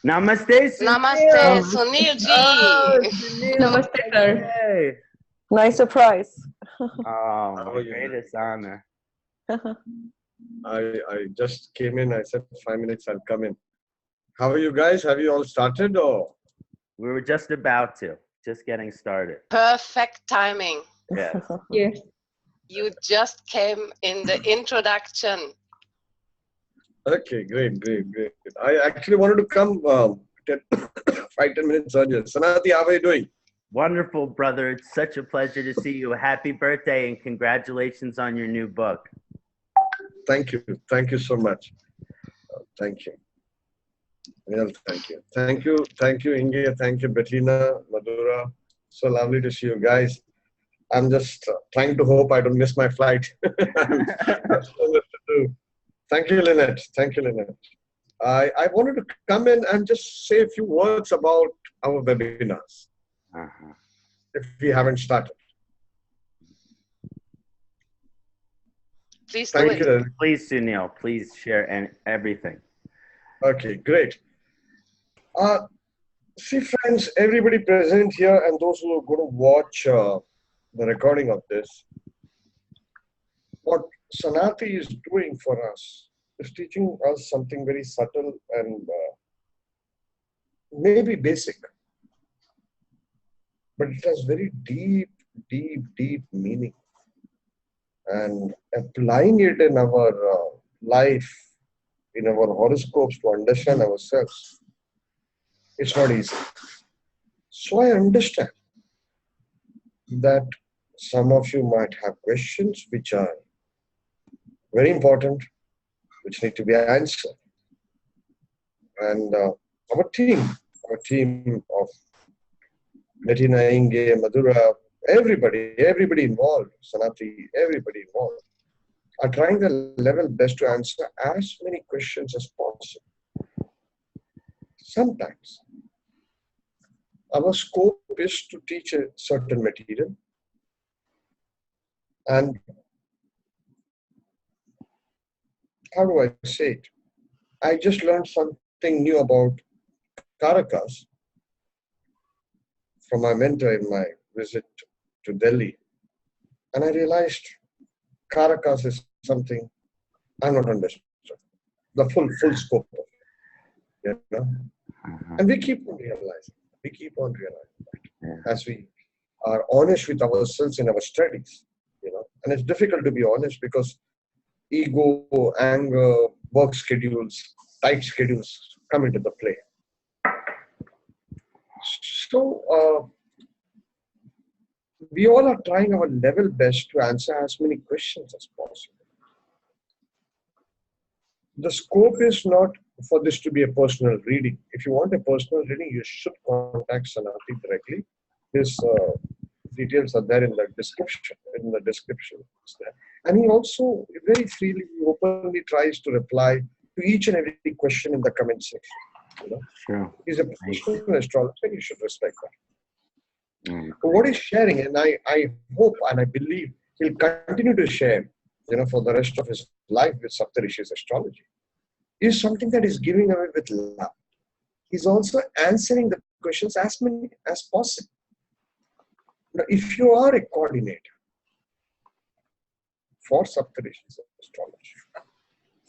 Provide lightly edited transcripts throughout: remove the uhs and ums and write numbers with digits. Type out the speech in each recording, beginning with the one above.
Namaste, Sunil. Namaste, Sunil ji. Oh, Sunil. Namaste, sir. Hey. Nice surprise. Oh, How my are you? greatest honor. I just came in. I said 5 minutes. I'll come in. How are you guys? Have you all started or? We were just about to, just getting started. Perfect timing. Yes. Yes. You just came in the introduction. Okay, great. I actually wanted to come 5-10 minutes earlier. Kṣaṇāti, how are you doing? Wonderful, brother. It's such a pleasure to see you. Happy birthday and congratulations on your new book. Thank you. Thank you so much. Thank you. Well, thank you. Thank you, Inge. Thank you, Bettina, Madhura. So lovely to see you guys. I'm just trying to hope I don't miss my flight. I've so much to do. Thank you, Lynette. Thank you, Lynette. I wanted to come in and just say a few words about our webinars, if we haven't started. Please do Thank it. you, Lynette. Please, Sunil, please share everything. Okay, great. See, friends, everybody present here and those who are going to watch the recording of this, what Kṣaṇāti is doing for us is teaching us something very subtle and maybe basic, but it has very deep meaning. And applying it in our life, in our horoscopes to understand ourselves, it's not easy. So I understand that some of you might have questions which are very important, which need to be answered. And our team of Bettina, Inge, Madhura, everybody involved, Kṣaṇāti, everybody involved, are trying their level best to answer as many questions as possible. Sometimes our scope is to teach a certain material, and how do I say it? I just learned something new about Karakas from my mentor in my visit to Delhi, and I realized Karakas is something I'm not understood. The full scope of it, you know. And we keep on realizing that as we are honest with ourselves in our studies, you know. And it's difficult to be honest because ego, anger, work schedules, tight schedules come into the play. So we all are trying our level best to answer as many questions as possible. The scope is not for this to be a personal reading. If you want a personal reading, you should contact Kṣaṇāti directly. His details are there in the description. It's there. And he also very freely, openly tries to reply to each and every question in the comment section. You know? Sure. He's a professional astrologer. You should respect that. But what he's sharing, and I hope and I believe he'll continue to share, you know, for the rest of his life with Saptarishis astrology, is something that is giving away with love. He's also answering the questions as many as possible. Now, if you are a coordinator for Saptarishis astrology,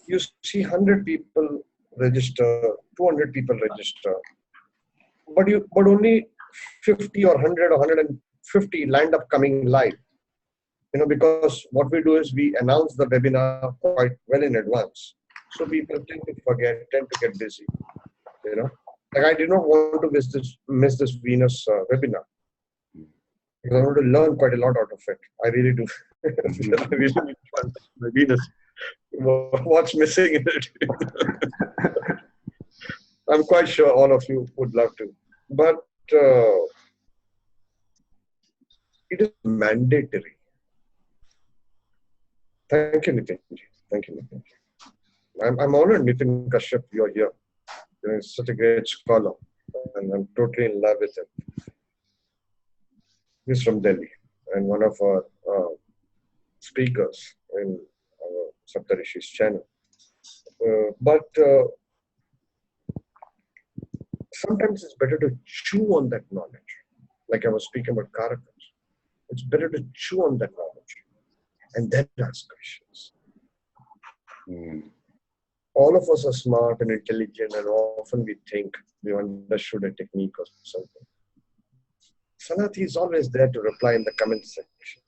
you see 100 people register, 200 people register, but only 50 or 100 or 150 land up coming live. You know, because what we do is we announce the webinar quite well in advance. So people tend to forget, tend to get busy. You know, like I did not want to miss this Venus webinar. Because I want to learn quite a lot out of it. I really do. I really need to understand the Venus. What's missing in it? I'm quite sure all of you would love to. But it is mandatory. Thank you, Nitin. Thank you, Nitin. I'm honored, Nitin Kashyap, you're here. You're such a great scholar, and I'm totally in love with him. He's from Delhi, and one of our speakers in our Saptarishis channel. But sometimes it's better to chew on that knowledge. Like I was speaking about Karakas. It's better to chew on that knowledge and then ask questions. All of us are smart and intelligent, and often we think we understood a technique or something. Kṣaṇāti is always there to reply in the comment section.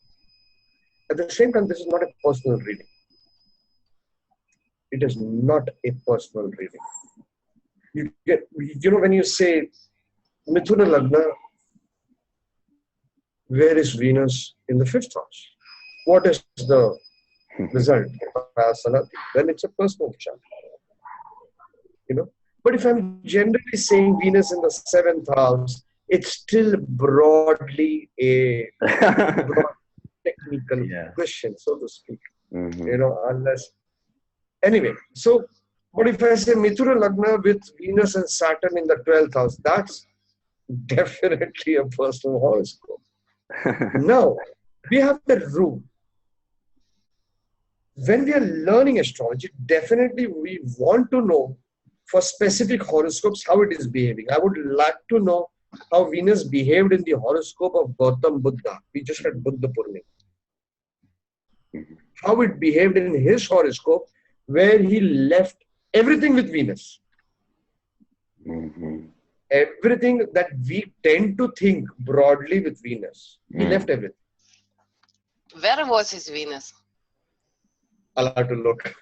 At the same time, this is not a personal reading. It is not a personal reading. When you say Mithuna Lagna, where is Venus in the 5th house? What is the result? Then it's a personal chart. But if I'm generally saying Venus in the 7th house, it's still broadly a broad technical question, so to speak. Unless anyway. So, but if I say Mithuna Lagna with Venus and Saturn in the 12th house, that's definitely a personal horoscope. Now, we have the rule. When we are learning astrology, definitely we want to know for specific horoscopes how it is behaving. I would like to know how Venus behaved in the horoscope of Gautam Buddha. We just had Buddha Purnima. How it behaved in his horoscope, where he left everything with Venus. Everything that we tend to think broadly with Venus, he left everything. Where was his Venus? I'll have to look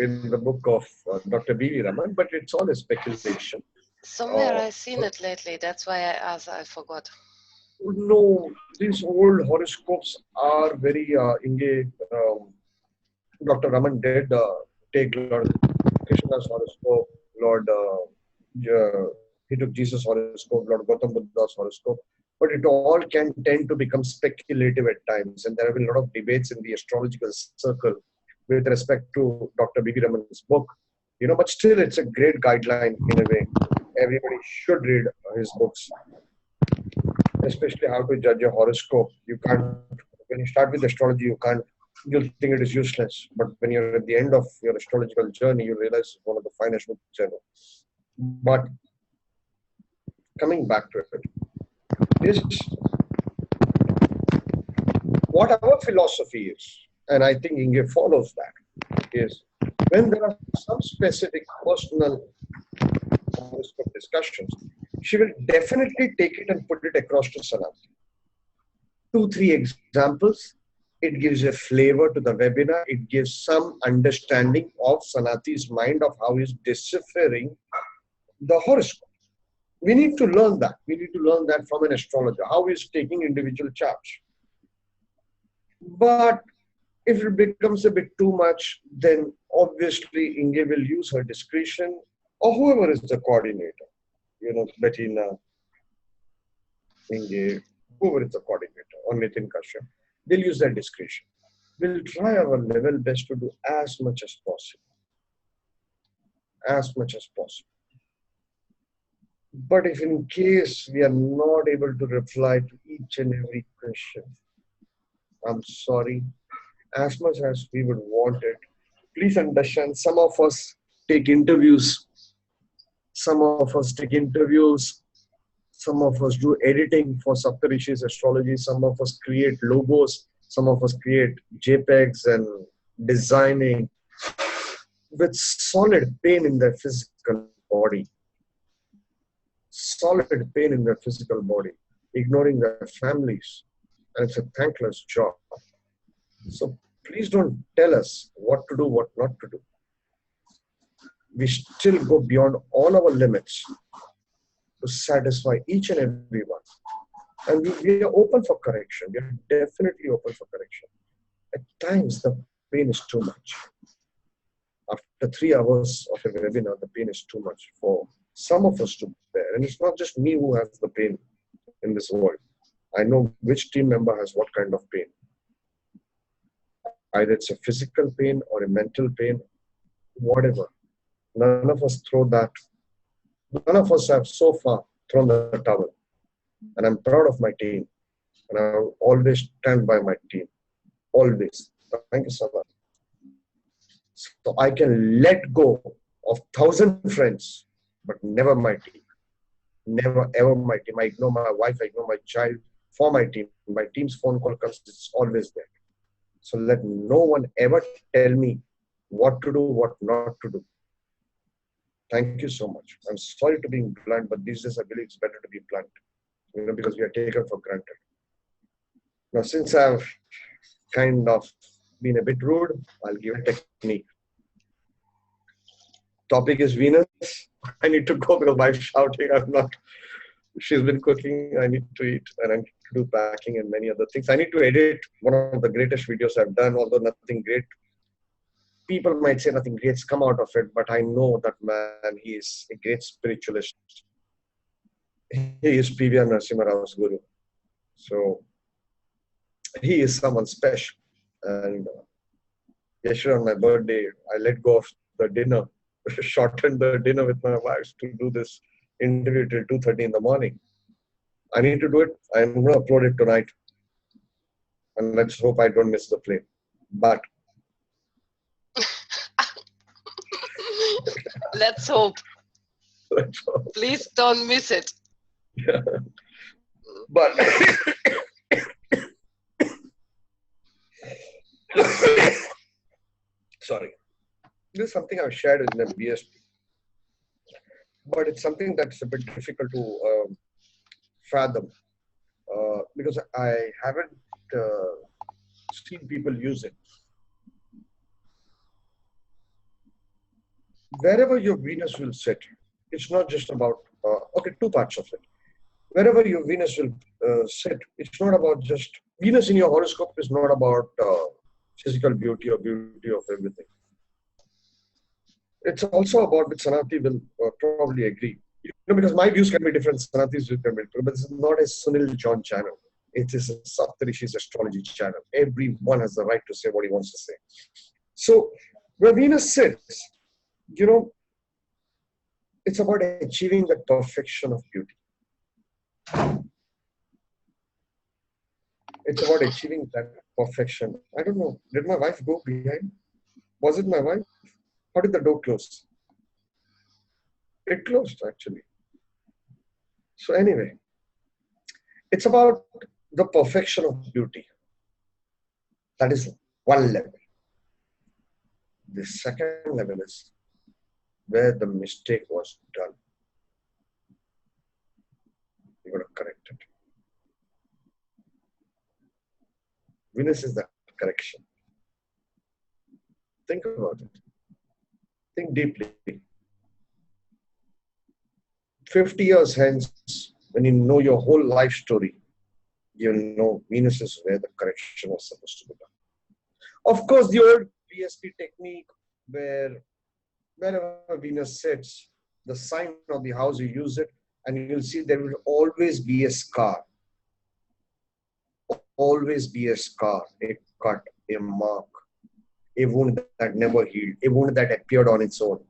in the book of Dr. B.V. Raman, but it's all a speculation. Somewhere I've seen it lately. That's why I asked. I forgot. No, these old horoscopes are very Dr. Raman did take Lord Krishna's horoscope, he took Jesus' horoscope, Lord Gautam Buddha's horoscope, but it all can tend to become speculative at times, and there have been a lot of debates in the astrological circle with respect to Dr. B.V. Raman's book, but still it's a great guideline in a way. Everybody should read his books, especially how to judge a horoscope. You can't, when you start with astrology, you'll think it is useless, but when you're at the end of your astrological journey, you realize it's one of the finest books ever. But coming back to it, is what our philosophy is, and I think Inge follows that, is when there are some specific personal horoscope discussions, she will definitely take it and put it across to Kṣaṇāti. 2-3 examples. It gives a flavor to the webinar. It gives some understanding of Kṣaṇāti's mind of how he's deciphering the horoscope. We need to learn that. We need to learn that from an astrologer, how he's taking individual charts. But if it becomes a bit too much, then obviously Inge will use her discretion, or whoever is the coordinator. Bettina, Inge, whoever is the coordinator, or Nitin Kashyap. They'll use their discretion. We'll try our level best to do as much as possible. As much as possible. But if in case we are not able to reply to each and every question, I'm sorry. As much as we would want it, please understand, some of us take interviews. Some of us do editing for Saptarishis astrology. Some of us create logos. Some of us create JPEGs and designing with solid pain in their physical body. Solid pain in their physical body, ignoring their families. And it's a thankless job. So please don't tell us what to do, what not to do. We still go beyond all our limits to satisfy each and every one. And we are open for correction. We are definitely open for correction. At times, the pain is too much. After 3 hours of a webinar, the pain is too much for some of us to bear. And it's not just me who has the pain in this world. I know which team member has what kind of pain. Either it's a physical pain or a mental pain, whatever. None of us throw that. None of us have so far thrown the towel. And I'm proud of my team. And I will always stand by my team. Always. Thank you so much. So I can let go of 1,000 friends but never my team. Never ever my team. I ignore my wife, I ignore my child for my team. My team's phone call comes, it's always there. So let no one ever tell me what to do, what not to do. Thank you so much. I'm sorry to be blunt, but these days I believe it's better to be blunt, because we are taken for granted. Now, since I've kind of been a bit rude, I'll give a technique. Topic is Venus. I need to go because wife's shouting. She's been cooking. I need to eat, and I need to do packing and many other things. I need to edit one of the greatest videos I've done, although nothing great. People might say nothing great's come out of it, but I know that man, he is a great spiritualist. He is PVR Narasimha Rao's guru. So he is someone special. And yesterday on my birthday, I let go of the dinner, shortened the dinner with my wife to do this interview till 2:30 in the morning. I need to do it. I'm going to upload it tonight. And let's hope I don't miss the plane. But Let's hope. let's hope. Please don't miss it. Yeah. But sorry, this is something I've shared in the BSP, but it's something that's a bit difficult to fathom because I haven't seen people use it. Wherever your Venus will sit, it's not just about okay, two parts of it. Wherever your Venus will sit, it's not about just Venus in your horoscope is not about physical beauty or beauty of everything. It's also about, which Kṣaṇāti will probably agree. Because my views can be different, Kṣaṇāti's views can be different, but this is not a Sunil John channel. It is a Saptarishis astrology channel. Everyone has the right to say what he wants to say. So where Venus sits, it's about achieving the perfection of beauty. It's about achieving that perfection. I don't know. Did my wife go behind? Was it my wife? How did the door close? It closed, actually. So anyway, it's about the perfection of beauty. That is one level. The second level is where the mistake was done. You got to correct it. Venus is the correction. Think about it. Think deeply. 50 years hence, when you know your whole life story, you know Venus is where the correction was supposed to be done. Of course, the old BSP technique where wherever Venus sits, the sign of the house you use it, and you'll see there will always be a scar. Always be a scar, a cut, a mark, a wound that never healed, a wound that appeared on its own.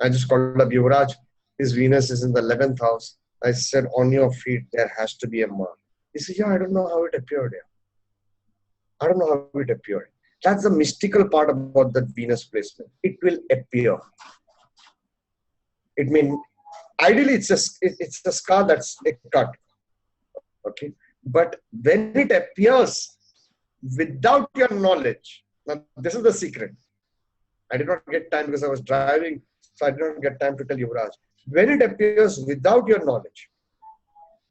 I just called up Yuvraj. His Venus is in the 11th house. I said, on your feet, there has to be a mark. He said, yeah, I don't know how it appeared here. I don't know how it appeared. That's the mystical part about the Venus placement. It will appear. It means, ideally, it's a scar that's a cut. Okay. But when it appears without your knowledge, now this is the secret. I did not get time because I was driving, so I did not get time to tell Yuvraj. When it appears without your knowledge,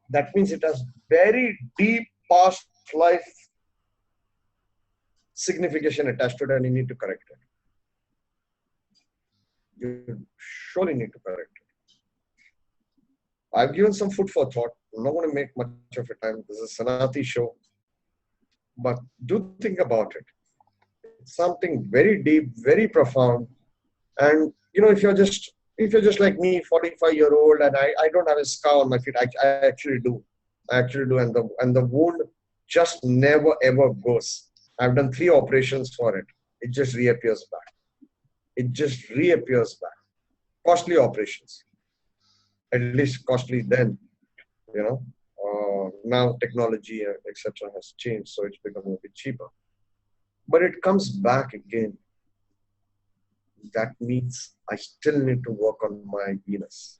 that means it has very deep past life signification attached to it, and you need to correct it. You surely need to correct it. I've given some food for thought. I'm not going to make much of a time. This is a Kṣaṇāti show. But do think about it. It's something very deep, very profound. And if you're just like me, 45-year-old, and I don't have a scar on my feet, I actually do. And the wound just never ever goes. I've done 3 operations for it. It just reappears back. Costly operations. At least costly then, now technology, etc. has changed, so it's become a bit cheaper. But it comes back again. that means I still need to work on my Venus.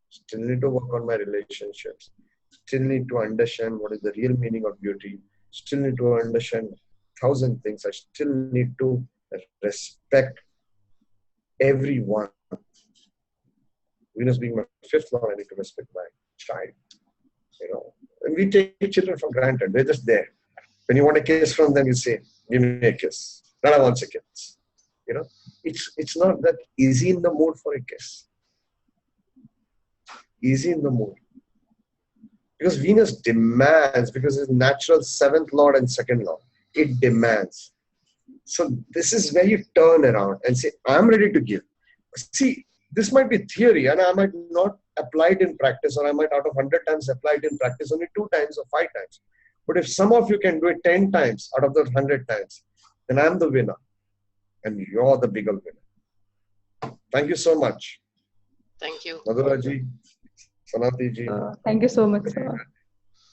Still need to work on my relationships. Still need to understand what is the real meaning of beauty. Still need to understand 1,000 things. I still need to respect everyone. Venus being my fifth lord, I need to respect my child. And we take children for granted. They're just there. When you want a kiss from them, you say, give me a kiss. Nana wants a kiss. It's not that easy in the mood for a kiss. Easy in the mood. Because Venus demands, because it's natural seventh lord and second lord. It demands. So this is where you turn around and say, I'm ready to give. See, this might be theory and I might not apply it in practice, or I might out of 100 times apply it in practice only 2 times or 5 times. But if some of you can do it 10 times out of those 100 times, then I'm the winner and you're the bigger winner. Thank you so much. Thank you. Madhura ji, Kṣaṇāti ji. Thank you so much, sir.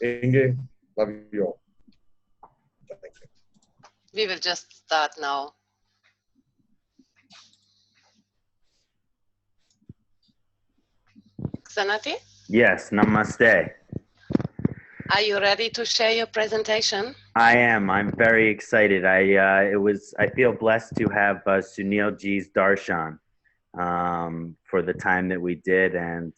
Inge, love you all. Thank you. We will just start now. Kṣaṇāti, Yes, namaste. are you ready to share your presentation? I am. I'm very excited. I feel blessed to have Sunil G's darshan for the time that we did, and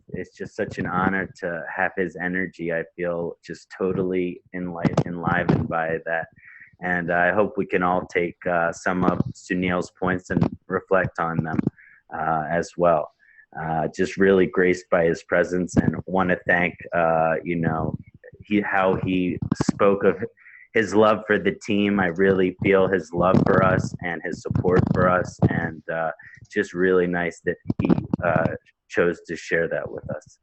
it's just such an honor to have his energy. I feel just totally enlivened by that, and I hope we can all take some of Sunil's points and reflect on them as well. Just really graced by his presence, and want to thank how he spoke of his love for the team. I really feel his love for us and his support for us, and just really nice that he chose to share that with us.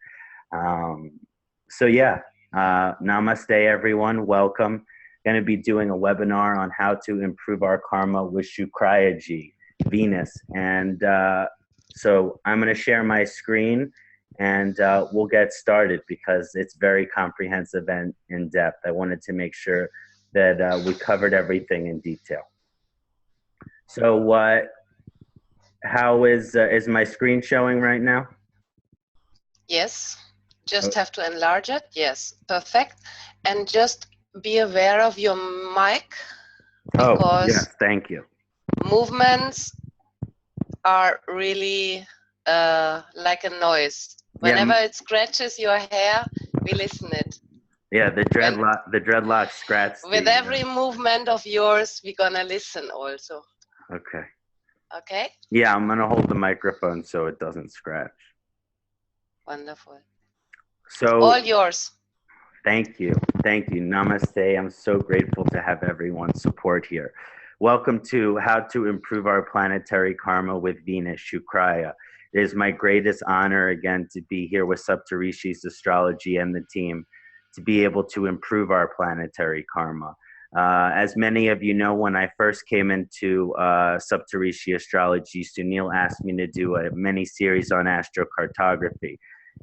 Namaste everyone, welcome. Going to be doing a webinar on how to improve our karma with Kṣaṇāti, Venus, and so I'm going to share my screen and we'll get started because it's very comprehensive and in depth. I wanted to make sure that we covered everything in detail. So how is my screen showing right now? Yes, just have to enlarge it. Yes, perfect. And just be aware of your mic, because yes, thank you. movements are really like a noise. Whenever it scratches your hair, we listen it. Yeah, the dreadlock scratch. With every movement of yours, we're gonna listen also. Okay. Okay? Yeah, I'm gonna hold the microphone so it doesn't scratch. Wonderful. So all yours. Thank you. Thank you. Namaste. I'm so grateful to have everyone's support here. Welcome to How to Improve Our Planetary Karma with Venus, Kṣaṇāti. It is my greatest honor again to be here with Saptarishis Astrology and the team to be able to improve our planetary karma. As many of you know, when I first came into Saptarishi Astrology, Sunil asked me to do a mini series on astrocartography.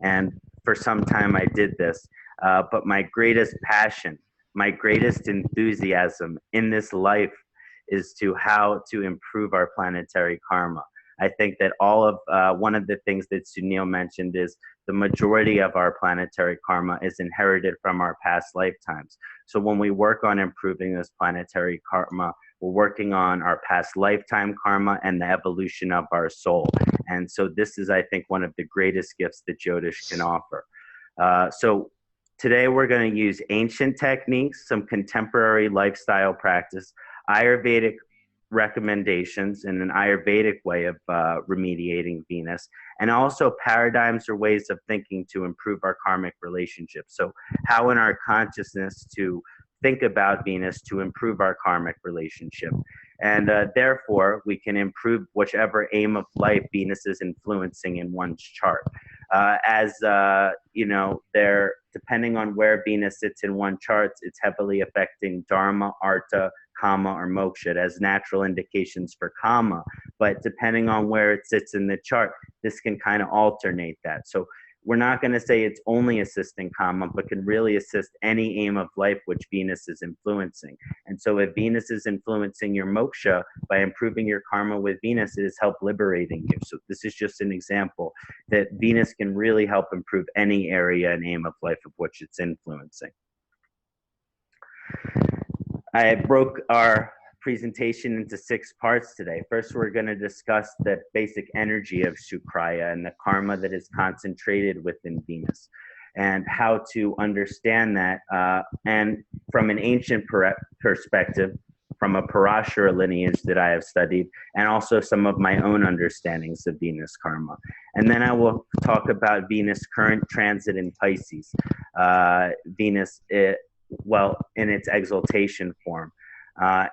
And for some time I did this. But my greatest passion, my greatest enthusiasm in this life is to how to improve our planetary karma. I think that all of one of the things that Sunil mentioned is the majority of our planetary karma is inherited from our past lifetimes. So when we work on improving this planetary karma, we're working on our past lifetime karma and the evolution of our soul. And so this is, I think, one of the greatest gifts that Jyotish can offer. So today we're going to use ancient techniques, some contemporary lifestyle practice, Ayurvedic recommendations in an Ayurvedic way of remediating Venus, and also paradigms or ways of thinking to improve our karmic relationships. So how in our consciousness to think about Venus to improve our karmic relationship. And therefore, we can improve whichever aim of life Venus is influencing in one's chart. Depending on where Venus sits in one chart, it's heavily affecting Dharma, Artha, Kama, or Moksha. It has natural indications for Kama, but depending on where it sits in the chart, this can kind of alternate that. So we're not going to say it's only assisting karma, but can really assist any aim of life which Venus is influencing. And so if Venus is influencing your moksha, by improving your karma with Venus, it is help liberating you. So this is just an example that Venus can really help improve any area and aim of life of which it's influencing. I broke our presentation into 6 parts today. First, we're going to discuss the basic energy of Shukraya and the karma that is concentrated within Venus, and how to understand that, and from an ancient perspective, from a Parashara lineage that I have studied, and also some of my own understandings of Venus karma. And then I will talk about Venus current transit in Pisces, Venus, well, in its exaltation form.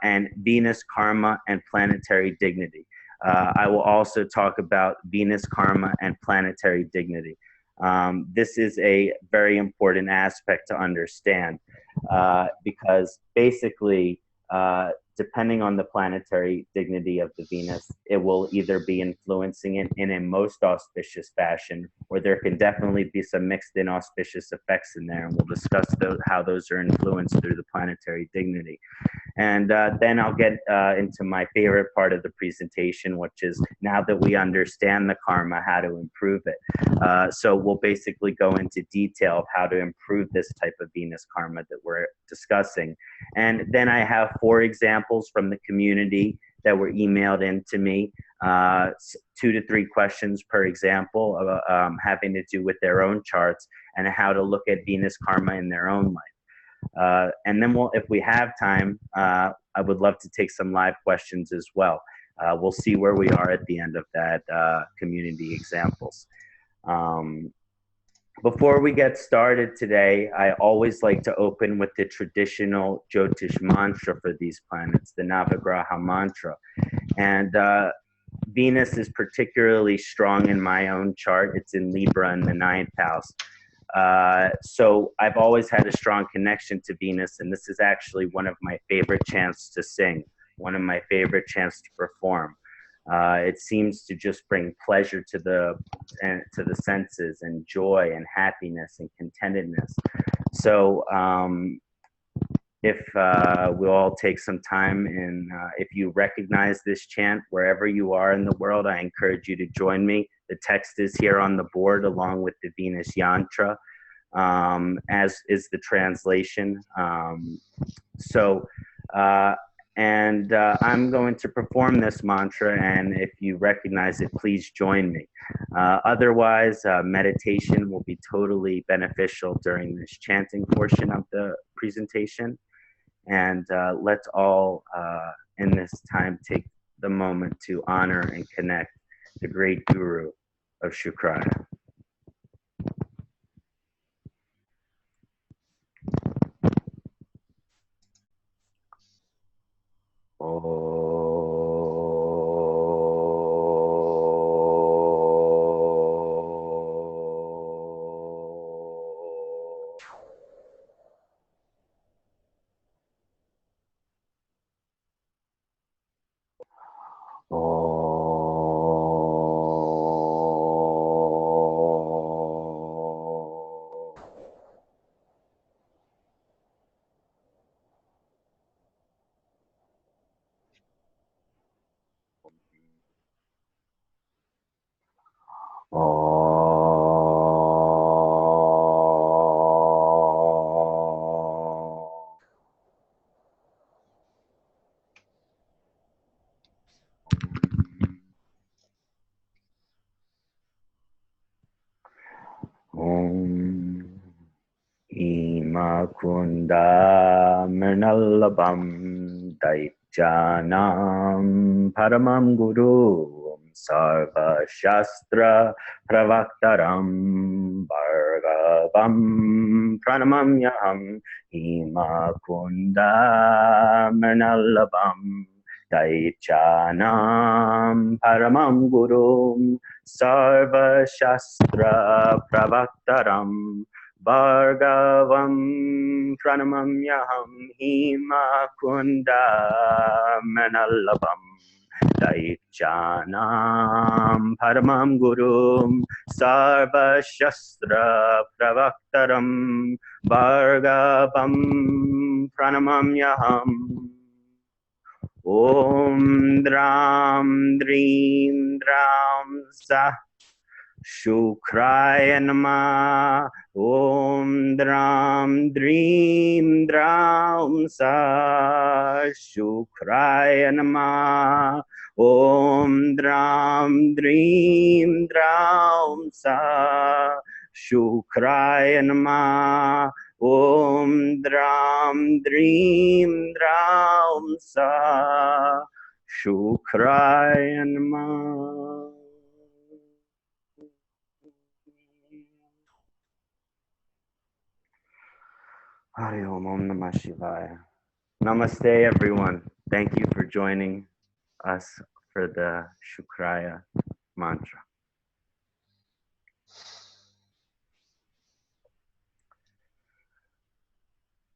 And Venus karma and planetary dignity. I will also talk about Venus karma and planetary dignity. This is a very important aspect to understand, because basically, depending on the planetary dignity of the Venus, it will either be influencing it in a most auspicious fashion, or there can definitely be some mixed inauspicious effects in there, and we'll discuss how those are influenced through the planetary dignity. And then I'll get into my favorite part of the presentation, which is, now that we understand the karma, how to improve it. So we'll basically go into detail of how to improve this type of Venus karma that we're discussing. And then I have 4 examples from the community that were emailed in to me, 2 to 3 questions per example, having to do with their own charts and how to look at Venus karma in their own life. And then if we have time, I would love to take some live questions as well. We'll see where we are at the end of that community examples. Before we get started today, I always like to open with the traditional Jyotish mantra for these planets, the Navagraha mantra. And Venus is particularly strong in my own chart. It's in Libra in the 9th house. So I've always had a strong connection to Venus, and this is actually one of my favorite chants to sing, one of my favorite chants to perform. It seems to just bring pleasure to the senses, and joy and happiness and contentedness. So if we'll all take some time, and if you recognize this chant wherever you are in the world, I encourage you to join me. The text is here on the board along with the Venus yantra, as is the translation. I'm going to perform this mantra, and if you recognize it, please join me. Otherwise, meditation will be totally beneficial during this chanting portion of the presentation. And let's all, in this time, take the moment to honor and connect the great guru of Shukraya. Kunda Mernalabam Daityanam Paramam Guru Sarva Shastra Pravaktaram Bhargavam Pranamam Yaham Ima Kunda Mernalabam Daityanam Paramam Guru Sarva Shastra Pravaktaram Bhargavam Pranamam Yaham Hima Kunda Manalabam Daichanam Paramam Gurum Sarva Shastra Pravaktaram Bhargavam Pranamam Yaham. Om Dram Dream Dram Sa Shukraya Nama. Om Dram Dream Dram Sa Shukraya Nama. Om Dram Dream Dram Sa Shukraya Nama. Om Dram Dream Dram Sa Shukraya Nama. Hari Om Namah Shivaya. Namaste, everyone. Thank you for joining us for the Shukraya mantra.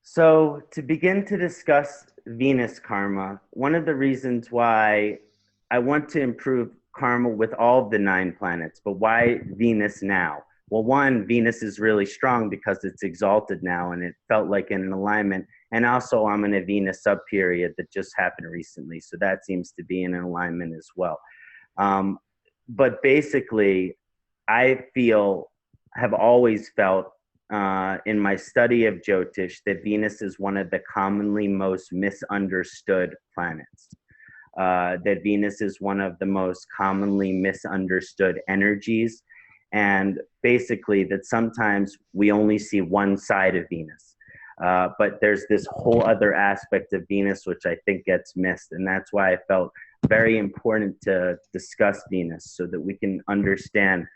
So, to begin to discuss Venus karma, one of the reasons why I want to improve karma with all of the 9 planets, but why Venus now? Well, one, Venus is really strong because it's exalted now and it felt like in an alignment. And also, I'm in a Venus sub-period that just happened recently. So that seems to be in an alignment as well. But basically, I have always felt in my study of Jyotish that Venus is one of the commonly most misunderstood planets. That Venus is one of the most commonly misunderstood energies. And basically that sometimes we only see one side of Venus. But there's this whole other aspect of Venus which I think gets missed. And that's why I felt very important to discuss Venus so that we can understand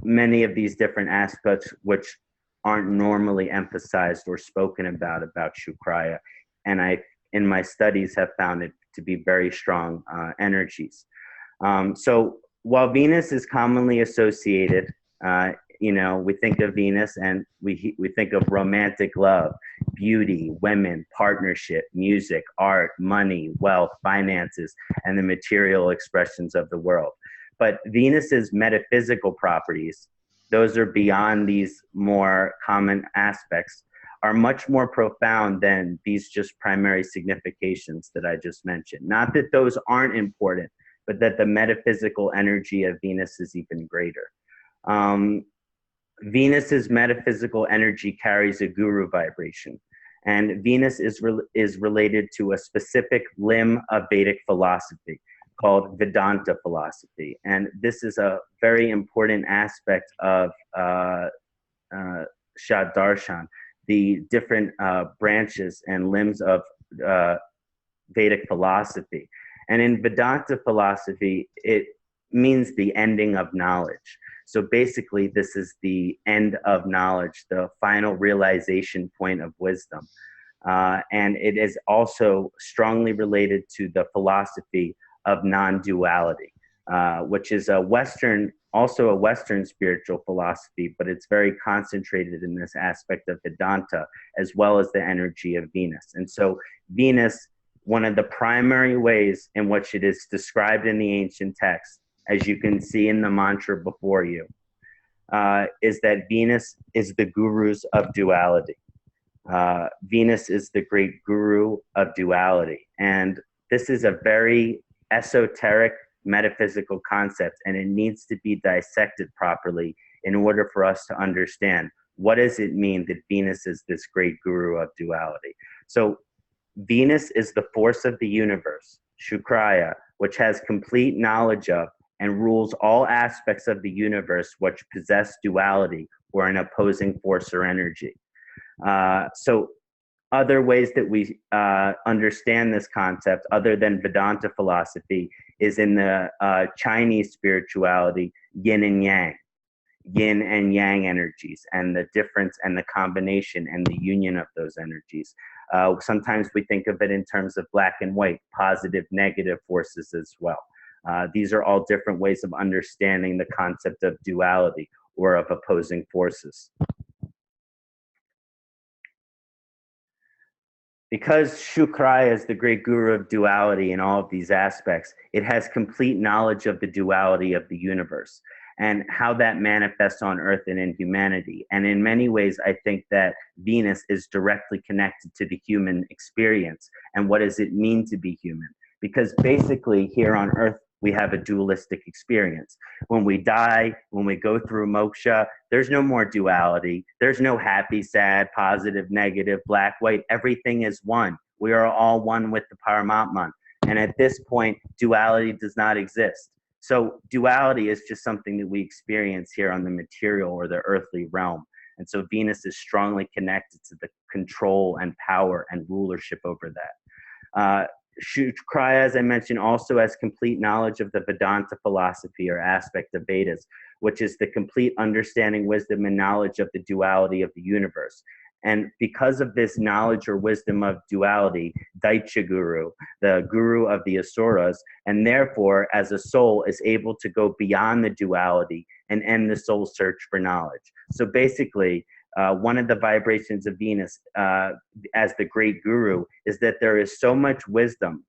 many of these different aspects which aren't normally emphasized or spoken about Shukraya. And I, in my studies, have found it to be very strong energies. So while Venus is commonly associated, we think of Venus and we think of romantic love, beauty, women, partnership, music, art, money, wealth, finances, and the material expressions of the world. But Venus's metaphysical properties, those are beyond these more common aspects, are much more profound than these just primary significations that I just mentioned. Not that those aren't important, but that the metaphysical energy of Venus is even greater. Venus's metaphysical energy carries a guru vibration, and Venus is related to a specific limb of Vedic philosophy called Vedanta philosophy. And this is a very important aspect of Shadarshan, the different branches and limbs of Vedic philosophy. And in Vedanta philosophy, it means the ending of knowledge. So basically, this is the end of knowledge, the final realization point of wisdom. And it is also strongly related to the philosophy of non-duality, which is also a Western spiritual philosophy, but it's very concentrated in this aspect of Vedanta, as well as the energy of Venus. And so Venus, one of the primary ways in which it is described in the ancient texts, as you can see in the mantra before you, is that Venus is the gurus of duality. Venus is the great guru of duality. And this is a very esoteric metaphysical concept, and it needs to be dissected properly in order for us to understand what does it mean that Venus is this great guru of duality. So Venus is the force of the universe, Shukraya, which has complete knowledge of and rules all aspects of the universe which possess duality or an opposing force or energy. So other ways that we understand this concept, other than Vedanta philosophy, is in the Chinese spirituality, yin and yang energies, and the difference and the combination and the union of those energies. Sometimes we think of it in terms of black and white, positive, negative forces as well. These are all different ways of understanding the concept of duality or of opposing forces. Because Shukraya is the great guru of duality in all of these aspects, it has complete knowledge of the duality of the universe and how that manifests on Earth and in humanity. And in many ways, I think that Venus is directly connected to the human experience and what does it mean to be human. Because basically here on Earth, we have a dualistic experience. When we die, when we go through moksha, there's no more duality. There's no happy, sad, positive, negative, black, white. Everything is one. We are all one with the Paramatman. And at this point, duality does not exist. So duality is just something that we experience here on the material or the earthly realm. And so Venus is strongly connected to the control and power and rulership over that. Shukraya, as I mentioned, also has complete knowledge of the Vedanta philosophy or aspect of Vedas, which is the complete understanding, wisdom, and knowledge of the duality of the universe. And because of this knowledge or wisdom of duality, Daitya Guru, the guru of the Asuras, and therefore, as a soul, is able to go beyond the duality and end the soul's search for knowledge. So basically, one of the vibrations of Venus as the great guru is that there is so much wisdom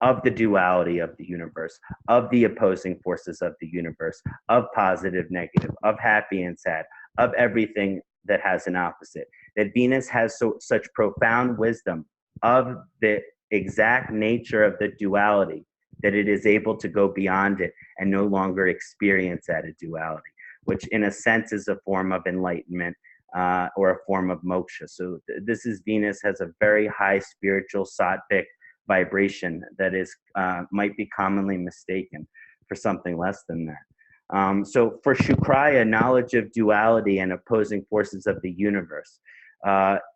of the duality of the universe, of the opposing forces of the universe, of positive, negative, of happy and sad, of everything that has an opposite. That Venus has such profound wisdom of the exact nature of the duality that it is able to go beyond it and no longer experience that duality, which in a sense is a form of enlightenment. Or a form of moksha. So this is Venus has a very high spiritual Saatvik vibration that is might be commonly mistaken for something less than that. So for Shukraya, knowledge of duality and opposing forces of the universe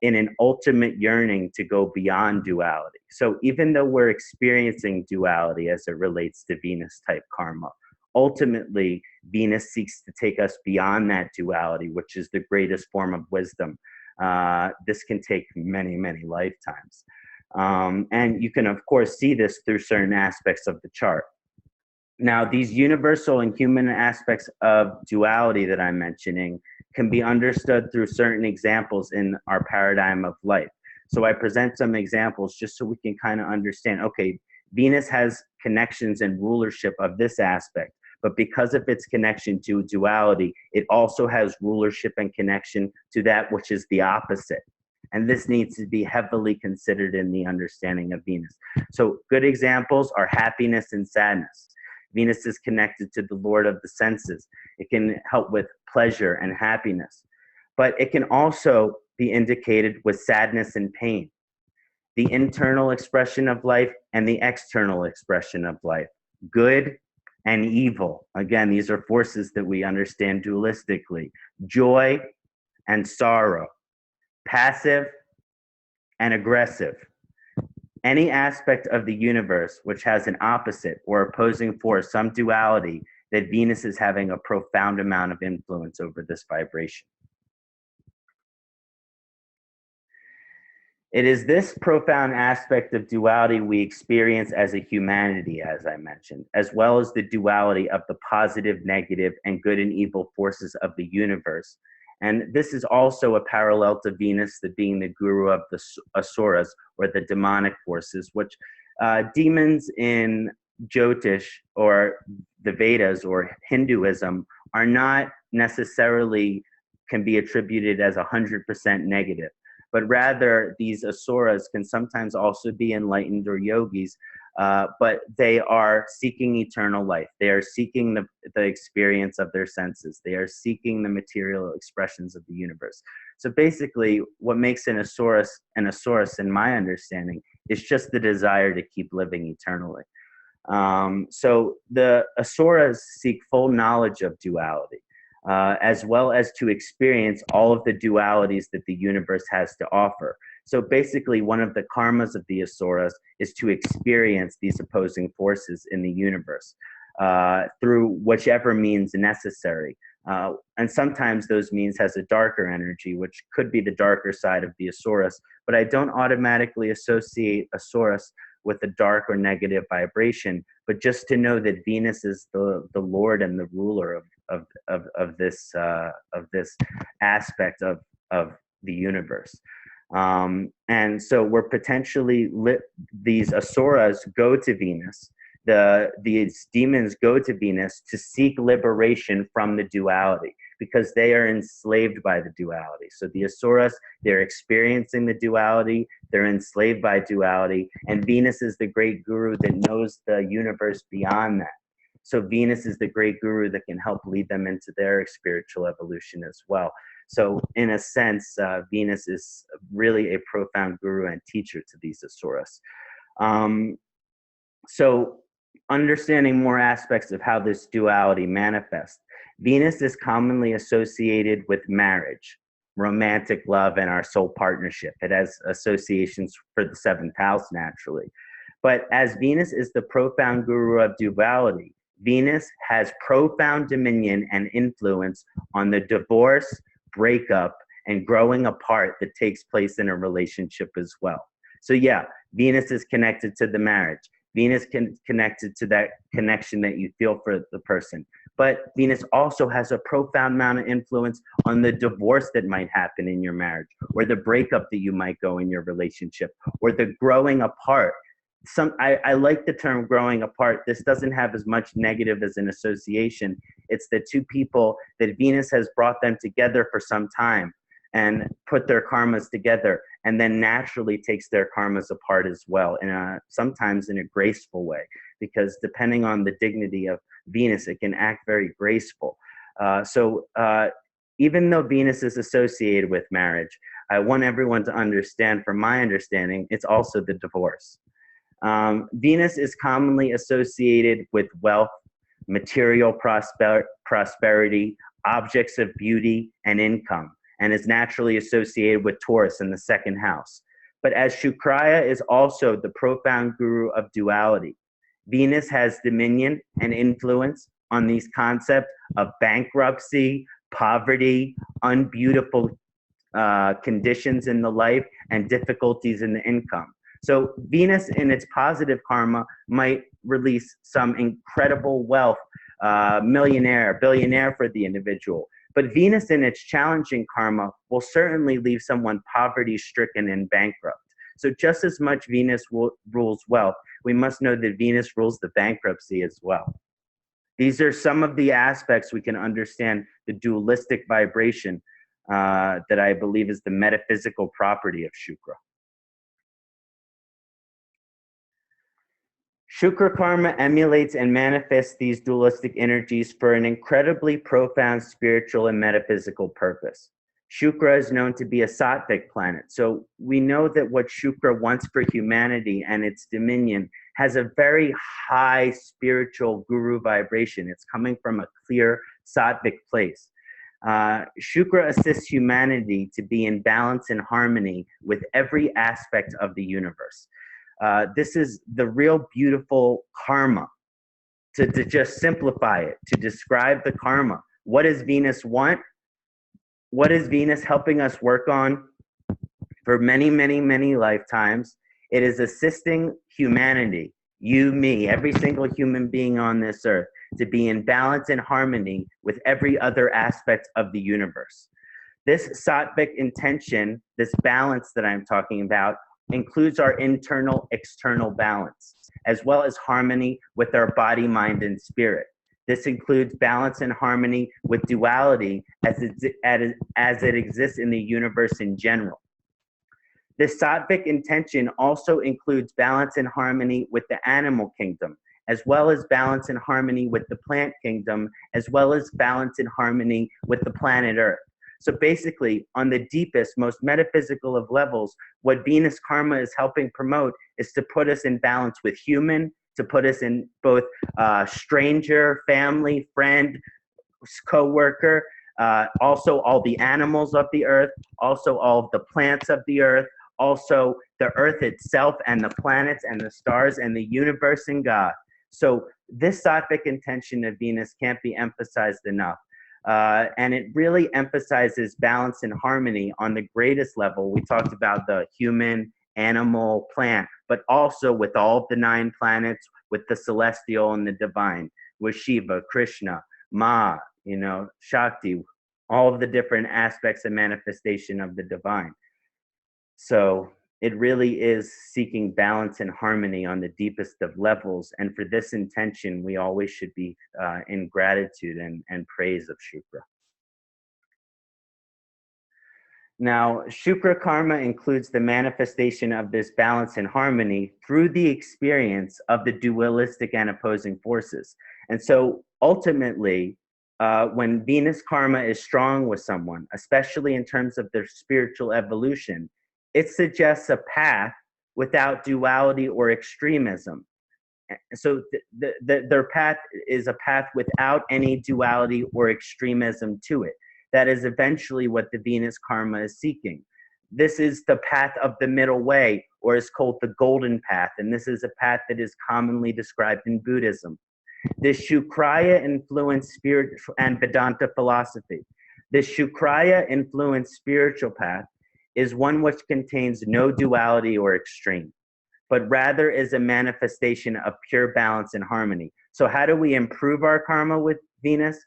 in an ultimate yearning to go beyond duality. So even though we're experiencing duality as it relates to Venus type karma, ultimately, Venus seeks to take us beyond that duality, which is the greatest form of wisdom. This can take many, many lifetimes. And you can, of course, see this through certain aspects of the chart. Now, these universal and human aspects of duality that I'm mentioning can be understood through certain examples in our paradigm of life. So I present some examples just so we can kind of understand, okay, Venus has connections and rulership of this aspect. But because of its connection to duality, it also has rulership and connection to that which is the opposite. And this needs to be heavily considered in the understanding of Venus. So good examples are happiness and sadness. Venus is connected to the Lord of the senses. It can help with pleasure and happiness. But it can also be indicated with sadness and pain. The internal expression of life and the external expression of life. Good and evil. Again, these are forces that we understand dualistically. Joy and sorrow. Passive and aggressive. Any aspect of the universe which has an opposite or opposing force, some duality, that Venus is having a profound amount of influence over this vibration. It is this profound aspect of duality we experience as a humanity, as I mentioned, as well as the duality of the positive, negative, and good and evil forces of the universe. And this is also a parallel to Venus, the being the guru of the asuras, or the demonic forces, which demons in Jyotish, or the Vedas, or Hinduism, are not necessarily can be attributed as 100% negative. But rather, these asuras can sometimes also be enlightened or yogis, but they are seeking eternal life. They are seeking the experience of their senses. They are seeking the material expressions of the universe. So basically, what makes an asurus, in my understanding, is just the desire to keep living eternally. So the asuras seek full knowledge of duality. As well as to experience all of the dualities that the universe has to offer. So basically, one of the karmas of the asuras is to experience these opposing forces in the universe through whichever means necessary. And sometimes those means has a darker energy, which could be the darker side of the asuras, but I don't automatically associate asuras with a dark or negative vibration, but just to know that Venus is the Lord and the ruler of this aspect of the universe. And so we're potentially these asuras go to Venus. These demons go to Venus to seek liberation from the duality, because they are enslaved by the duality. So the asuras, they're experiencing the duality, they're enslaved by duality, and Venus is the great guru that knows the universe beyond that. So Venus is the great guru that can help lead them into their spiritual evolution as well. So in a sense, Venus is really a profound guru and teacher to these asuras. So understanding more aspects of how this duality manifests, Venus is commonly associated with marriage, romantic love, and our soul partnership. It has associations for the seventh house naturally. But as Venus is the profound guru of duality, Venus has profound dominion and influence on the divorce, breakup, and growing apart that takes place in a relationship as well. So yeah, Venus is connected to the marriage. Venus connected to that connection that you feel for the person. But Venus also has a profound amount of influence on the divorce that might happen in your marriage, or the breakup that you might go in your relationship, or the growing apart. I like the term growing apart. This doesn't have as much negative as an association. It's the two people that Venus has brought them together for some time and put their karmas together, and then naturally takes their karmas apart as well, sometimes in a graceful way, because depending on the dignity of Venus, it can act very graceful. So even though Venus is associated with marriage, I want everyone to understand, from my understanding, it's also the divorce. Venus is commonly associated with wealth, material prosperity, objects of beauty, and income, and is naturally associated with Taurus in the second house. But as Shukraya is also the profound guru of duality, Venus has dominion and influence on these concepts of bankruptcy, poverty, unbeautiful conditions in the life, and difficulties in the income. So Venus in its positive karma might release some incredible wealth, millionaire, billionaire for the individual. But Venus in its challenging karma will certainly leave someone poverty-stricken and bankrupt. So just as much Venus rules wealth, we must know that Venus rules the bankruptcy as well. These are some of the aspects we can understand the dualistic vibration that I believe is the metaphysical property of Shukra. Shukra karma emulates and manifests these dualistic energies for an incredibly profound spiritual and metaphysical purpose. Shukra is known to be a Saatvik planet, so we know that what Shukra wants for humanity and its dominion has a very high spiritual guru vibration. It's coming from a clear Saatvik place. Shukra assists humanity to be in balance and harmony with every aspect of the universe. This is the real beautiful karma. To just simplify it, to describe the karma. What does Venus want? What is Venus helping us work on for many, many, many lifetimes? It is assisting humanity, you, me, every single human being on this earth, to be in balance and harmony with every other aspect of the universe. This Saatvik intention, this balance that I'm talking about, includes our internal, external balance, as well as harmony with our body, mind, and spirit. This includes balance and harmony with duality as it exists in the universe in general. This Saatvik intention also includes balance and harmony with the animal kingdom, as well as balance and harmony with the plant kingdom, as well as balance and harmony with the planet Earth. So basically, on the deepest, most metaphysical of levels, what Venus karma is helping promote is to put us in balance with human, to put us in both stranger, family, friend, co-worker, also all the animals of the earth, also all of the plants of the earth, also the earth itself and the planets and the stars and the universe and God. So this Saatvik intention of Venus can't be emphasized enough. And it really emphasizes balance and harmony on the greatest level. We talked about the human, animal, plant, but also with all of the 9 planets, with the celestial and the divine, with Shiva, Krishna, Ma, Shakti, all of the different aspects and manifestation of the divine. So it really is seeking balance and harmony on the deepest of levels. And for this intention, we always should be in gratitude and praise of Shukra. Now, Shukra karma includes the manifestation of this balance and harmony through the experience of the dualistic and opposing forces. And so ultimately, when Venus karma is strong with someone, especially in terms of their spiritual evolution, it suggests a path without duality or extremism. So their path is a path without any duality or extremism to it. That is eventually what the Venus karma is seeking. This is the path of the middle way, or is called the golden path, and this is a path that is commonly described in Buddhism. This Shukraya influenced spirit and Vedanta philosophy. This Shukraya influenced spiritual path is one which contains no duality or extreme, but rather is a manifestation of pure balance and harmony. So how do we improve our karma with Venus?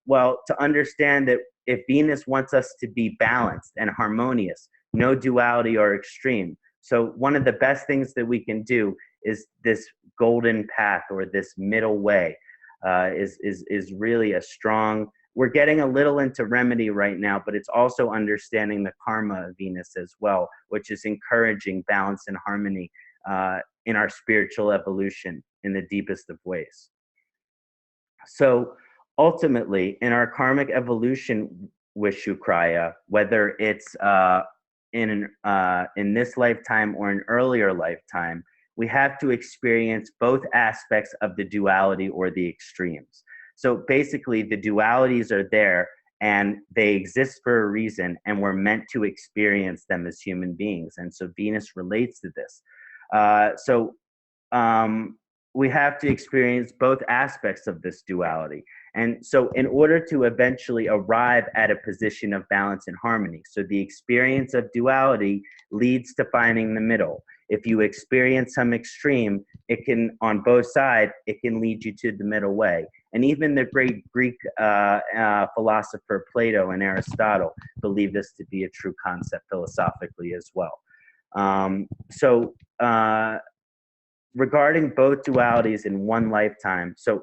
Well, to understand that if Venus wants us to be balanced and harmonious, no duality or extreme. So one of the best things that we can do is this golden path, or this middle way, is really a strong. We're getting a little into remedy right now, but it's also understanding the karma of Venus as well, which is encouraging balance and harmony in our spiritual evolution in the deepest of ways. So ultimately, in our karmic evolution with Shukraya, whether it's in this lifetime or an earlier lifetime, we have to experience both aspects of the duality or the extremes. So basically, the dualities are there and they exist for a reason, and we're meant to experience them as human beings. And so Venus relates to this. We have to experience both aspects of this duality. And so in order to eventually arrive at a position of balance and harmony, so the experience of duality leads to finding the middle. If you experience some extreme, it can, on both sides, it can lead you to the middle way. And even the great Greek philosopher Plato and Aristotle believe this to be a true concept philosophically as well. Regarding both dualities in one lifetime, so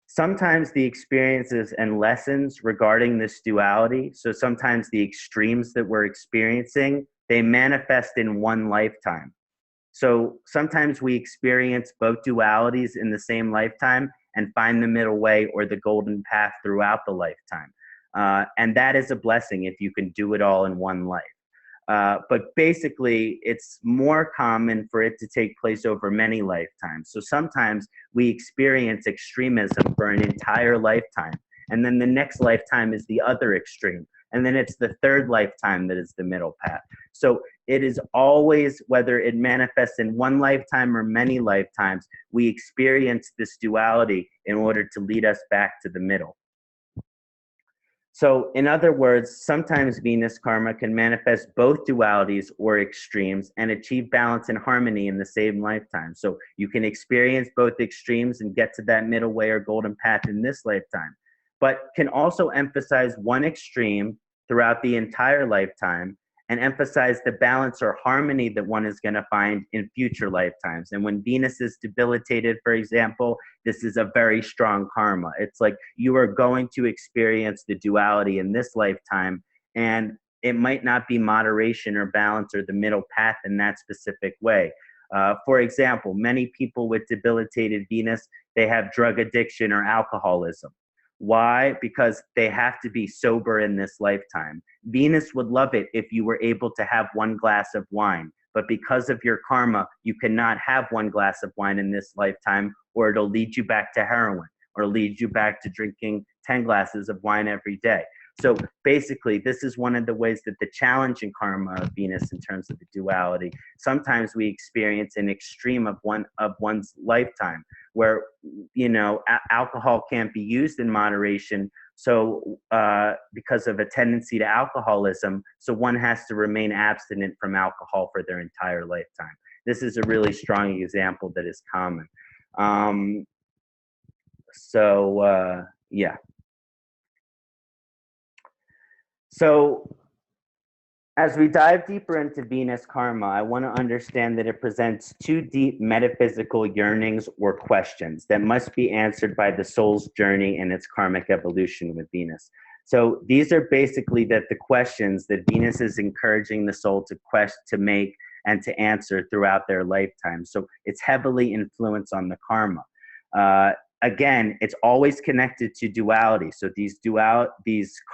sometimes the experiences and lessons regarding this duality, so sometimes the extremes that we're experiencing, they manifest in one lifetime. So sometimes we experience both dualities in the same lifetime and find the middle way or the golden path throughout the lifetime. And that is a blessing if you can do it all in one life. But basically, it's more common for it to take place over many lifetimes. So sometimes we experience extremism for an entire lifetime, and then the next lifetime is the other extreme, and then it's the third lifetime that is the middle path. So it is always, whether it manifests in one lifetime or many lifetimes, we experience this duality in order to lead us back to the middle. So in other words, sometimes Venus karma can manifest both dualities or extremes and achieve balance and harmony in the same lifetime. So you can experience both extremes and get to that middle way or golden path in this lifetime, but can also emphasize one extreme throughout the entire lifetime and emphasize the balance or harmony that one is going to find in future lifetimes. And when Venus is debilitated, for example, this is a very strong karma. It's like you are going to experience the duality in this lifetime, and it might not be moderation or balance or the middle path in that specific way. For example, many people with debilitated Venus, they have drug addiction or alcoholism. Why? Because they have to be sober in this lifetime. Venus would love it if you were able to have one glass of wine, but because of your karma, you cannot have one glass of wine in this lifetime, or it'll lead you back to heroin or lead you back to drinking 10 glasses of wine every day. So basically, this is one of the ways that the challenge in karma of Venus in terms of the duality, sometimes we experience an extreme of one's lifetime where, you know, alcohol can't be used in moderation. So because of a tendency to alcoholism, so one has to remain abstinent from alcohol for their entire lifetime. This is a really strong example that is common. Yeah. So As we dive deeper into Venus karma, I want to understand that it presents two deep metaphysical yearnings or questions that must be answered by the soul's journey and its karmic evolution with Venus. So these are basically the questions that Venus is encouraging the soul to make and to answer throughout their lifetime. So it's heavily influenced on the karma. Again, it's always connected to duality. So these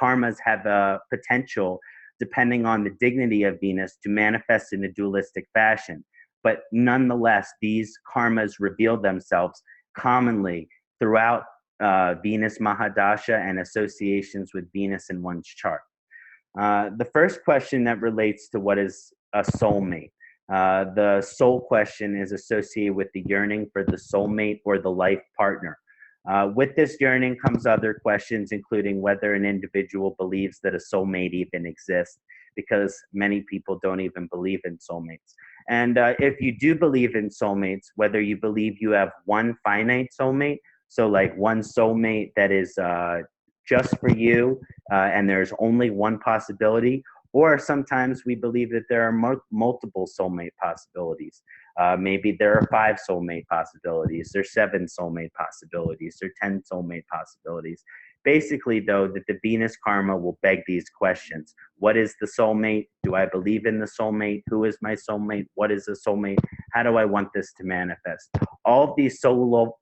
karmas have a potential, depending on the dignity of Venus, to manifest in a dualistic fashion. But nonetheless, these karmas reveal themselves commonly throughout Venus Mahadasha and associations with Venus in one's chart. The first question that relates to what is a soulmate. The soul question is associated with the yearning for the soulmate or the life partner. With this yearning comes other questions, including whether an individual believes that a soulmate even exists, because many people don't even believe in soulmates. And if you do believe in soulmates, whether you believe you have one finite soulmate, so like one soulmate that is just for you, and there's only one possibility, or sometimes we believe that there are multiple soulmate possibilities. Maybe there are 5 soulmate possibilities, there's 7 soulmate possibilities, there are 10 soulmate possibilities. Basically, though, that the Venus karma will beg these questions. What is the soulmate? Do I believe in the soulmate? Who is my soulmate? What is a soulmate? How do I want this to manifest? All of these soul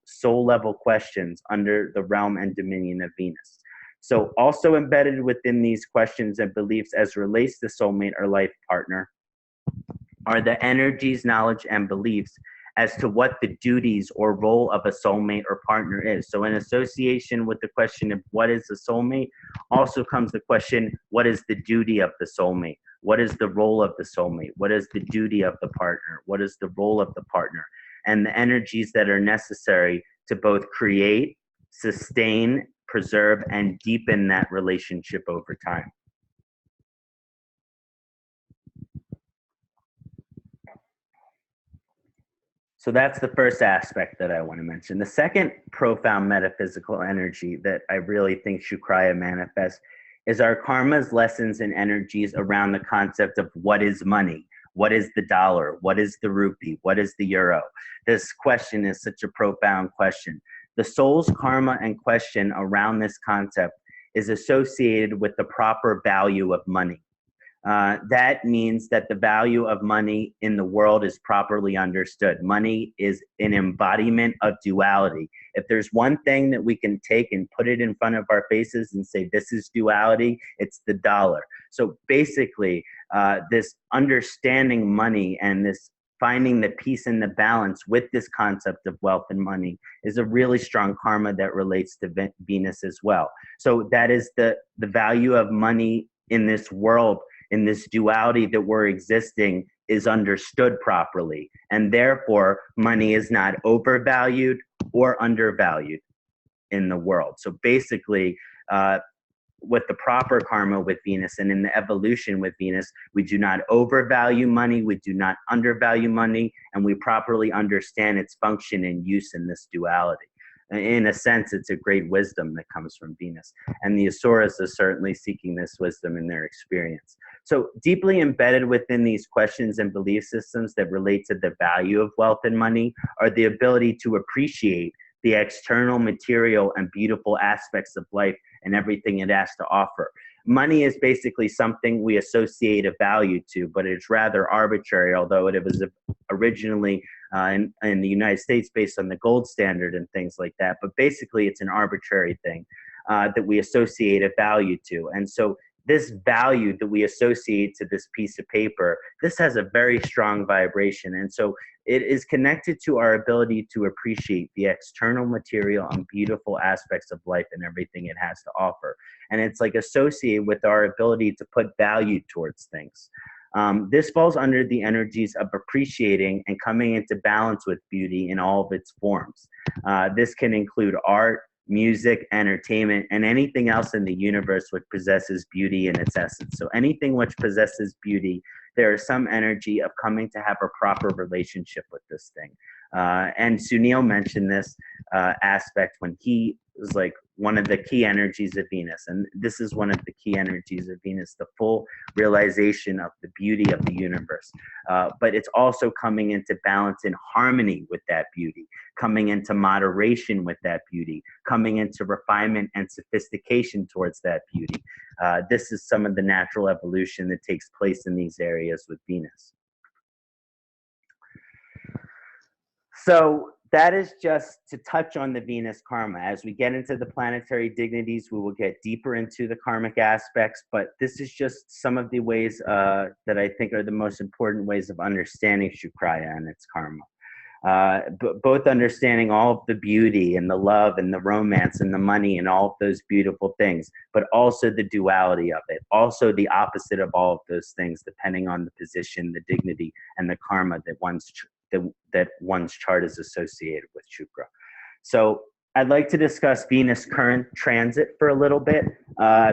level questions under the realm and dominion of Venus. So also embedded within these questions and beliefs as relates to soulmate or life partner are the energies, knowledge, and beliefs as to what the duties or role of a soulmate or partner is. So in association with the question of what is a soulmate, also comes the question, what is the duty of the soulmate? What is the role of the soulmate? What is the duty of the partner? What is the role of the partner? And the energies that are necessary to both create, sustain, preserve, and deepen that relationship over time. So that's the first aspect that I want to mention. The second profound metaphysical energy that I really think Shukraya manifests is our karma's lessons and energies around the concept of what is money, what is the dollar, what is the rupee, what is the euro. This question is such a profound question. The soul's karma and question around this concept is associated with the proper value of money. That means that the value of money in the world is properly understood. Money is an embodiment of duality. If there's one thing that we can take and put it in front of our faces and say, this is duality, it's the dollar. So basically, this understanding money and this finding the peace and the balance with this concept of wealth and money is a really strong karma that relates to Venus as well. So that is the value of money in this world, in this duality that we're existing, is understood properly. And therefore, money is not overvalued or undervalued in the world. So basically, with the proper karma with Venus and in the evolution with Venus, we do not overvalue money, we do not undervalue money, and we properly understand its function and use in this duality. In a sense, it's a great wisdom that comes from Venus. And the Asuras are certainly seeking this wisdom in their experience. So deeply embedded within these questions and belief systems that relate to the value of wealth and money are the ability to appreciate the external, material, and beautiful aspects of life and everything it has to offer. Money is basically something we associate a value to, but it's rather arbitrary, although it was originally in the United States based on the gold standard and things like that. But basically, it's an arbitrary thing that we associate a value to. And so this value that we associate to this piece of paper, this has a very strong vibration. And so it is connected to our ability to appreciate the external, material, and beautiful aspects of life and everything it has to offer. And it's like associated with our ability to put value towards things. This falls under the energies of appreciating and coming into balance with beauty in all of its forms. This can include art, music, entertainment, and anything else in the universe which possesses beauty in its essence. So anything which possesses beauty, there is some energy of coming to have a proper relationship with this thing. And Sunil mentioned this aspect when he was like one of the key energies of Venus. And this is one of the key energies of Venus, the full realization of the beauty of the universe. But it's also coming into balance and harmony with that beauty, coming into moderation with that beauty, coming into refinement and sophistication towards that beauty. This is some of the natural evolution that takes place in these areas with Venus. So that is just to touch on the Venus karma. As we get into the planetary dignities, we will get deeper into the karmic aspects, but this is just some of the ways that I think are the most important ways of understanding Shukraya and its karma. Both understanding all of the beauty and the love and the romance and the money and all of those beautiful things, but also the duality of it, also the opposite of all of those things, depending on the position, the dignity, and the karma that one's chart is associated with Shukra. So I'd like to discuss Venus current transit for a little bit,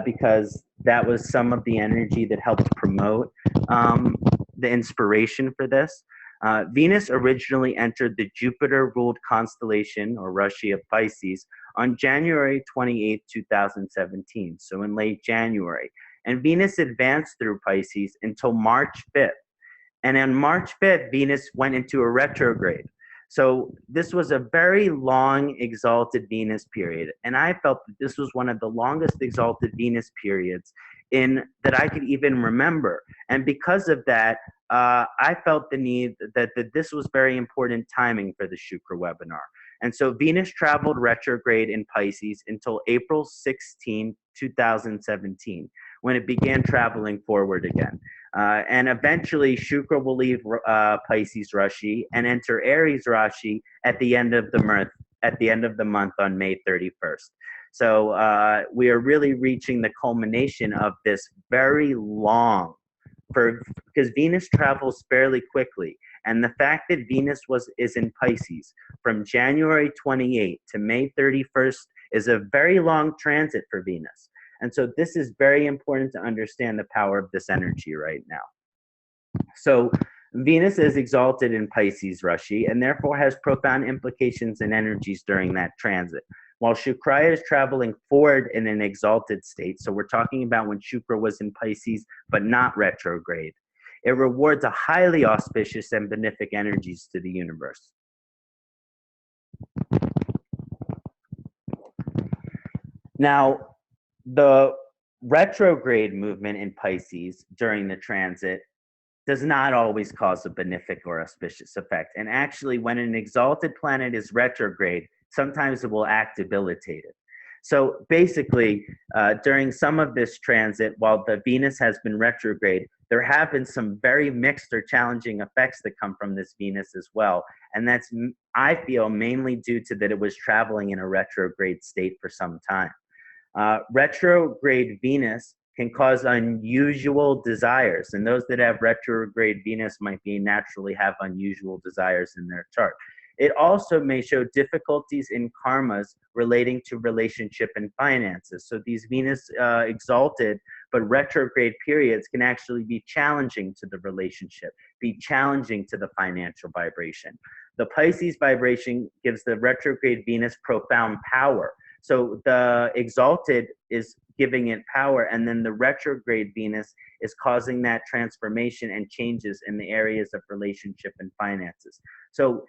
because that was some of the energy that helped promote the inspiration for this. Venus originally entered the Jupiter-ruled constellation, or Rashi of Pisces, on January 28, 2017, so in late January. And Venus advanced through Pisces until March 5th. And on March 5th, Venus went into a retrograde. So this was a very long exalted Venus period. And I felt that this was one of the longest exalted Venus periods that I could even remember. And because of that, I felt the need that this was very important timing for the Shukra webinar. And so Venus traveled retrograde in Pisces until April 16, 2017, when it began traveling forward again. And eventually Shukra will leave Pisces Rashi and enter Aries Rashi at the end of the month on May 31st. So we are really reaching the culmination of this very long, because Venus travels fairly quickly. And the fact that Venus is in Pisces from January 28 to May 31st is a very long transit for Venus. And so this is very important to understand the power of this energy right now. So Venus is exalted in Pisces Rashi and therefore has profound implications and energies during that transit. While Shukraya is traveling forward in an exalted state, so we're talking about when Shukra was in Pisces but not retrograde, it rewards a highly auspicious and benefic energies to the universe. Now, the retrograde movement in Pisces during the transit does not always cause a benefic or auspicious effect. And actually, when an exalted planet is retrograde, sometimes it will act debilitated. So basically, during some of this transit, while the Venus has been retrograde, there have been some very mixed or challenging effects that come from this Venus as well. And that's, I feel, mainly due to that it was traveling in a retrograde state for some time. Retrograde Venus can cause unusual desires, and those that have retrograde Venus might naturally have unusual desires in their chart. It also may show difficulties in karmas relating to relationship and finances. So these Venus exalted but retrograde periods can actually be challenging to the relationship, be challenging to the financial vibration. The Pisces vibration gives the retrograde Venus profound power. So the exalted is giving it power, and then the retrograde Venus is causing that transformation and changes in the areas of relationship and finances. So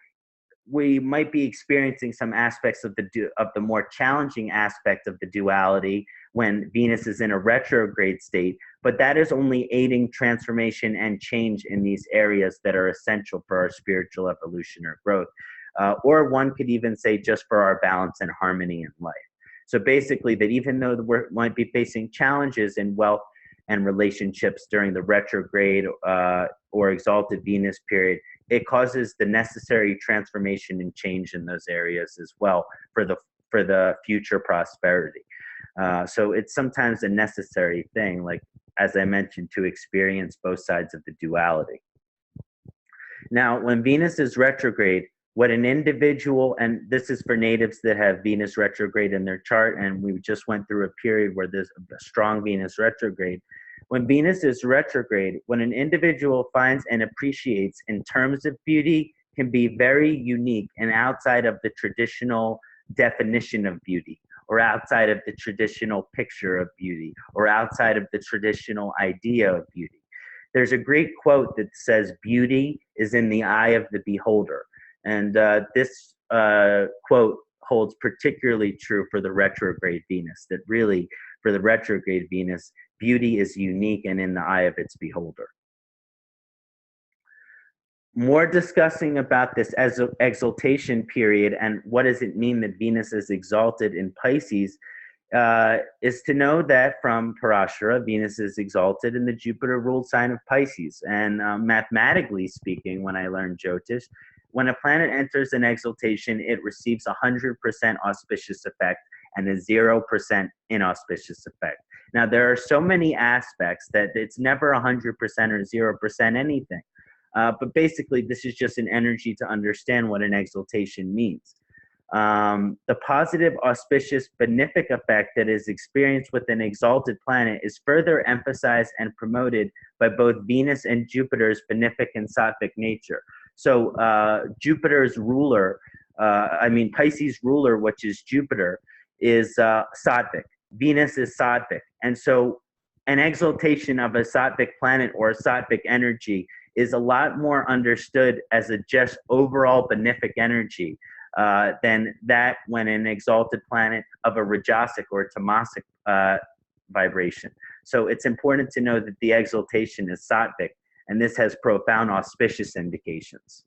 we might be experiencing some aspects of the more challenging aspect of the duality when Venus is in a retrograde state, but that is only aiding transformation and change in these areas that are essential for our spiritual evolution or growth. Or one could even say just for our balance and harmony in life. So basically that even though we might be facing challenges in wealth and relationships during the retrograde or exalted Venus period, it causes the necessary transformation and change in those areas as well for the future prosperity. So it's sometimes a necessary thing, like as I mentioned, to experience both sides of the duality. Now, when Venus is retrograde, what an individual, and this is for natives that have Venus retrograde in their chart, and we just went through a period where there's a strong Venus retrograde. When Venus is retrograde, when an individual finds and appreciates in terms of beauty can be very unique and outside of the traditional definition of beauty, or outside of the traditional picture of beauty, or outside of the traditional idea of beauty. There's a great quote that says, "Beauty is in the eye of the beholder." And this quote holds particularly true for the retrograde Venus, that really, for the retrograde Venus, beauty is unique and in the eye of its beholder. More discussing about this exaltation period and what does it mean that Venus is exalted in Pisces is to know that from Parashara, Venus is exalted in the Jupiter-ruled sign of Pisces. And mathematically speaking, when I learned Jyotish, when a planet enters an exaltation, it receives 100% auspicious effect and a 0% inauspicious effect. Now, there are so many aspects that it's never 100% or 0% anything. But basically, this is just an energy to understand what an exaltation means. The positive, auspicious, benefic effect that is experienced with an exalted planet is further emphasized and promoted by both Venus and Jupiter's benefic and Saatvik nature. So Jupiter's ruler, Pisces ruler, which is Jupiter, is Saatvik. Venus is Saatvik. And so an exaltation of a Saatvik planet or a Saatvik energy is a lot more understood as a just overall benefic energy than that when an exalted planet of a Rajasic or Tamasic vibration. So it's important to know that the exaltation is Saatvik, and this has profound auspicious indications.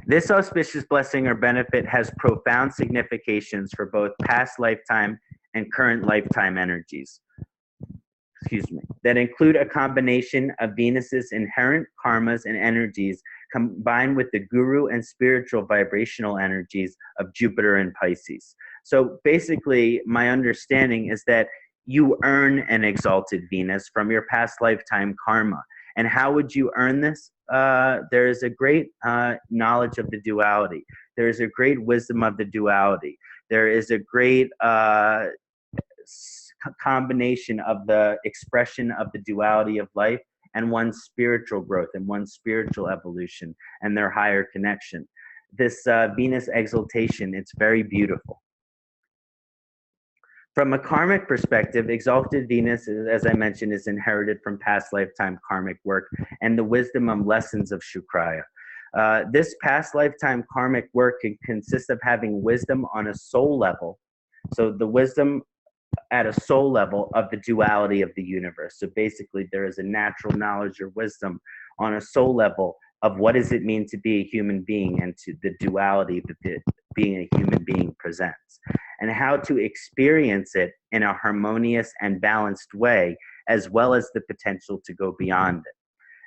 This auspicious blessing or benefit has profound significations for both past lifetime and current lifetime energies. That include a combination of Venus's inherent karmas and energies combined with the guru and spiritual vibrational energies of Jupiter and Pisces. So basically, my understanding is that you earn an exalted Venus from your past lifetime karma. And how would you earn this? There is a great knowledge of the duality. There is a great wisdom of the duality. There is a great combination of the expression of the duality of life and one's spiritual growth and one's spiritual evolution and their higher connection. This Venus exaltation, it's very beautiful. From a karmic perspective, exalted Venus, as I mentioned, is inherited from past lifetime karmic work and the wisdom and lessons of Shukraya. This past lifetime karmic work can consist of having wisdom on a soul level. So the wisdom at a soul level of the duality of the universe. So basically, there is a natural knowledge or wisdom on a soul level of what does it mean to be a human being and to the duality that being a human being presents, and how to experience it in a harmonious and balanced way, as well as the potential to go beyond it.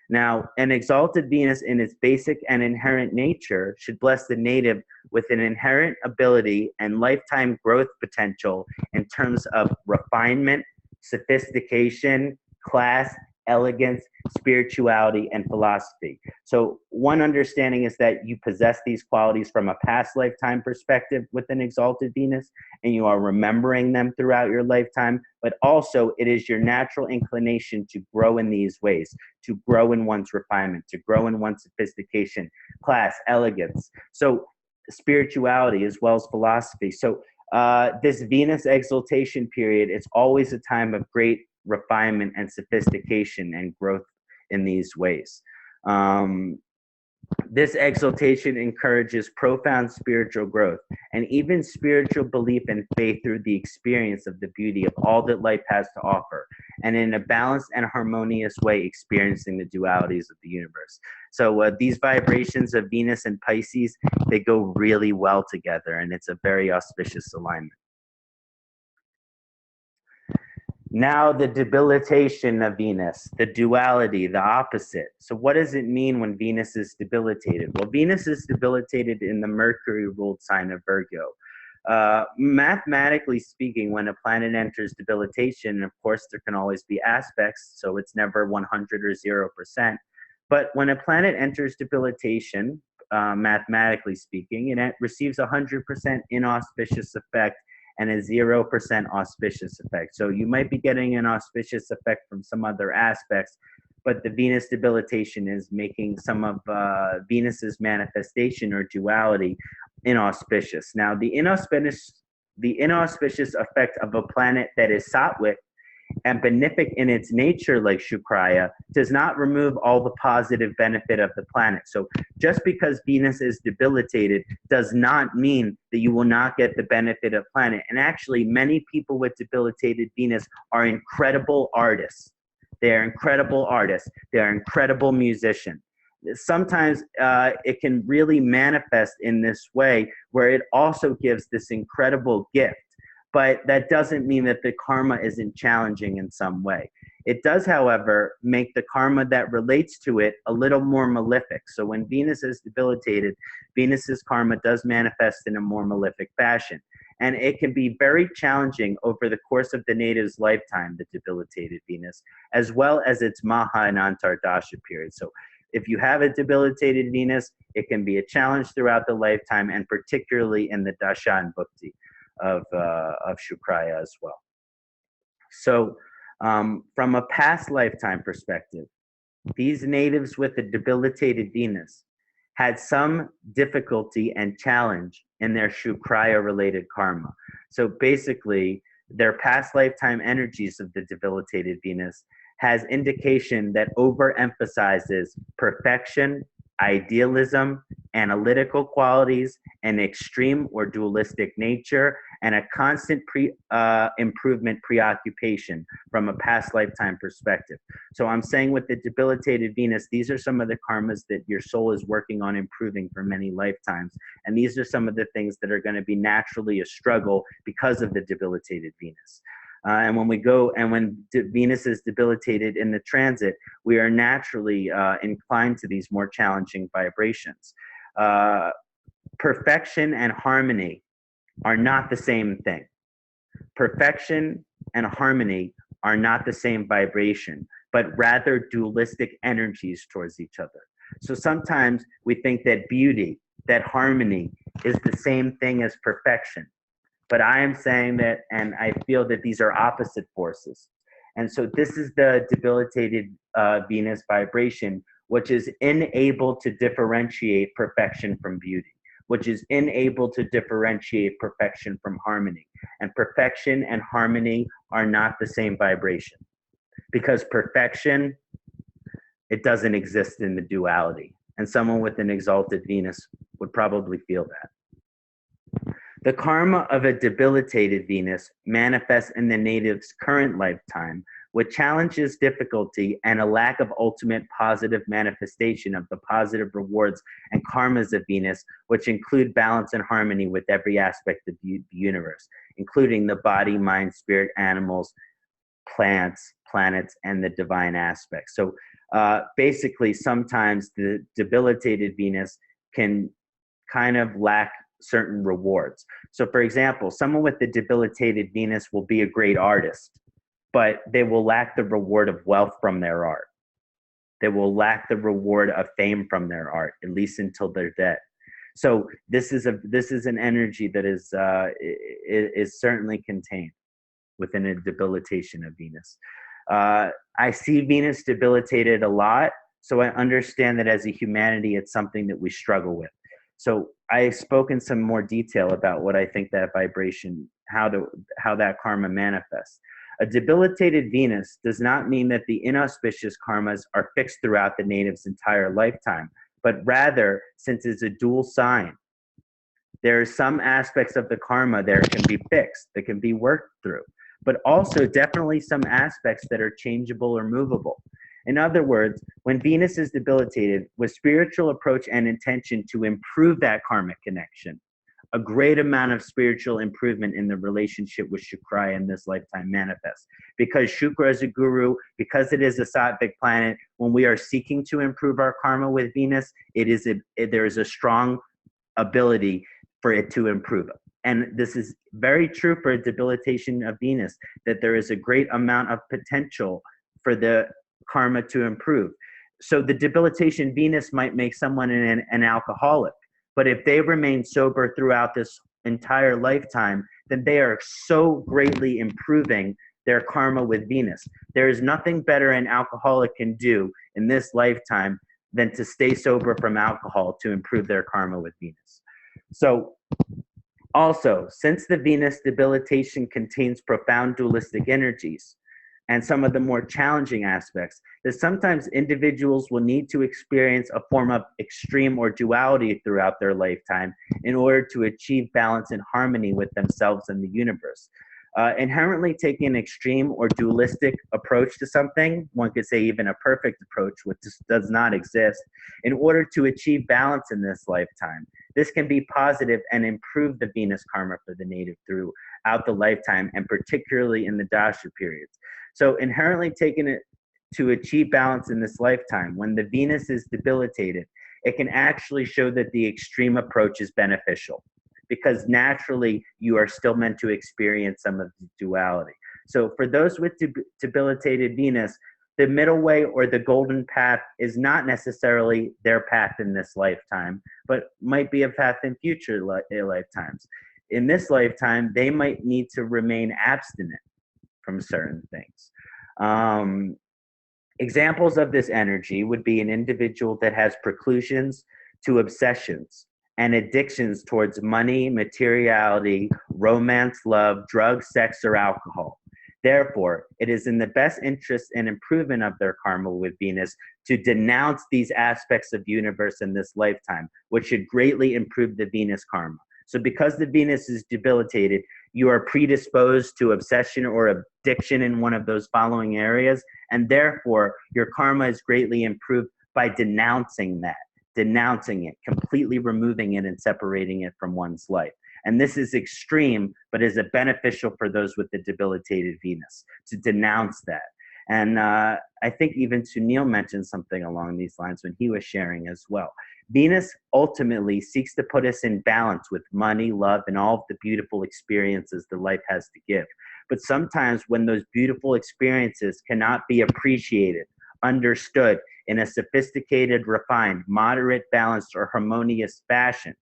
Now, an exalted Venus in its basic and inherent nature should bless the native with an inherent ability and lifetime growth potential in terms of refinement, sophistication, class, elegance, spirituality, and philosophy. So one understanding is that you possess these qualities from a past lifetime perspective with an exalted Venus, and you are remembering them throughout your lifetime, but also it is your natural inclination to grow in these ways, to grow in one's refinement, to grow in one's sophistication, class, elegance. So spirituality as well as philosophy. So this Venus exaltation period, it's always a time of great refinement and sophistication and growth in these ways. This exaltation encourages profound spiritual growth and even spiritual belief and faith through the experience of the beauty of all that life has to offer, and in a balanced and harmonious way experiencing the dualities of the universe. So these vibrations of Venus and Pisces, they go really well together, and it's a very auspicious alignment. Now, the debilitation of Venus, the duality, the opposite. So what does it mean when Venus is debilitated? Well, Venus is debilitated in the Mercury-ruled sign of Virgo. Mathematically speaking, when a planet enters debilitation, of course, there can always be aspects, so it's never 100 or 0%. But when a planet enters debilitation, mathematically speaking, it receives 100% inauspicious effect and a 0% auspicious effect. So you might be getting an auspicious effect from some other aspects, but the Venus debilitation is making some of Venus's manifestation or duality inauspicious. Now, the the inauspicious effect of a planet that is Saatvik and benefic in its nature, like Shukraya, does not remove all the positive benefit of the planet. So just because Venus is debilitated does not mean that you will not get the benefit of planet. And actually, many people with debilitated Venus are incredible artists. They're incredible artists. They're incredible musicians. Sometimes it can really manifest in this way where it also gives this incredible gift. But that doesn't mean that the karma isn't challenging in some way. It does, however, make the karma that relates to it a little more malefic. So when Venus is debilitated, Venus's karma does manifest in a more malefic fashion. And it can be very challenging over the course of the native's lifetime, the debilitated Venus, as well as its Maha and Antardasha period. So if you have a debilitated Venus, it can be a challenge throughout the lifetime, and particularly in the Dasha and Bhukti of Shukraya as well. So from a past lifetime perspective, these natives with a debilitated Venus had some difficulty and challenge in their Shukraya related karma. So basically, their past lifetime energies of the debilitated Venus has indication that overemphasizes perfection, idealism, analytical qualities, an extreme or dualistic nature, and a constant improvement preoccupation from a past lifetime perspective. So I'm saying with the debilitated Venus, these are some of the karmas that your soul is working on improving for many lifetimes. And these are some of the things that are going to be naturally a struggle because of the debilitated Venus. And when Venus is debilitated in the transit, we are naturally inclined to these more challenging vibrations. Perfection and harmony are not the same thing. Perfection and harmony are not the same vibration, but rather dualistic energies towards each other. So sometimes we think that beauty, that harmony is the same thing as perfection. But I am saying that, and I feel that these are opposite forces. And so this is the debilitated Venus vibration, which is unable to differentiate perfection from beauty, which is unable to differentiate perfection from harmony. And perfection and harmony are not the same vibration, because perfection, it doesn't exist in the duality. And someone with an exalted Venus would probably feel that. The karma of a debilitated Venus manifests in the native's current lifetime with challenges, difficulty, and a lack of ultimate positive manifestation of the positive rewards and karmas of Venus, which include balance and harmony with every aspect of the universe, including the body, mind, spirit, animals, plants, planets, and the divine aspects. So basically, sometimes the debilitated Venus can kind of lack certain rewards. So for example, someone with the debilitated Venus will be a great artist, but they will lack the reward of wealth from their art. They will lack the reward of fame from their art, at least until they're dead. So this is an energy that is certainly contained within a debilitation of Venus. I see Venus debilitated a lot, so I understand that as a humanity, it's something that we struggle with. So I spoke in some more detail about what I think that vibration, how that karma manifests. A debilitated Venus does not mean that the inauspicious karmas are fixed throughout the native's entire lifetime, but rather, since it's a dual sign, there are some aspects of the karma that can be fixed, that can be worked through, but also definitely some aspects that are changeable or movable. In other words, when Venus is debilitated, with spiritual approach and intention to improve that karmic connection, a great amount of spiritual improvement in the relationship with Shukraya in this lifetime manifests. Because Shukra is a guru, because it is a Saatvik planet, when we are seeking to improve our karma with Venus, there is a strong ability for it to improve. And this is very true for a debilitation of Venus, that there is a great amount of potential for the karma to improve. So the debilitation Venus might make someone an alcoholic, but if they remain sober throughout this entire lifetime, then they are so greatly improving their karma with Venus. There is nothing better an alcoholic can do in this lifetime than to stay sober from alcohol to improve their karma with Venus. So Also, since the Venus debilitation contains profound dualistic energies and some of the more challenging aspects, that sometimes individuals will need to experience a form of extreme or duality throughout their lifetime in order to achieve balance and harmony with themselves and the universe. Inherently taking an extreme or dualistic approach to something, one could say even a perfect approach, which just does not exist, in order to achieve balance in this lifetime. This can be positive and improve the Venus karma for the native throughout the lifetime, and particularly in the dasha periods. So inherently taking it to achieve balance in this lifetime, when the Venus is debilitated, it can actually show that the extreme approach is beneficial, because naturally you are still meant to experience some of the duality. So for those with debilitated Venus, the middle way or the golden path is not necessarily their path in this lifetime, but might be a path in future lifetimes. In this lifetime, they might need to remain abstinent from certain things. Examples of this energy would be an individual that has preclusions to obsessions and addictions towards money, materiality, romance, love, drugs, sex, or alcohol. Therefore, it is in the best interest and improvement of their karma with Venus to denounce these aspects of universe in this lifetime, which should greatly improve the Venus karma. So because the Venus is debilitated, you are predisposed to obsession or addiction in one of those following areas, and therefore your karma is greatly improved by denouncing that. Denouncing it, completely removing it and separating it from one's life. And this is extreme, but is a beneficial for those with the debilitated Venus, to denounce that. And I think even Sunil mentioned something along these lines when he was sharing as well. Venus ultimately seeks to put us in balance with money, love, and all of the beautiful experiences that life has to give. But sometimes when those beautiful experiences cannot be appreciated, understood in a sophisticated, refined, moderate, balanced, or harmonious fashion.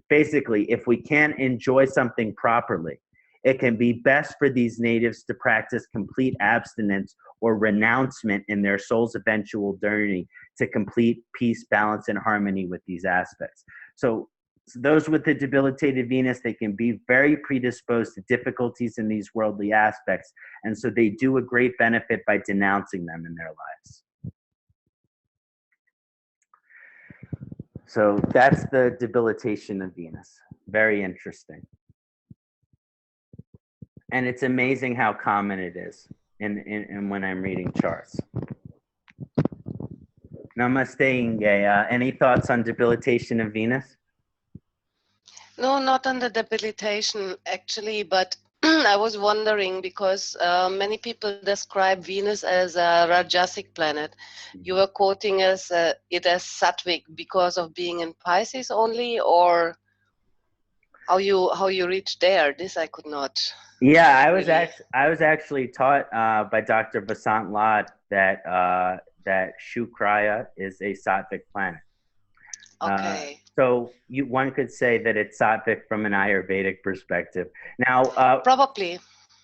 Basically, if we can't enjoy something properly, it can be best for these natives to practice complete abstinence or renouncement in their soul's eventual journey to complete peace, balance, and harmony with these aspects. So those with the debilitated Venus, they can be very predisposed to difficulties in these worldly aspects, and so they do a great benefit by denouncing them in their lives. So that's the debilitation of Venus. Very interesting. And it's amazing how common it is in when I'm reading charts. Namaste, Inge. Any thoughts on debilitation of Venus? No, not on the debilitation actually, but I was wondering because many people describe Venus as a Rajasic planet. You were quoting it as Saatvik because of being in Pisces only, or how you reached there? This I could not. Yeah, I was actually taught by Dr. Vasant Lad that that Shukraya is a Saatvik planet. Okay. So one could say that it's Saatvik from an Ayurvedic perspective. Now, probably.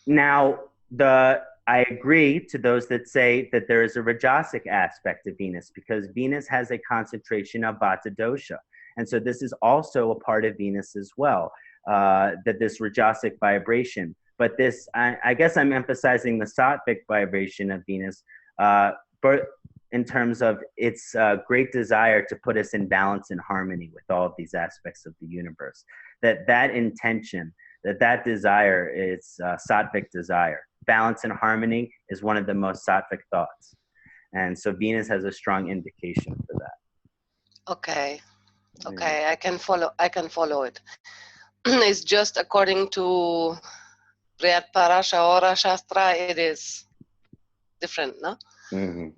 Now, I agree to those that say that there is a Rajasic aspect of Venus, because Venus has a concentration of Vata dosha. And so this is also a part of Venus as well, that this Rajasic vibration. But this, I guess I'm emphasizing the Saatvik vibration of Venus, but in terms of its great desire to put us in balance and harmony with all of these aspects of the universe. That intention, that desire is Saatvik desire. Balance and harmony is one of the most Saatvik thoughts. And so Venus has a strong indication for that. Okay. Okay, I can follow it. It's just according to Riyad Parasha Ora Shastra, it is different, no? Mm-hmm.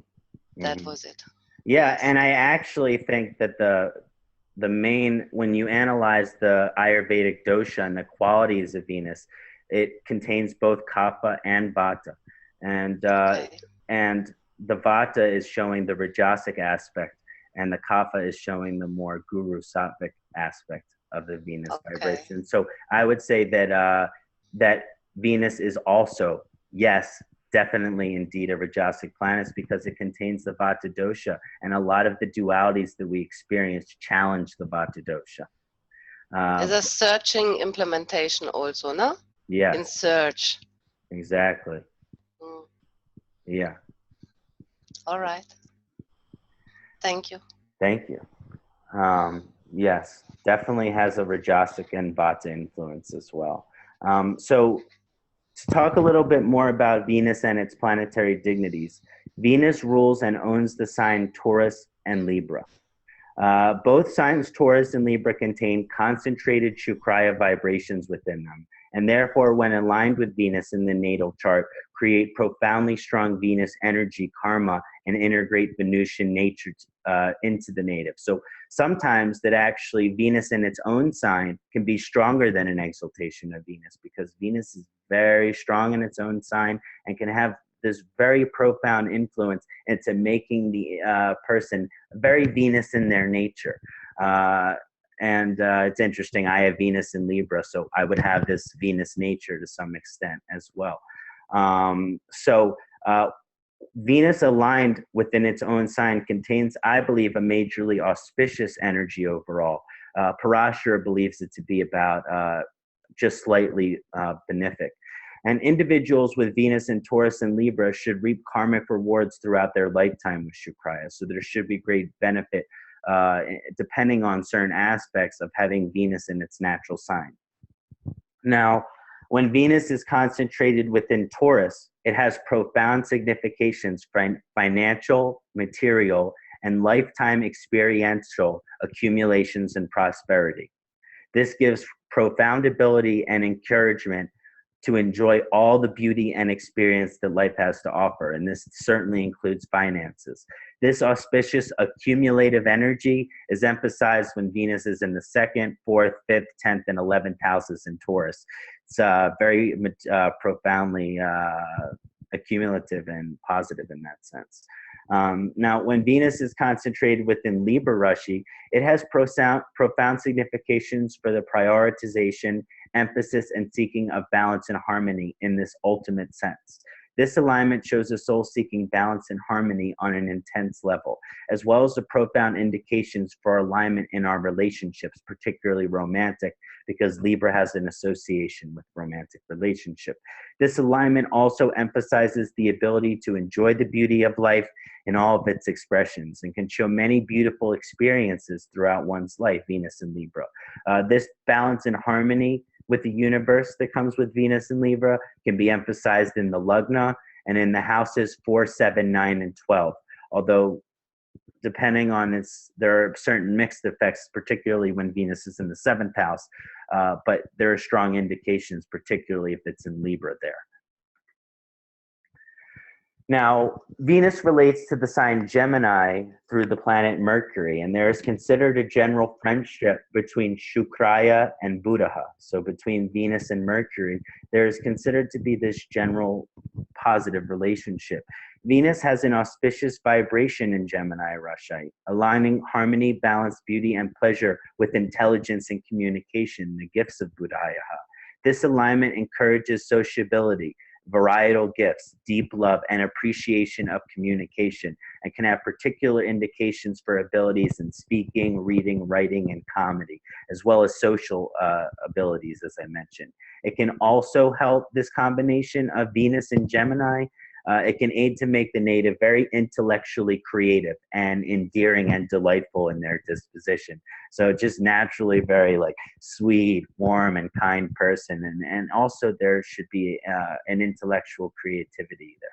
That was it. Yeah, yes. And I actually think that the main, when you analyze the Ayurvedic dosha and the qualities of Venus, it contains both kapha and vata, and and the vata is showing the Rajasic aspect, and the kapha is showing the more guru Saatvik aspect of the Venus vibration. So I would say that that Venus is also, yes, definitely indeed a Rajasic planet, because it contains the Vata dosha, and a lot of the dualities that we experience challenge the Vata dosha. As a searching implementation also, no? Yeah. In search. Exactly. Mm. Yeah. All right. Thank you. Thank you. Yes, definitely has a Rajasic and Vata influence as well. So to talk a little bit more about Venus and its planetary dignities, Venus rules and owns the sign Taurus and Libra. Both signs, Taurus and Libra, contain concentrated Shukraya vibrations within them, and therefore, when aligned with Venus in the natal chart, create profoundly strong Venus energy, karma, and integrate Venusian nature into the native. So sometimes that actually Venus in its own sign can be stronger than an exaltation of Venus, because Venus is very strong in its own sign and can have this very profound influence into making the person very Venus in their nature. And it's interesting, I have Venus in Libra, so I would have this Venus nature to some extent as well. Venus aligned within its own sign contains, I believe, a majorly auspicious energy overall. Parashara believes it to be about just slightly benefic. And individuals with Venus and Taurus and Libra should reap karmic rewards throughout their lifetime with Shukraya. So there should be great benefit depending on certain aspects of having Venus in its natural sign. Now, when Venus is concentrated within Taurus, it has profound significations for financial, material, and lifetime experiential accumulations and prosperity. This gives profound ability and encouragement to enjoy all the beauty and experience that life has to offer, and this certainly includes finances. This auspicious accumulative energy is emphasized when Venus is in the 2nd, 4th, 5th, 10th, and 11th houses in Taurus. It's very profoundly accumulative and positive in that sense. Now, when Venus is concentrated within Libra Rashi, it has profound significations for the prioritization, emphasis, and seeking of balance and harmony in this ultimate sense. This alignment shows a soul seeking balance and harmony on an intense level, as well as the profound indications for alignment in our relationships, particularly romantic, because Libra has an association with romantic relationship. This alignment also emphasizes the ability to enjoy the beauty of life in all of its expressions and can show many beautiful experiences throughout one's life, Venus and Libra. This balance and harmony with the universe that comes with Venus and Libra can be emphasized in the Lagna and in the houses 4, 7, 9, and 12. Although, depending on there are certain mixed effects, particularly when Venus is in the 7th house, but there are strong indications, particularly if it's in Libra there. Now, Venus relates to the sign Gemini through the planet Mercury, and there is considered a general friendship between Shukraya and Buddha. So between Venus and Mercury, there is considered to be this general positive relationship. Venus has an auspicious vibration in Gemini Rashi, aligning harmony, balance, beauty, and pleasure with intelligence and communication, the gifts of Buddha. This alignment encourages sociability, varietal gifts, deep love, and appreciation of communication, and can have particular indications for abilities in speaking, reading, writing, and comedy, as well as social abilities, as I mentioned. It can also help, this combination of Venus and Gemini, it can aid to make the native very intellectually creative and endearing and delightful in their disposition. So just naturally very sweet, warm, and kind person. And also there should be an intellectual creativity there.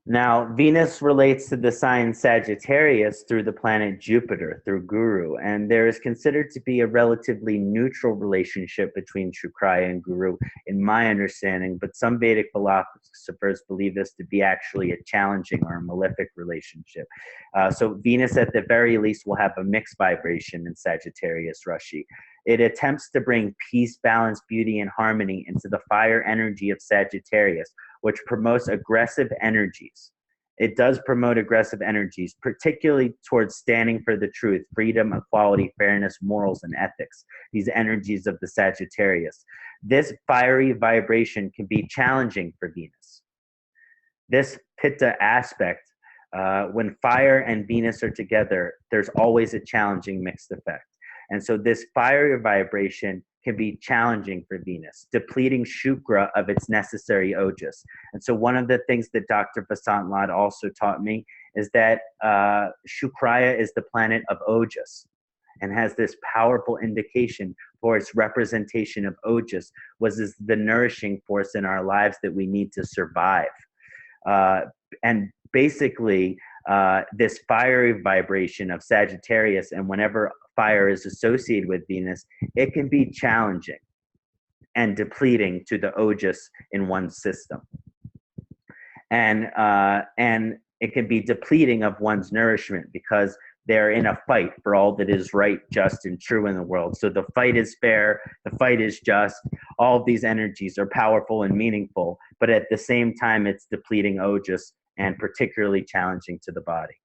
Now, Venus relates to the sign Sagittarius through the planet Jupiter, through Guru, and there is considered to be a relatively neutral relationship between Shukraya and Guru, in my understanding, but some Vedic philosophers believe this to be actually a challenging or a malefic relationship. So Venus, at the very least, will have a mixed vibration in Sagittarius Rashi. It attempts to bring peace, balance, beauty, and harmony into the fire energy of Sagittarius, which promotes aggressive energies. It does promote aggressive energies, particularly towards standing for the truth, freedom, equality, fairness, morals, and ethics, these energies of the Sagittarius. This fiery vibration can be challenging for Venus. This Pitta aspect When fire and Venus are together, there's always a challenging mixed effect. And so this fiery vibration can be challenging for Venus, depleting Shukra of its necessary ojas. And so one of the things that Dr. Vasant Lad also taught me is that Shukraya is the planet of ojas and has this powerful indication for its representation of ojas, was the nourishing force in our lives that we need to survive. And basically, this fiery vibration of Sagittarius, and whenever fire is associated with Venus, it can be challenging and depleting to the ojas in one's system. And it can be depleting of one's nourishment because they're in a fight for all that is right, just, and true in the world. So the fight is fair, the fight is just. All of these energies are powerful and meaningful, but at the same time, it's depleting ojas and particularly challenging to the body.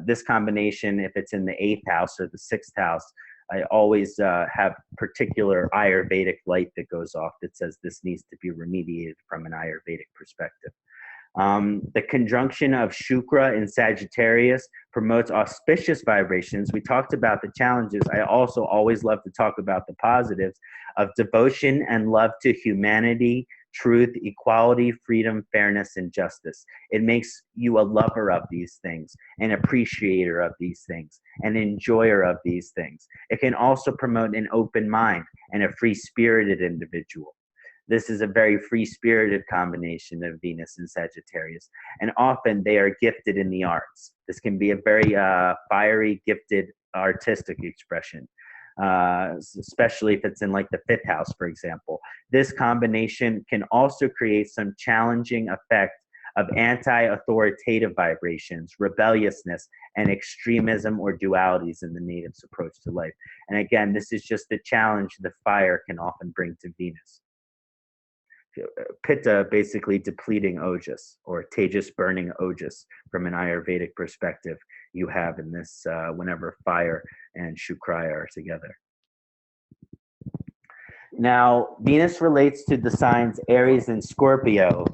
This combination, if it's in the 8th house or the 6th house, I always have particular Ayurvedic light that goes off that says this needs to be remediated from an Ayurvedic perspective. The conjunction of Shukra in Sagittarius promotes auspicious vibrations. We talked about the challenges. I also always love to talk about the positives of devotion and love to humanity, truth, equality, freedom, fairness, and justice. It makes you a lover of these things, an appreciator of these things, an enjoyer of these things. It can also promote an open mind and a free-spirited individual. This is a very free-spirited combination of Venus and Sagittarius, and often they are gifted in the arts. This can be a very fiery, gifted artistic expression, especially if it's in like the 5th house, for example. This combination can also create some challenging effect of anti-authoritative vibrations, rebelliousness, and extremism or dualities in the native's approach to life. And again, this is just the challenge the fire can often bring to Venus. Pitta basically depleting ojas, or tejas burning ojas from an Ayurvedic perspective you have in this whenever fire and Shukraya are together. Now, Venus relates to the signs Aries and Scorpio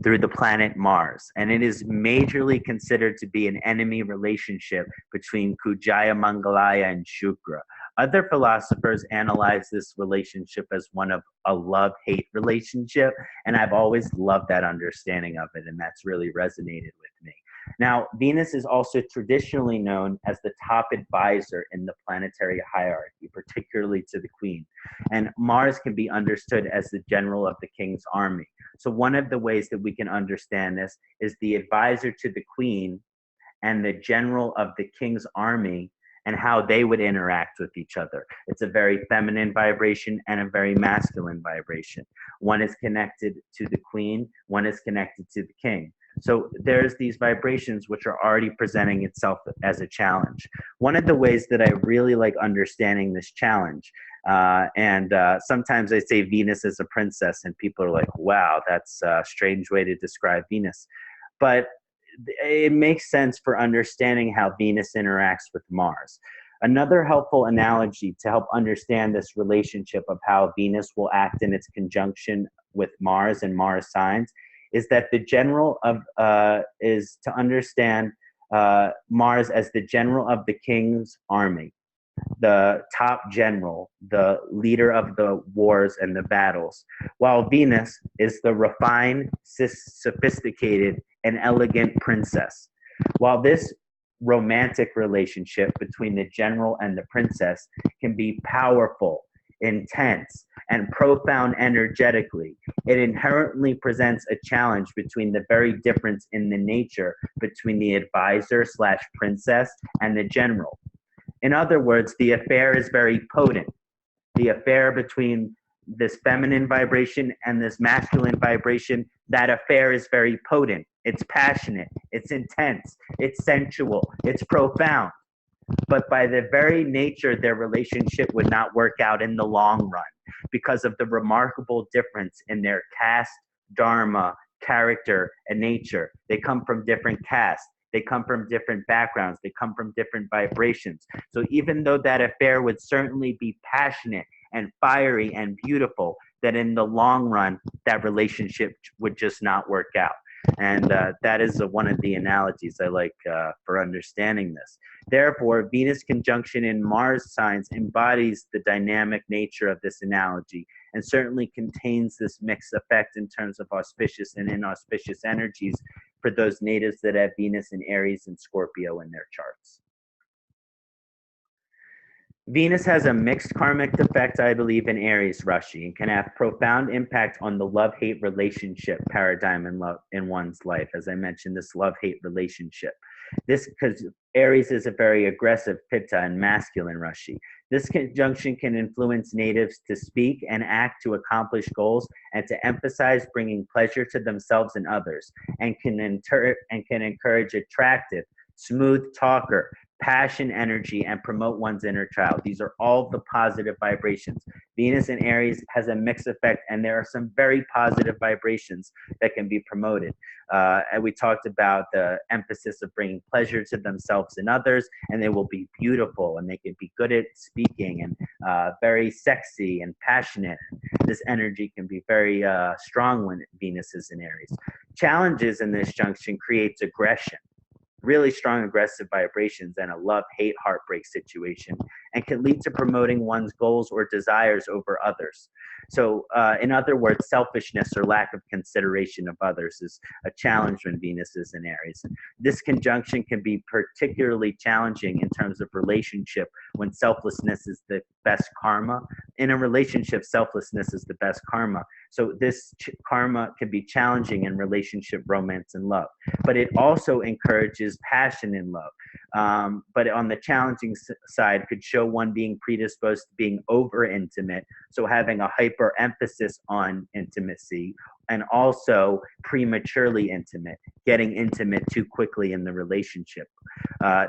through the planet Mars, and it is majorly considered to be an enemy relationship between Kujaya Mangalaya and Shukra. Other philosophers analyze this relationship as one of a love-hate relationship, and I've always loved that understanding of it, and that's really resonated with me. Now, Venus is also traditionally known as the top advisor in the planetary hierarchy, particularly to the queen. And Mars can be understood as the general of the king's army. So one of the ways that we can understand this is the advisor to the queen and the general of the king's army and how they would interact with each other. It's a very feminine vibration and a very masculine vibration. One is connected to the queen, one is connected to the king. So there's these vibrations which are already presenting itself as a challenge. One of the ways that I really like understanding this challenge, sometimes I say Venus is a princess, and people are like, wow, that's a strange way to describe Venus. But it makes sense for understanding how Venus interacts with Mars. Another helpful analogy to help understand this relationship of how Venus will act in its conjunction with Mars and Mars signs is that the general of is to understand Mars as the general of the king's army, the top general, the leader of the wars and the battles, while Venus is the refined, sophisticated, and elegant princess. While this romantic relationship between the general and the princess can be powerful, intense, and profound energetically, it inherently presents a challenge between the very difference in the nature between the advisor / princess and the general. In other words, the affair is very potent. The affair between this feminine vibration and this masculine vibration, that affair is very potent. It's passionate, it's intense, it's sensual, it's profound. But by the very nature, their relationship would not work out in the long run because of the remarkable difference in their caste, dharma, character, and nature. They come from different castes. They come from different backgrounds. They come from different vibrations. So even though that affair would certainly be passionate and fiery and beautiful, that in the long run, that relationship would just not work out. And that is one of the analogies I like for understanding this. Therefore, Venus conjunction in Mars signs embodies the dynamic nature of this analogy and certainly contains this mixed effect in terms of auspicious and inauspicious energies for those natives that have Venus in Aries and Scorpio in their charts. Venus has a mixed karmic effect, I believe, in Aries Rashi, and can have profound impact on the love-hate relationship paradigm in one's life. As I mentioned, this love-hate relationship. This, because Aries is a very aggressive Pitta and masculine Rashi. This conjunction can influence natives to speak and act to accomplish goals and to emphasize bringing pleasure to themselves and others, and can encourage attractive, smooth talker, passion, energy, and promote one's inner child. These are all the positive vibrations. Venus in Aries has a mixed effect, and there are some very positive vibrations that can be promoted. And we talked about the emphasis of bringing pleasure to themselves and others, and they will be beautiful, and they can be good at speaking, and very sexy and passionate. This energy can be very strong when Venus is in Aries. Challenges in this junction creates aggression, really strong aggressive vibrations, and a love-hate heartbreak situation, and can lead to promoting one's goals or desires over others. So in other words, selfishness or lack of consideration of others is a challenge when Venus is in Aries. This conjunction can be particularly challenging in terms of relationship when selflessness is the best karma. In a relationship, selflessness is the best karma. So this karma can be challenging in relationship, romance, and love. But it also encourages passion in love. But on the challenging side, could show one being predisposed to being over intimate, so having a hyper emphasis on intimacy, and also prematurely intimate, getting intimate too quickly in the relationship.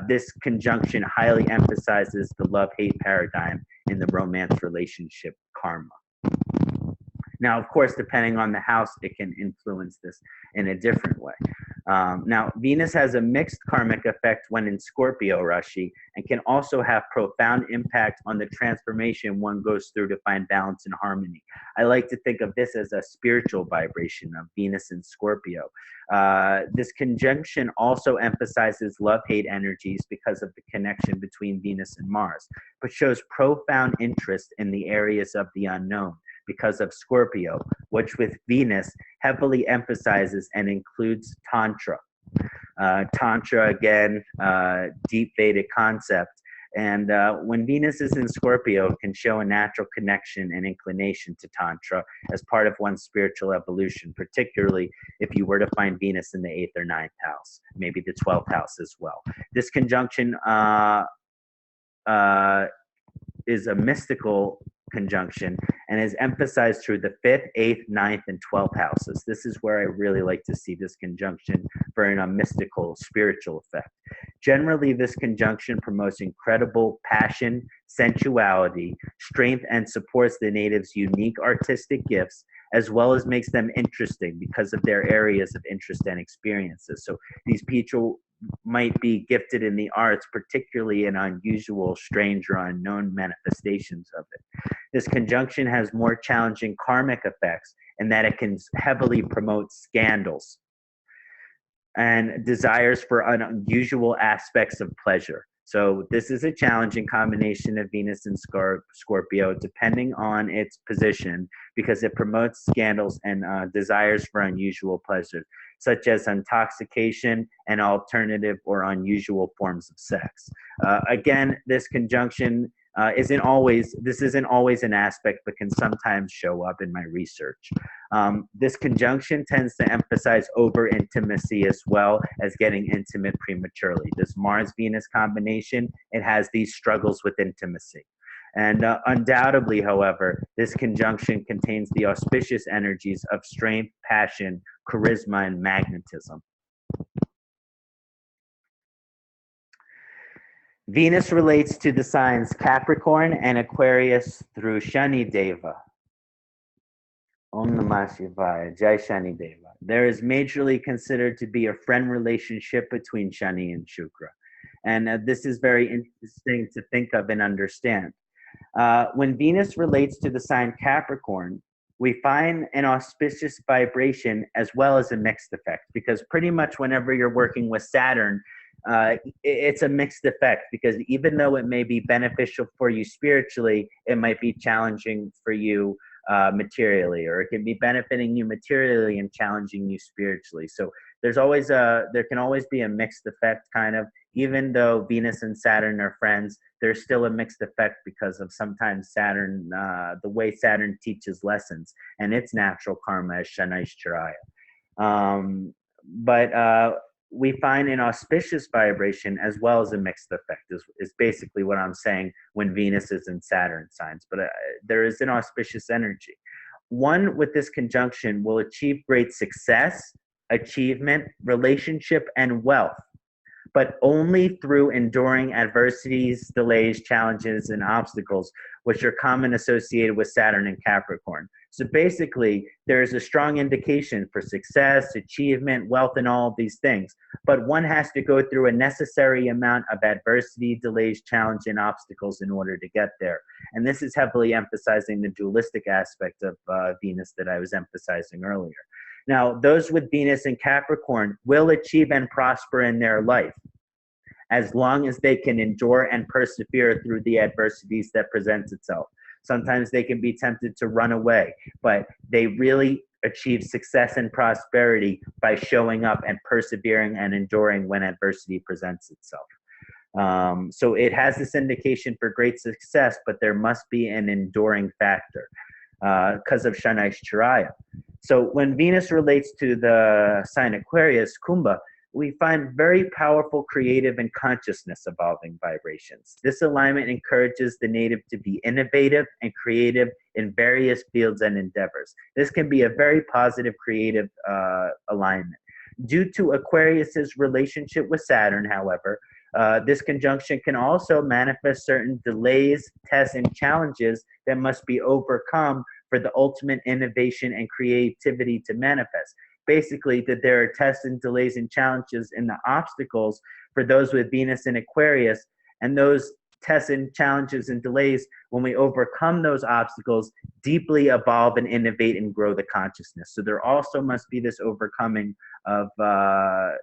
This conjunction highly emphasizes the love-hate paradigm in the romance relationship karma. Now, of course, depending on the house, it can influence this in a different way. Now, Venus has a mixed karmic effect when in Scorpio Rashi, and can also have profound impact on the transformation one goes through to find balance and harmony. I like to think of this as a spiritual vibration of Venus and Scorpio. This conjunction also emphasizes love-hate energies because of the connection between Venus and Mars, but shows profound interest in the areas of the unknown because of Scorpio, which with Venus heavily emphasizes and includes Tantra. Tantra, again, deep Vedic concept. And when Venus is in Scorpio, it can show a natural connection and inclination to Tantra as part of one's spiritual evolution, particularly if you were to find Venus in the 8th or 9th house, maybe the 12th house as well. This conjunction is a mystical conjunction and is emphasized through the 5th, 8th, 9th, and 12th houses. This is where I really like to see this conjunction for a mystical, spiritual effect. Generally, this conjunction promotes incredible passion, sensuality, strength, and supports the natives' unique artistic gifts, as well as makes them interesting because of their areas of interest and experiences. So these people might be gifted in the arts, particularly in unusual, strange, or unknown manifestations of it. This conjunction has more challenging karmic effects in that it can heavily promote scandals and desires for unusual aspects of pleasure. So this is a challenging combination of Venus and Scorpio, depending on its position, because it promotes scandals and desires for unusual pleasure, such as intoxication and alternative or unusual forms of sex. Again, this conjunction isn't always an aspect, but can sometimes show up in my research. This conjunction tends to emphasize over intimacy as well as getting intimate prematurely. This Mars-Venus combination, it has these struggles with intimacy. And undoubtedly, however, this conjunction contains the auspicious energies of strength, passion, charisma, and magnetism. Venus relates to the signs Capricorn and Aquarius through Shani Deva. Om Namah Shivaya, Jai Shani Deva. There is majorly considered to be a friend relationship between Shani and Shukra. And this is very interesting to think of and understand. When Venus relates to the sign Capricorn, we find an auspicious vibration as well as a mixed effect, because pretty much whenever you're working with Saturn, it's a mixed effect, because even though it may be beneficial for you spiritually, it might be challenging for you materially, or it can be benefiting you materially and challenging you spiritually. So there can always be a mixed effect, kind of. Even though Venus and Saturn are friends, there's still a mixed effect because of sometimes Saturn, the way Saturn teaches lessons, and its natural karma is Kṣaṇāti. But we find an auspicious vibration as well as a mixed effect, is basically what I'm saying when Venus is in Saturn signs. But there is an auspicious energy. One with this conjunction will achieve great success, achievement, relationship, and wealth, but only through enduring adversities, delays, challenges, and obstacles, which are common associated with Saturn and Capricorn. So basically, there is a strong indication for success, achievement, wealth, and all of these things. But one has to go through a necessary amount of adversity, delays, challenge, and obstacles in order to get there. And this is heavily emphasizing the dualistic aspect of Venus that I was emphasizing earlier. Now, those with Venus and Capricorn will achieve and prosper in their life as long as they can endure and persevere through the adversities that presents itself. Sometimes they can be tempted to run away, but they really achieve success and prosperity by showing up and persevering and enduring when adversity presents itself. So it has this indication for great success, but there must be an enduring factor because of Kṣaṇāti. So when Venus relates to the sign Aquarius, Kumbha, we find very powerful creative and consciousness evolving vibrations. This alignment encourages the native to be innovative and creative in various fields and endeavors. This can be a very positive creative alignment. Due to Aquarius's relationship with Saturn, however, this conjunction can also manifest certain delays, tests, and challenges that must be overcome for the ultimate innovation and creativity to manifest. Basically, that there are tests and delays and challenges in the obstacles for those with Venus and Aquarius, and those tests and challenges and delays, when we overcome those obstacles, deeply evolve and innovate and grow the consciousness. So there also must be this overcoming of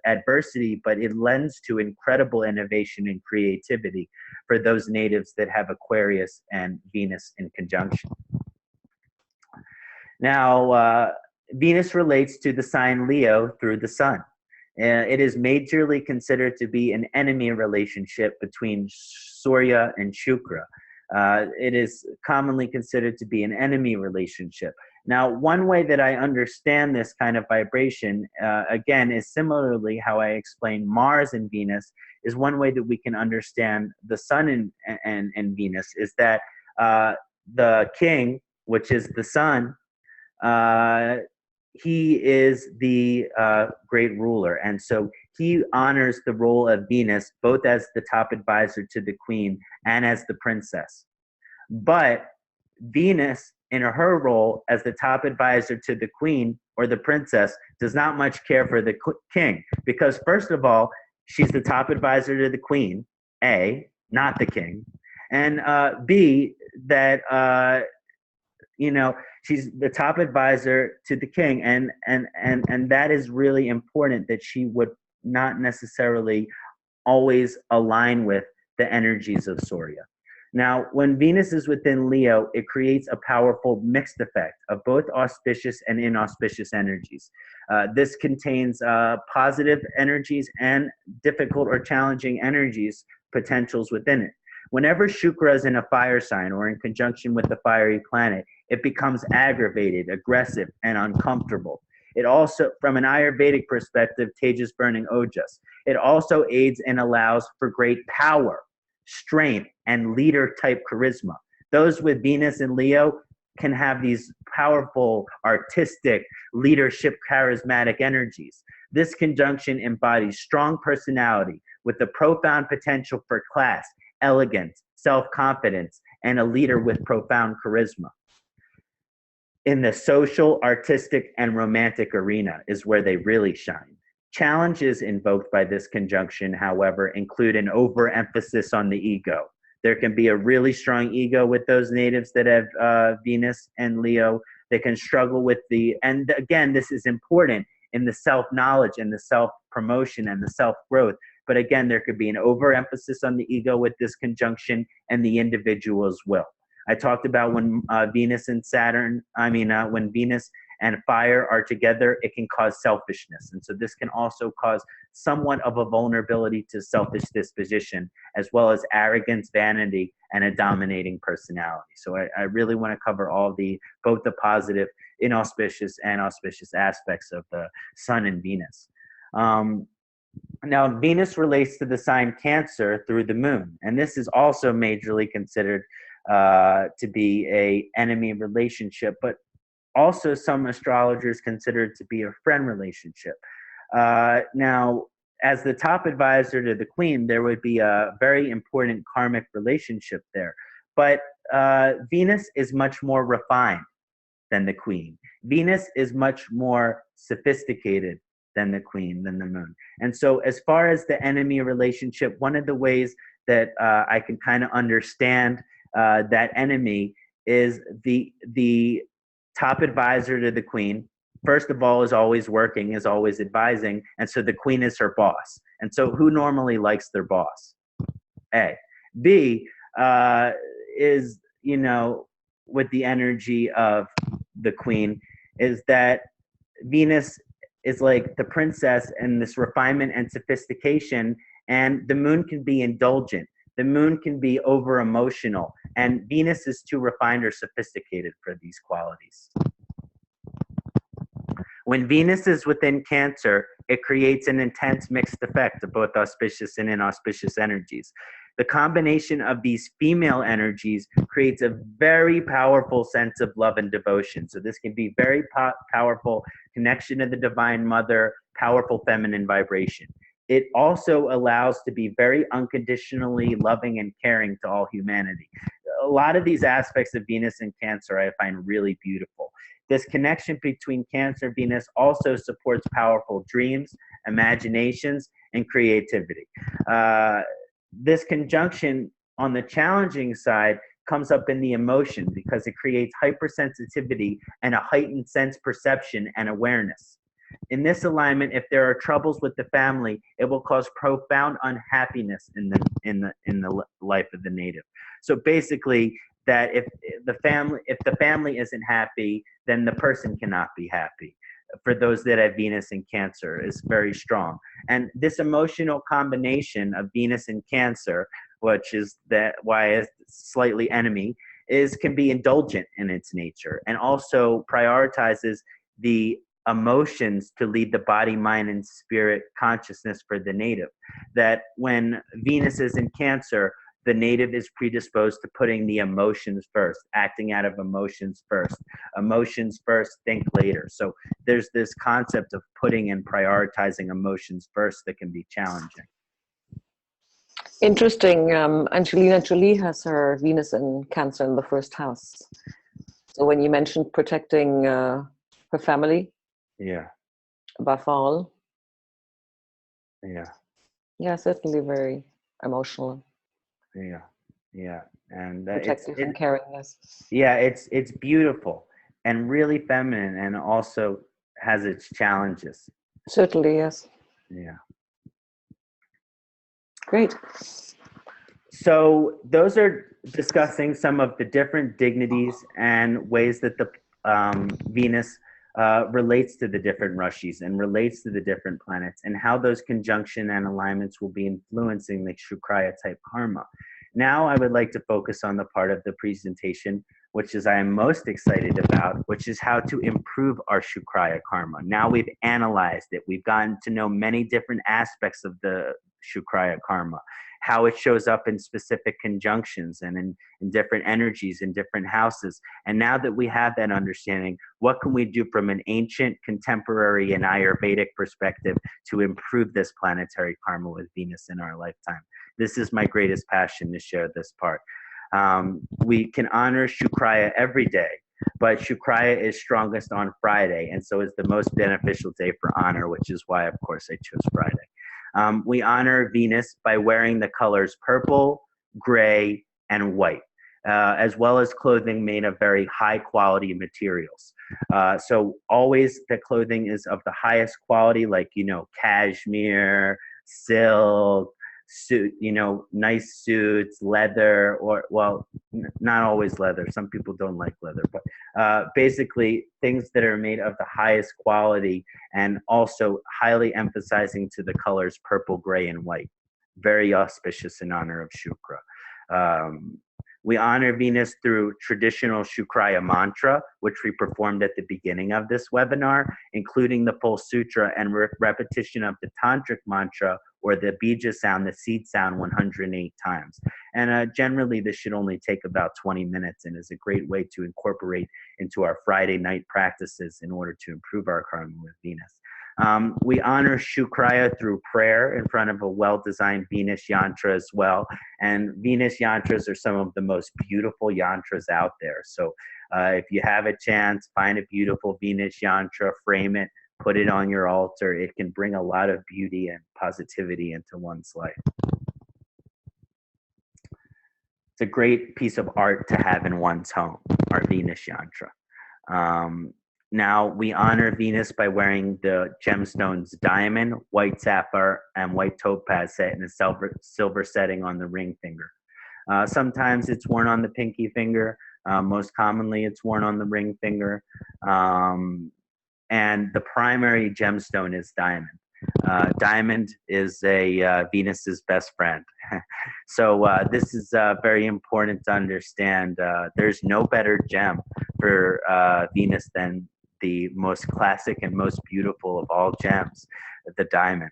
adversity, but it lends to incredible innovation and creativity for those natives that have Aquarius and Venus in conjunction. Now, Venus relates to the sign Leo through the sun. It is majorly considered to be an enemy relationship between Surya and Shukra. It is commonly considered to be an enemy relationship. Now, one way that I understand this kind of vibration, again, is similarly how I explain Mars and Venus, is one way that we can understand the sun and Venus, is that the king, which is the sun, he is the great ruler, and so he honors the role of Venus both as the top advisor to the queen and as the princess. But Venus, in her role as the top advisor to the queen or the princess, does not much care for the king, because first of all, she's the top advisor to the queen, A, not the king, and B, that she's the top advisor to the king, and that is really important, that she would not necessarily always align with the energies of Surya. Now, when Venus is within Leo, it creates a powerful mixed effect of both auspicious and inauspicious energies. This contains positive energies and difficult or challenging energies, potentials within it. Whenever Shukra is in a fire sign or in conjunction with the fiery planet, it becomes aggravated, aggressive, and uncomfortable. It also, from an Ayurvedic perspective, Tejas burning Ojas. It also aids and allows for great power, strength, and leader-type charisma. Those with Venus and Leo can have these powerful, artistic, leadership, charismatic energies. This conjunction embodies strong personality with the profound potential for class, elegance, self-confidence, and a leader with profound charisma. In the social, artistic, and romantic arena is where they really shine. Challenges invoked by this conjunction, however, include an overemphasis on the ego. There can be a really strong ego with those natives that have Venus and Leo. They can struggle with and again, this is important in the self-knowledge and the self-promotion and the self-growth. But again, there could be an overemphasis on the ego with this conjunction and the individual's will. I talked about when Venus and Saturn, when Venus and fire are together, it can cause selfishness. And so this can also cause somewhat of a vulnerability to selfish disposition, as well as arrogance, vanity, and a dominating personality. So I really want to cover both the positive, inauspicious, and auspicious aspects of the Sun and Venus. Now, Venus relates to the sign Cancer through the moon, and this is also majorly considered to be a enemy relationship, but also some astrologers consider it to be a friend relationship. Now, as the top advisor to the queen, there would be a very important karmic relationship there. But Venus is much more refined than the queen. Venus is much more sophisticated than the queen, than the moon. And so as far as the enemy relationship, one of the ways that I can kind of understand that enemy is the top advisor to the queen, first of all, is always working, is always advising, and so the queen is her boss. And so who normally likes their boss? A. B is, with the energy of the queen, is that Venus is like the princess and this refinement and sophistication, and the moon can be indulgent. The moon can be over emotional, and Venus is too refined or sophisticated for these qualities. When Venus is within Cancer, it creates an intense mixed effect of both auspicious and inauspicious energies. The combination of these female energies creates a very powerful sense of love and devotion. So this can be very powerful connection to the Divine Mother, powerful feminine vibration. It also allows to be very unconditionally loving and caring to all humanity. A lot of these aspects of Venus and Cancer I find really beautiful. This connection between Cancer and Venus also supports powerful dreams, imaginations, and creativity. This conjunction on the challenging side comes up in the emotion because it creates hypersensitivity and a heightened sense perception and awareness. In this alignment, if there are troubles with the family, it will cause profound unhappiness in the life of the native. So basically, that if the family isn't happy, then the person cannot be happy. For those that have Venus in Cancer, is very strong. And this emotional combination of Venus and Cancer, which is why it's slightly enemy, can be indulgent in its nature, and also prioritizes the emotions to lead the body, mind, and spirit consciousness for the native. That when Venus is in Cancer, the native is predisposed to putting the emotions first, acting out of emotions first. Emotions first, think later. So there's this concept of putting and prioritizing emotions first that can be challenging. Interesting. Angelina Jolie has her Venus in Cancer in the first house. So when you mentioned protecting her family, yeah, above all, yeah, certainly very emotional. Yeah, and protective and caring. Yes. Yeah, it's beautiful and really feminine, and also has its challenges. Certainly, yes. Yeah. Great. So those are discussing some of the different dignities and ways that the Venus relates to the different Rashis and relates to the different planets, and how those conjunction and alignments will be influencing the Shukraya type karma. Now I would like to focus on the part of the presentation which is I am most excited about, which is how to improve our Shukraya karma. Now we've analyzed it. We've gotten to know many different aspects of the Shukraya karma, how it shows up in specific conjunctions and in different energies in different houses. And now that we have that understanding, what can we do from an ancient, contemporary, and Ayurvedic perspective to improve this planetary karma with Venus in our lifetime? This is my greatest passion, to share this part. We can honor Shukraya every day, but Shukraya is strongest on Friday, and so is the most beneficial day for honor, which is why, of course, I chose Friday. We honor Venus by wearing the colors purple, gray, and white. as well as clothing made of very high quality materials. So always the clothing is of the highest quality, like, cashmere, silk, suit, nice suits, leather, or, well, not always leather. Some people don't like leather, but basically things that are made of the highest quality, and also highly emphasizing to the colors purple, gray, and white. Very auspicious in honor of Shukra. We honor Venus through traditional Shukraya mantra, which we performed at the beginning of this webinar, including the full sutra and repetition of the tantric mantra, or the bija sound, the seed sound, 108 times. And generally, this should only take about 20 minutes and is a great way to incorporate into our Friday night practices in order to improve our karma with Venus. We honor Shukraya through prayer in front of a well-designed Venus yantra as well. And Venus yantras are some of the most beautiful yantras out there. So if you have a chance, find a beautiful Venus yantra, frame it, put it on your altar. It can bring a lot of beauty and positivity into one's life. It's a great piece of art to have in one's home, our Venus yantra. Now, we honor Venus by wearing the gemstones diamond, white sapphire, and white topaz set in a silver setting on the ring finger. Sometimes it's worn on the pinky finger. Most commonly, it's worn on the ring finger. And the primary gemstone is diamond. Diamond is Venus's best friend. So this is very important to understand. There's no better gem for Venus than the most classic and most beautiful of all gems, the diamond.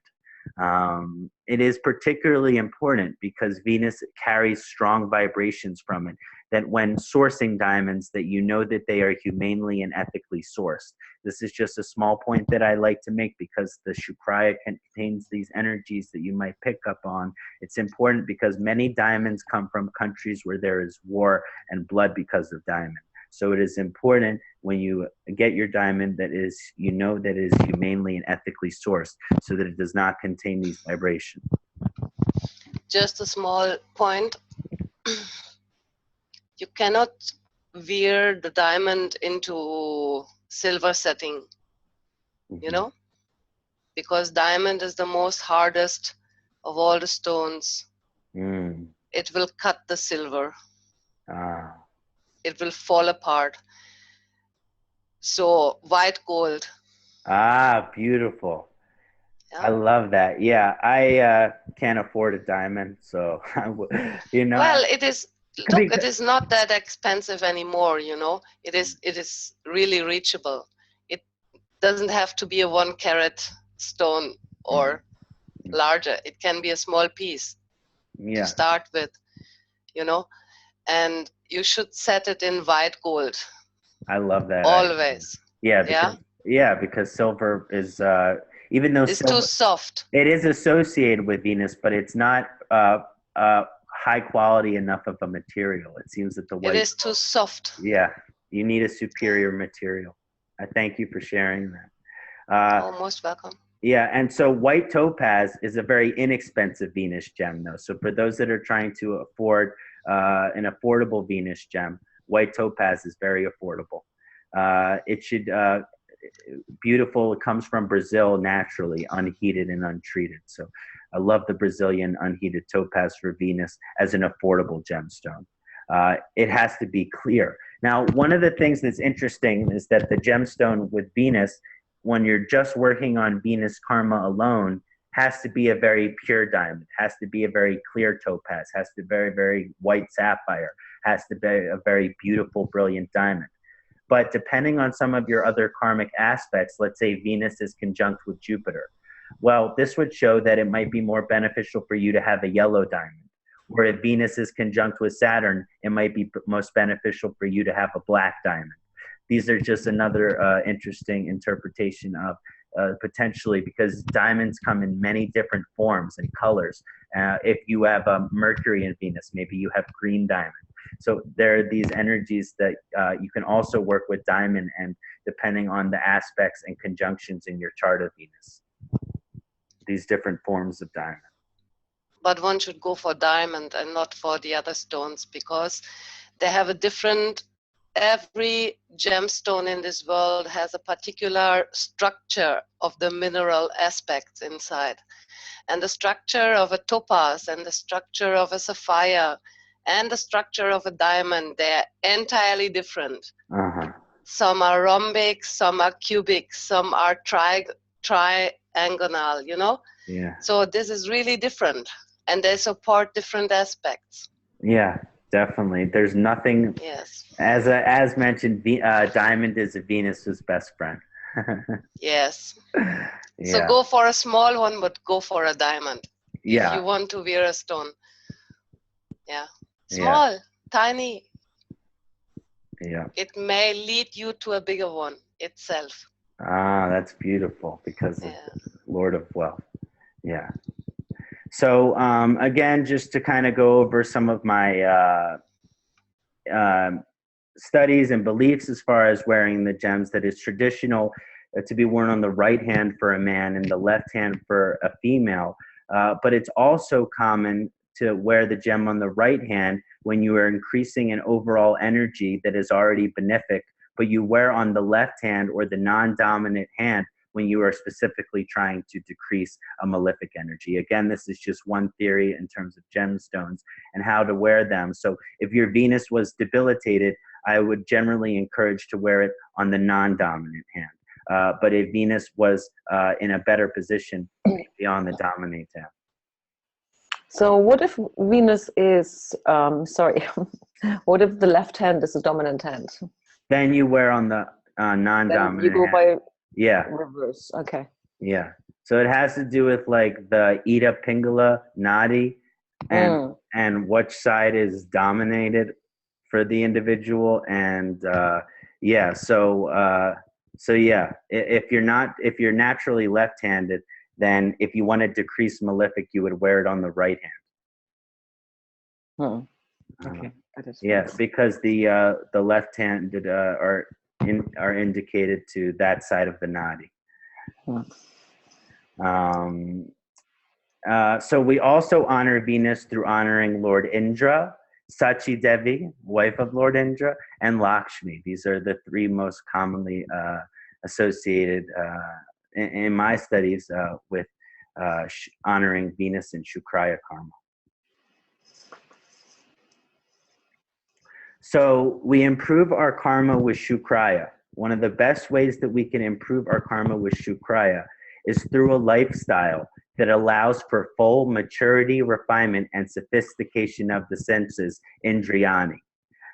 It is particularly important because Venus carries strong vibrations from it, that when sourcing diamonds, that that they are humanely and ethically sourced. This is just a small point that I like to make because the Shukraya contains these energies that you might pick up on. It's important because many diamonds come from countries where there is war and blood because of diamond. So it is important when you get your diamond that is, that it is humanely and ethically sourced, so that it does not contain these vibrations. Just a small point. You cannot wear the diamond into silver setting, because diamond is the most hardest of all the stones. It will cut the silver. It will fall apart. So white gold. Beautiful. Yeah. I love that. Yeah, I can't afford a diamond, so Well, it is. Look, it is not that expensive anymore. It is really reachable. It doesn't have to be a 1 carat stone or larger. It can be a small piece to start with. And you should set it in white gold. I love that. Always. Because silver is, even though it's too soft. It is associated with Venus, but it's not high quality enough of a material. It seems that the white. It is too soft. Yeah, you need a superior material. I thank you for sharing that. Most welcome. Yeah, and so white topaz is a very inexpensive Venus gem, though. So for those that are trying to afford an affordable Venus gem, white topaz is very affordable. It should beautiful. It comes from Brazil naturally, unheated and untreated. So I love the Brazilian unheated topaz for Venus as an affordable gemstone. It has to be clear. Now, one of the things that's interesting is that the gemstone with Venus, when you're just working on Venus karma alone, has to be a very pure diamond, has to be a very clear topaz, has to be very, very white sapphire, has to be a very beautiful, brilliant diamond. But depending on some of your other karmic aspects, let's say Venus is conjunct with Jupiter, well, this would show that it might be more beneficial for you to have a yellow diamond. Or if Venus is conjunct with Saturn, it might be most beneficial for you to have a black diamond. These are just another interesting interpretation of potentially, because diamonds come in many different forms and colors. If you have Mercury in Venus, maybe you have green diamond. So there are these energies that you can also work with diamond, and depending on the aspects and conjunctions in your chart of Venus, these different forms of diamond. But one should go for diamond and not for the other stones, because They have a different, every gemstone in this world has a particular structure of the mineral aspects inside. And the structure of a topaz and the structure of a sapphire and the structure of a diamond, they're entirely different. Some are rhombic, some are cubic, some are triangular, you know? Yeah. So this is really different, and they support different aspects. Yeah, definitely. There's nothing, Yes. as mentioned, diamond is a Venus's best friend. Yes. Yeah. So go for a small one, but go for a diamond. Yeah. If you want to wear a stone. Yeah. Small, tiny. Yeah. It may lead you to a bigger one itself. Ah, that's beautiful because of the Lord of Wealth. Yeah. So again, just to kind of go over some of my studies and beliefs as far as wearing the gems, that is traditional to be worn on the right hand for a man and the left hand for a female. But it's also common to wear the gem on the right hand when you are increasing an overall energy that is already benefic, but you wear on the left hand or the non-dominant hand when you are specifically trying to decrease a malefic energy. Again, this is just one theory in terms of gemstones and how to wear them. So if your Venus was debilitated, I would generally encourage to wear it on the non-dominant hand. But if Venus was in a better position, maybe on the dominant hand. So what if Venus is, what if the left hand is the dominant hand? Then you wear on the non-dominant You go hand. by Yeah. reverse. Okay. Yeah. So it has to do with like the Ida Pingala Nadi and which side is dominated for the individual. And so yeah, if you're naturally left-handed, then if you want to decrease malefic, you would wear it on the right hand. Okay. Yeah, because the left-handed are indicated to that side of the nadi. So we also honor Venus through honoring Lord Indra, Sachi Devi, wife of Lord Indra, and Lakshmi. These are the three most commonly associated in my studies with honoring Venus in Shukraya karma. So we improve our karma with Shukraya. One of the best ways that we can improve our karma with Shukraya is through a lifestyle that allows for full maturity, refinement, and sophistication of the senses, Indriyani.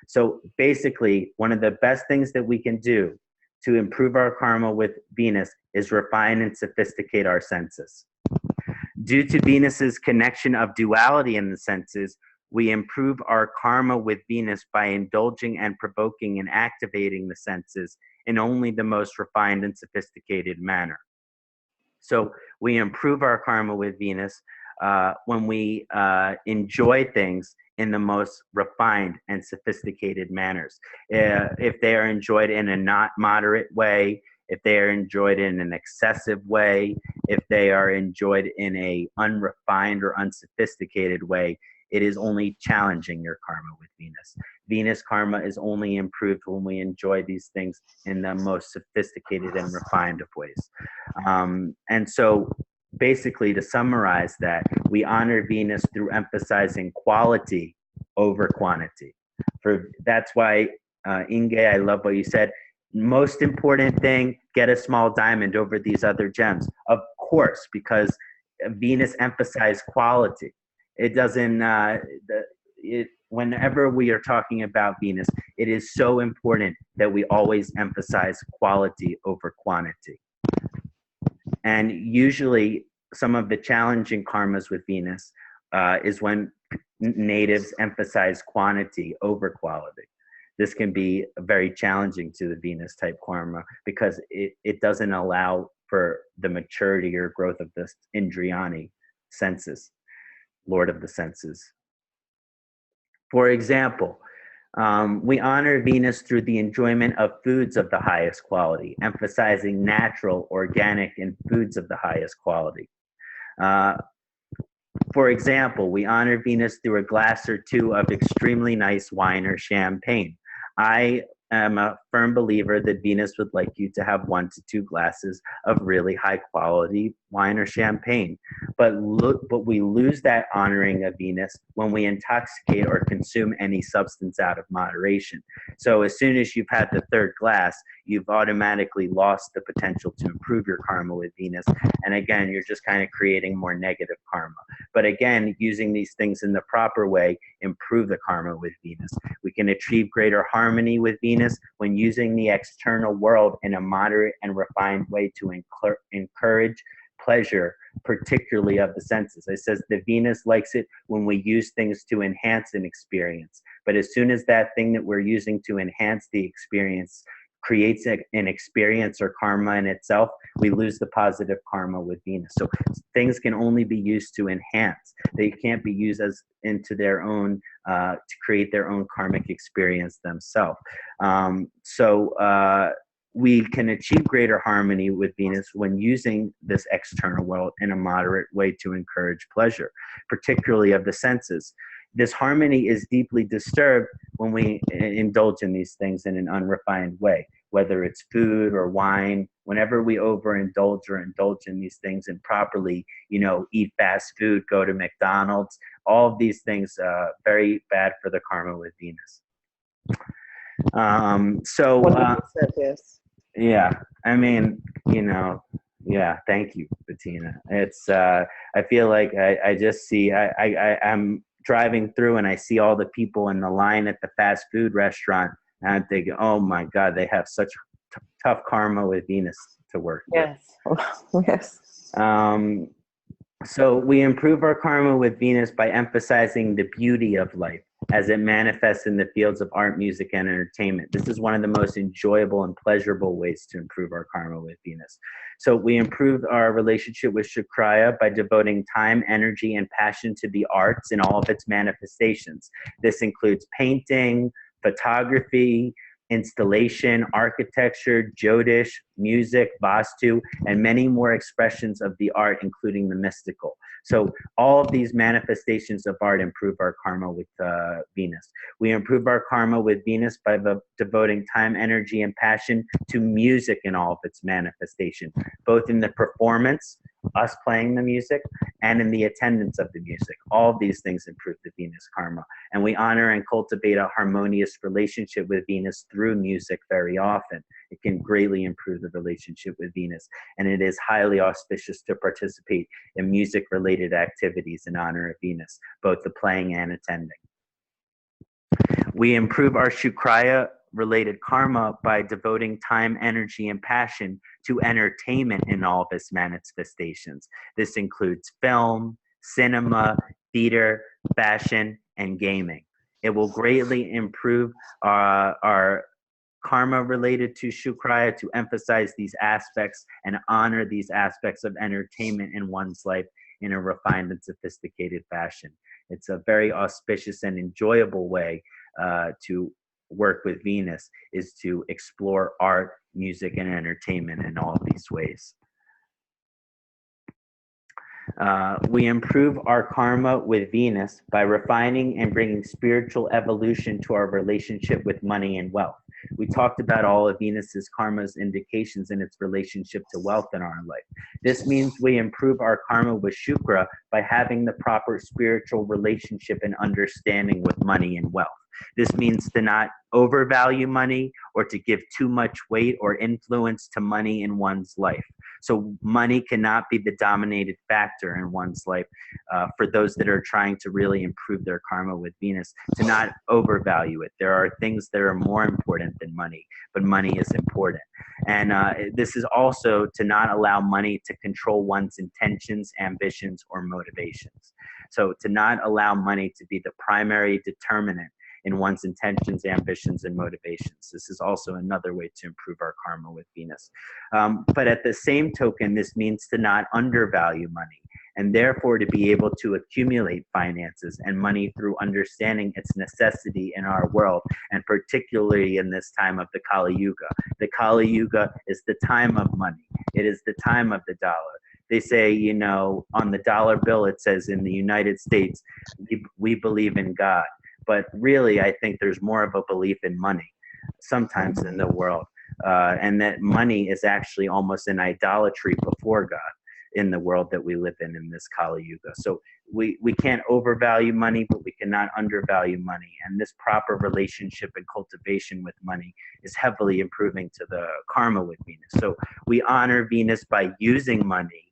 So basically, one of the best things that we can do to improve our karma with Venus is refine and sophisticate our senses. Due to Venus's connection of duality in the senses, we improve our karma with Venus by indulging and provoking and activating the senses in only the most refined and sophisticated manner. So we improve our karma with Venus when we enjoy things in the most refined and sophisticated manners. If they are enjoyed in a not moderate way, if they are enjoyed in an excessive way, if they are enjoyed in a unrefined or unsophisticated way, it is only challenging your karma with Venus. Venus karma is only improved when we enjoy these things in the most sophisticated and refined of ways. And so basically, to summarize that, we honor Venus through emphasizing quality over quantity. That's why, Inge, I love what you said. Most important thing, get a small diamond over these other gems. Of course, because Venus emphasized quality. It doesn't, whenever we are talking about Venus, it is so important that we always emphasize quality over quantity. And usually some of the challenging karmas with Venus is when natives emphasize quantity over quality. This can be very challenging to the Venus type karma because it doesn't allow for the maturity or growth of the Indriyani senses, Lord of the senses. For example, we honor Venus through the enjoyment of foods of the highest quality, emphasizing natural, organic, and foods of the highest quality. For example, we honor Venus through a glass or two of extremely nice wine or champagne. I am a firm believer that Venus would like you to have 1 to 2 glasses of really high quality wine or champagne. But we lose that honoring of Venus when we intoxicate or consume any substance out of moderation. So as soon as you've had the 3rd glass, you've automatically lost the potential to improve your karma with Venus. And again, you're just kind of creating more negative karma. But again, using these things in the proper way, improve the karma with Venus. We can achieve greater harmony with Venus when using the external world in a moderate and refined way to encourage pleasure, particularly of the senses. It says the Venus likes it when we use things to enhance an experience. But as soon as that thing that we're using to enhance the experience creates an experience or karma in itself, we lose the positive karma with Venus. So things can only be used to enhance. They can't be used as into their own, to create their own karmic experience themselves. We can achieve greater harmony with Venus when using this external world in a moderate way to encourage pleasure, particularly of the senses. This harmony is deeply disturbed when we indulge in these things in an unrefined way, whether it's food or wine. Whenever we overindulge or indulge in these things improperly, eat fast food, go to McDonald's, all of these things, very bad for the karma with Venus. 100%, yes. Yeah, I mean, yeah, thank you, Bettina. It's, I feel like I just see, I'm driving through and I see all the people in the line at the fast food restaurant, and I'm thinking, oh my God, they have such tough karma with Venus to work with. Yes. So we improve our karma with Venus by emphasizing the beauty of life as it manifests in the fields of art, music, and entertainment. This is one of the most enjoyable and pleasurable ways to improve our karma with Venus. So we improve our relationship with Shukraya by devoting time, energy, and passion to the arts in all of its manifestations. This includes painting, photography, installation, architecture, Jyotish, music, Vastu, and many more expressions of the art, including the mystical. So all of these manifestations of art improve our karma with Venus. We improve our karma with Venus by devoting time, energy, and passion to music in all of its manifestation, both in the performance, us playing the music, and in the attendance of the music. All of these things improve the Venus karma. And we honor and cultivate a harmonious relationship with Venus through music very often. It can greatly improve the relationship with Venus. And it is highly auspicious to participate in music-related activities in honor of Venus, both the playing and attending. We improve our Shukraya-related karma by devoting time, energy, and passion to entertainment in all of its manifestations. This includes film, cinema, theater, fashion, and gaming. It will greatly improve our karma related to Shukraya to emphasize these aspects and honor these aspects of entertainment in one's life in a refined and sophisticated fashion. It's a very auspicious and enjoyable way to work with Venus, is to explore art, music, and entertainment in all of these ways. We improve our karma with Venus by refining and bringing spiritual evolution to our relationship with money and wealth. We talked about all of Venus's karma's indications in its relationship to wealth in our life. This means we improve our karma with Shukra by having the proper spiritual relationship and understanding with money and wealth. This means to not overvalue money or to give too much weight or influence to money in one's life. So money cannot be the dominated factor in one's life for those that are trying to really improve their karma with Venus, to not overvalue it. There are things that are more important than money, but money is important. And this is also to not allow money to control one's intentions, ambitions, or motivations. So to not allow money to be the primary determinant in one's intentions, ambitions, and motivations. This is also another way to improve our karma with Venus. But at the same token, this means to not undervalue money, and therefore to be able to accumulate finances and money through understanding its necessity in our world, and particularly in this time of the Kali Yuga. The Kali Yuga is the time of money. It is the time of the dollar. they say, you know, on the dollar bill, it says in the United States, we believe in God. But really, I think there's more of a belief in money sometimes in the world. And that money is actually almost an idolatry before God in the world that we live in this Kali Yuga. So we can't overvalue money, but we cannot undervalue money. And this proper relationship and cultivation with money is heavily improving to the karma with Venus. So we honor Venus by using money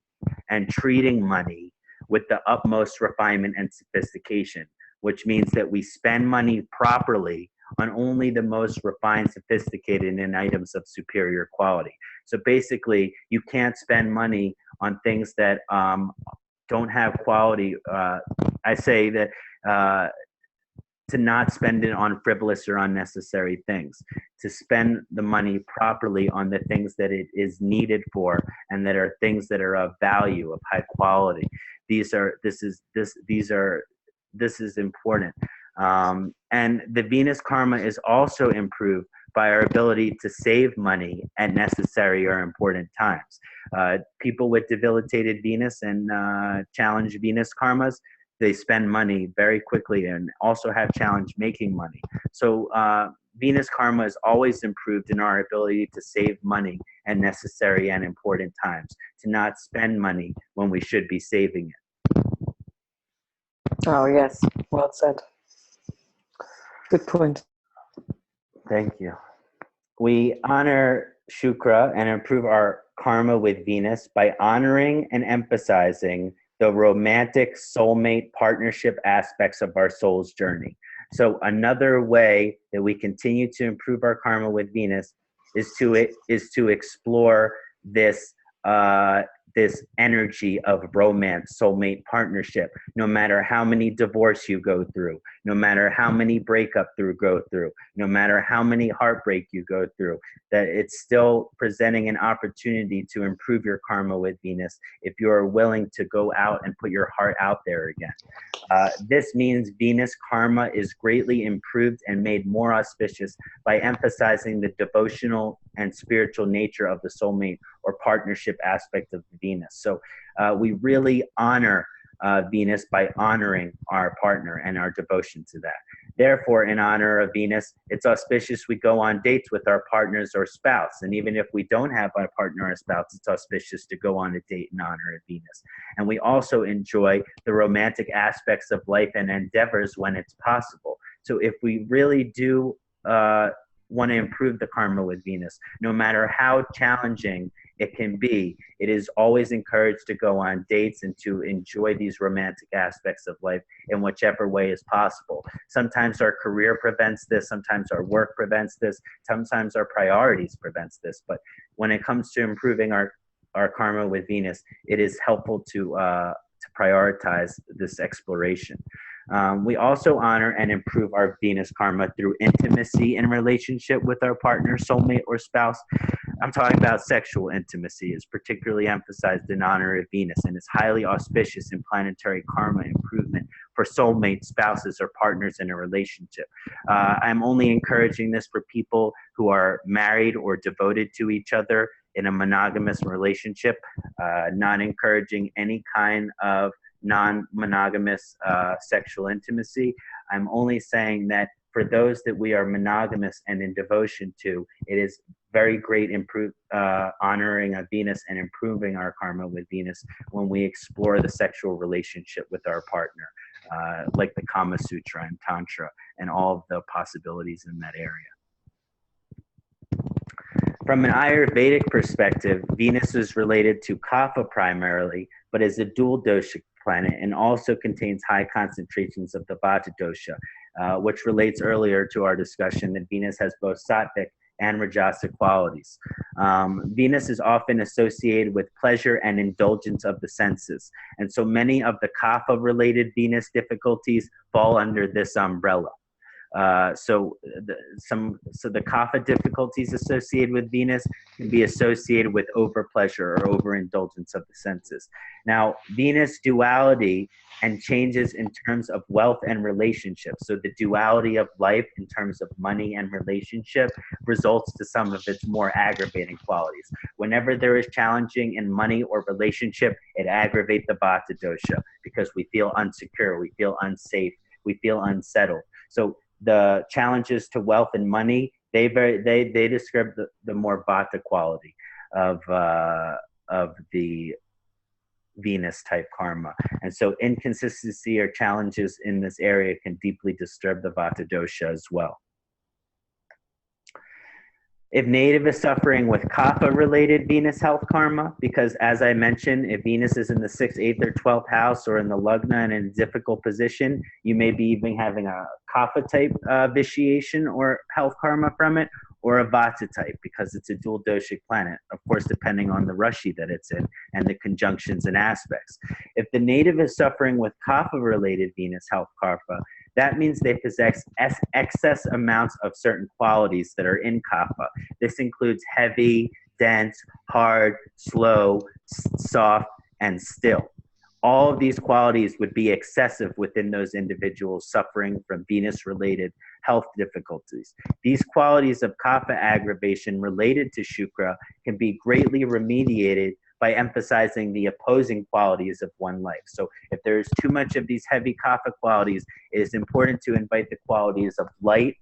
and treating money with the utmost refinement and sophistication, which means that we spend money properly on only the most refined, sophisticated, and items of superior quality. So basically, you can't spend money on things that don't have quality. I say that to not spend it on frivolous or unnecessary things, to spend the money properly on the things that it is needed for, and that are things that are of value, of high quality. This is important. And the Venus karma is also improved by our ability to save money at necessary or important times. People with debilitated Venus and challenged Venus karmas, they spend money very quickly and also have challenge making money. So Venus karma is always improved in our ability to save money at necessary and important times, to not spend money when we should be saving it. Oh, yes. Well said. Good point. Thank you. We honor Shukra and improve our karma with Venus by honoring and emphasizing the romantic soulmate partnership aspects of our soul's journey. So another way that we continue to improve our karma with Venus is to explore this this energy of romance, soulmate partnership. No matter how many divorce you go through, no matter how many breakup you go through, no matter how many heartbreak you go through, that it's still presenting an opportunity to improve your karma with Venus if you are willing to go out and put your heart out there again. This means Venus karma is greatly improved and made more auspicious by emphasizing the devotional and spiritual nature of the soulmate or partnership aspect of Venus. So we really honor Venus by honoring our partner and our devotion to that. Therefore, in honor of Venus, it's auspicious we go on dates with our partners or spouse. And even if we don't have a partner or spouse, it's auspicious to go on a date in honor of Venus. And we also enjoy the romantic aspects of life and endeavors when it's possible. So if we really do want to improve the karma with Venus, no matter how challenging it can be, it is always encouraged to go on dates and to enjoy these romantic aspects of life in whichever way is possible. Sometimes our career prevents this, sometimes our work prevents this, sometimes our priorities prevents this. But when it comes to improving our karma with Venus, it is helpful to prioritize this exploration. We also honor and improve our Venus karma through intimacy in relationship with our partner, soulmate, or spouse. I'm talking about sexual intimacy is particularly emphasized in honor of Venus and is highly auspicious in planetary karma improvement for soulmate, spouses, or partners in a relationship. I'm only encouraging this for people who are married or devoted to each other in a monogamous relationship, not encouraging any kind of non-monogamous sexual intimacy. I'm only saying that for those that we are monogamous and in devotion to, it is very great honoring of Venus and improving our karma with Venus when we explore the sexual relationship with our partner, like the Kama Sutra and Tantra and all of the possibilities in that area. From an Ayurvedic perspective, Venus is related to Kapha primarily, but is a dual dosha planet and also contains high concentrations of the Vata dosha, which relates earlier to our discussion that Venus has both Saatvik and Rajasic qualities. Venus is often associated with pleasure and indulgence of the senses, and so many of the Kapha-related Venus difficulties fall under this umbrella. So the kapha difficulties associated with Venus can be associated with overpleasure or overindulgence of the senses. Now, Venus duality and changes in terms of wealth and relationships. So the duality of life in terms of money and relationship results to some of its more aggravating qualities. Whenever there is challenging in money or relationship, it aggravates the Vata dosha because we feel insecure, we feel unsafe, we feel unsettled. So the challenges to wealth and money, they describe the more Vata quality of the Venus type karma. And so inconsistency or challenges in this area can deeply disturb the Vata dosha as well. If native is suffering with kapha-related Venus health karma, because as I mentioned, if Venus is in the 6th, 8th, or 12th house or in the lagna and in a difficult position, you may be even having a kapha-type vitiation or health karma from it, or a Vata type, because it's a dual doshic planet, of course, depending on the Rashi that it's in and the conjunctions and aspects. If the native is suffering with kapha-related Venus health karma, that means they possess excess amounts of certain qualities that are in kapha. This includes heavy, dense, hard, slow, soft, and still. All of these qualities would be excessive within those individuals suffering from Venus-related health difficulties. These qualities of kapha aggravation related to Shukra can be greatly remediated by emphasizing the opposing qualities of one life. So if there is too much of these heavy kapha qualities, it is important to invite the qualities of light,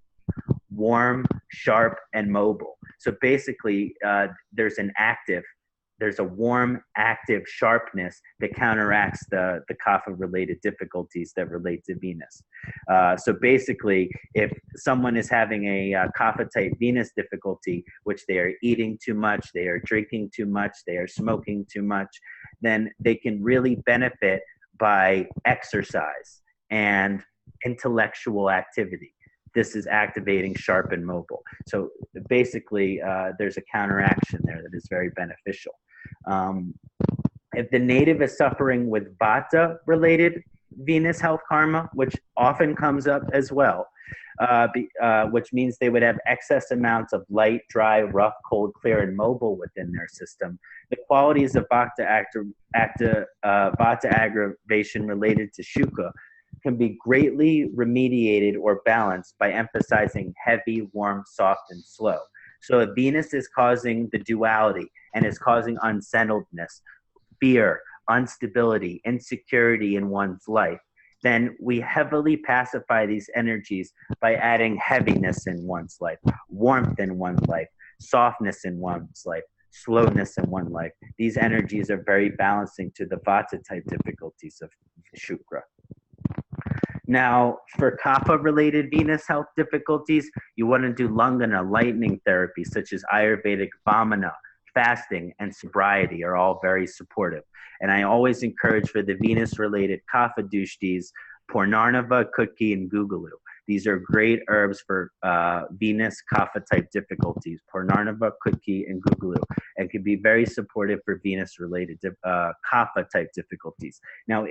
warm, sharp, and mobile. So basically, there's a warm, active sharpness that counteracts the kapha-related difficulties that relate to Venus. So basically, if someone is having a kapha-type Venus difficulty, which they are eating too much, they are drinking too much, they are smoking too much, then they can really benefit by exercise and intellectual activity. This is activating sharp and mobile. So basically, there's a counteraction there that is very beneficial. If the native is suffering with Vata-related Venus health karma, which often comes up as well, which means they would have excess amounts of light, dry, rough, cold, clear, and mobile within their system. The qualities of Vata aggravation related to Shukra can be greatly remediated or balanced by emphasizing heavy, warm, soft, and slow. So if Venus is causing the duality and is causing unsettledness, fear, instability, insecurity in one's life, then we heavily pacify these energies by adding heaviness in one's life, warmth in one's life, softness in one's life, slowness in one's life. These energies are very balancing to the Vata type difficulties of Shukra. Now, for kapha-related Venus health difficulties, you want to do Lungana, lightning therapy, such as Ayurvedic Vamana, fasting, and sobriety are all very supportive. And I always encourage for the Venus-related kapha dushtis, Purnarnava, Kutki, and Gugalu. These are great herbs for Venus kapha-type difficulties, Purnarnava, Kutki, and Gugalu, and can be very supportive for Venus-related kapha-type difficulties. Now,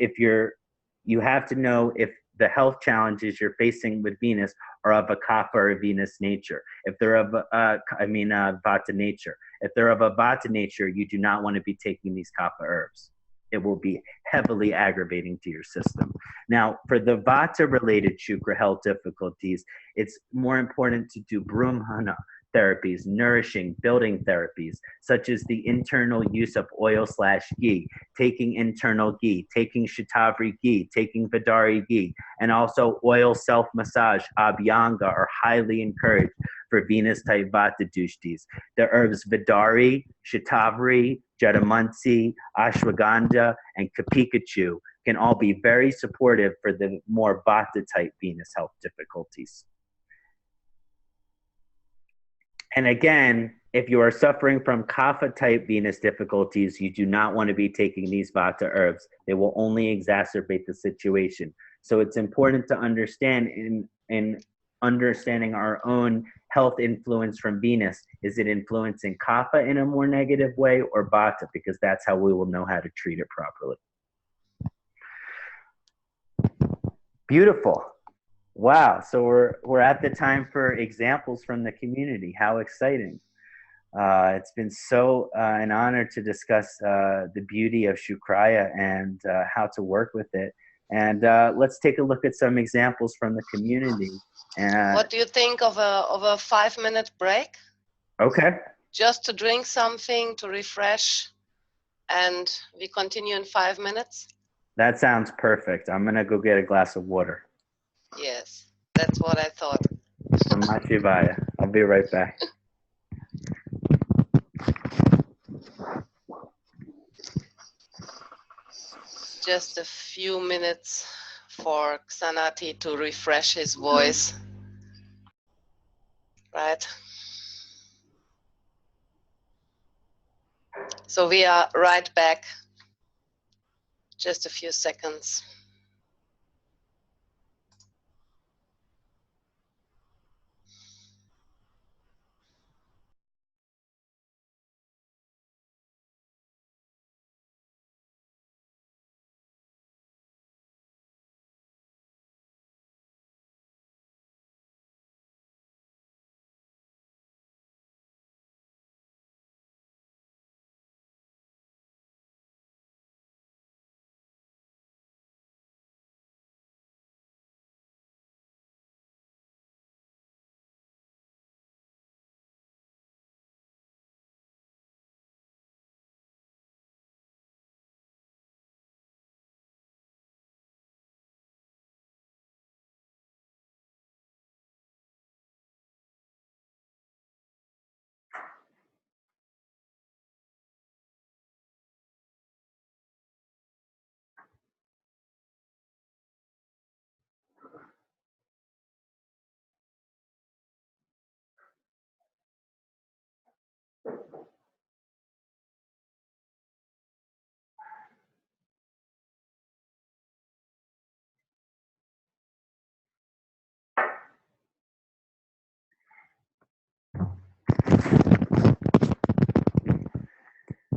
you have to know if the health challenges you're facing with Venus are of a kapha or a Venus nature. If they're of Vata nature. If they're of a Vata nature, you do not want to be taking these kapha herbs. It will be heavily aggravating to your system. Now, for the Vata-related Shukra health difficulties, it's more important to do Brahmana therapies, nourishing, building therapies, such as the internal use of oil/ghee, taking internal ghee, taking Shatavari ghee, taking Vidari ghee, and also oil self-massage, Abhyanga, are highly encouraged for Venus-type Vata dushtis. The herbs Vidari, Shatavari, Jadamansi, Ashwagandha, and Kapikachu can all be very supportive for the more Vata-type Venus health difficulties. And again, if you are suffering from kapha-type Venus difficulties, you do not want to be taking these Vata herbs. They will only exacerbate the situation. So it's important to understand in understanding our own health influence from Venus. Is it influencing kapha in a more negative way or Vata? Because that's how we will know how to treat it properly. Beautiful. Wow. So we're at the time for examples from the community. How exciting. It's been so an honor to discuss the beauty of Shukraya and how to work with it. And let's take a look at some examples from the community. What do you think of a 5-minute break? Okay. Just to drink something, to refresh, and we continue in 5 minutes? That sounds perfect. I'm going to go get a glass of water. Yes, that's what I thought. Namah Shivaya. I'll be right back. Just a few minutes for Kṣaṇāti to refresh his voice. Right? So we are right back. Just a few seconds.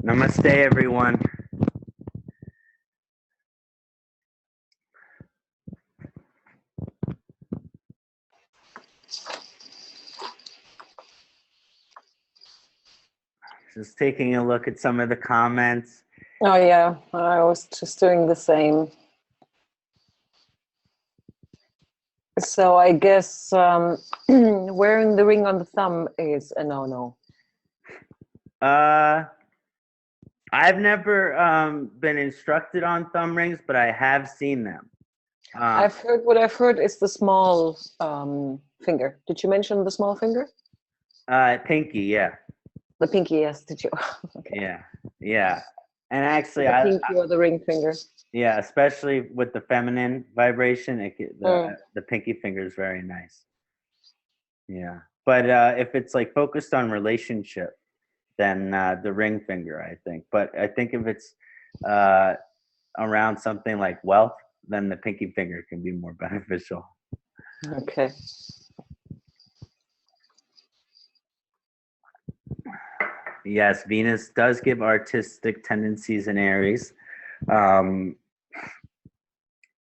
Namaste, everyone. Just taking a look at some of the comments. Oh yeah, I was just doing the same. So I guess wearing the ring on the thumb is a no-no. I've never been instructed on thumb rings, but I have seen them. What I've heard is the small finger. Did you mention the small finger? Pinky, yeah. The pinky, yes. Did you? Okay. Yeah. And actually, the pinky or the ring finger. Yeah, especially with the feminine vibration, the pinky finger is very nice. Yeah, but if it's like focused on relationship, then the ring finger, I think. But I think if it's around something like wealth, then the pinky finger can be more beneficial. Okay. Yes, Venus does give artistic tendencies in Aries.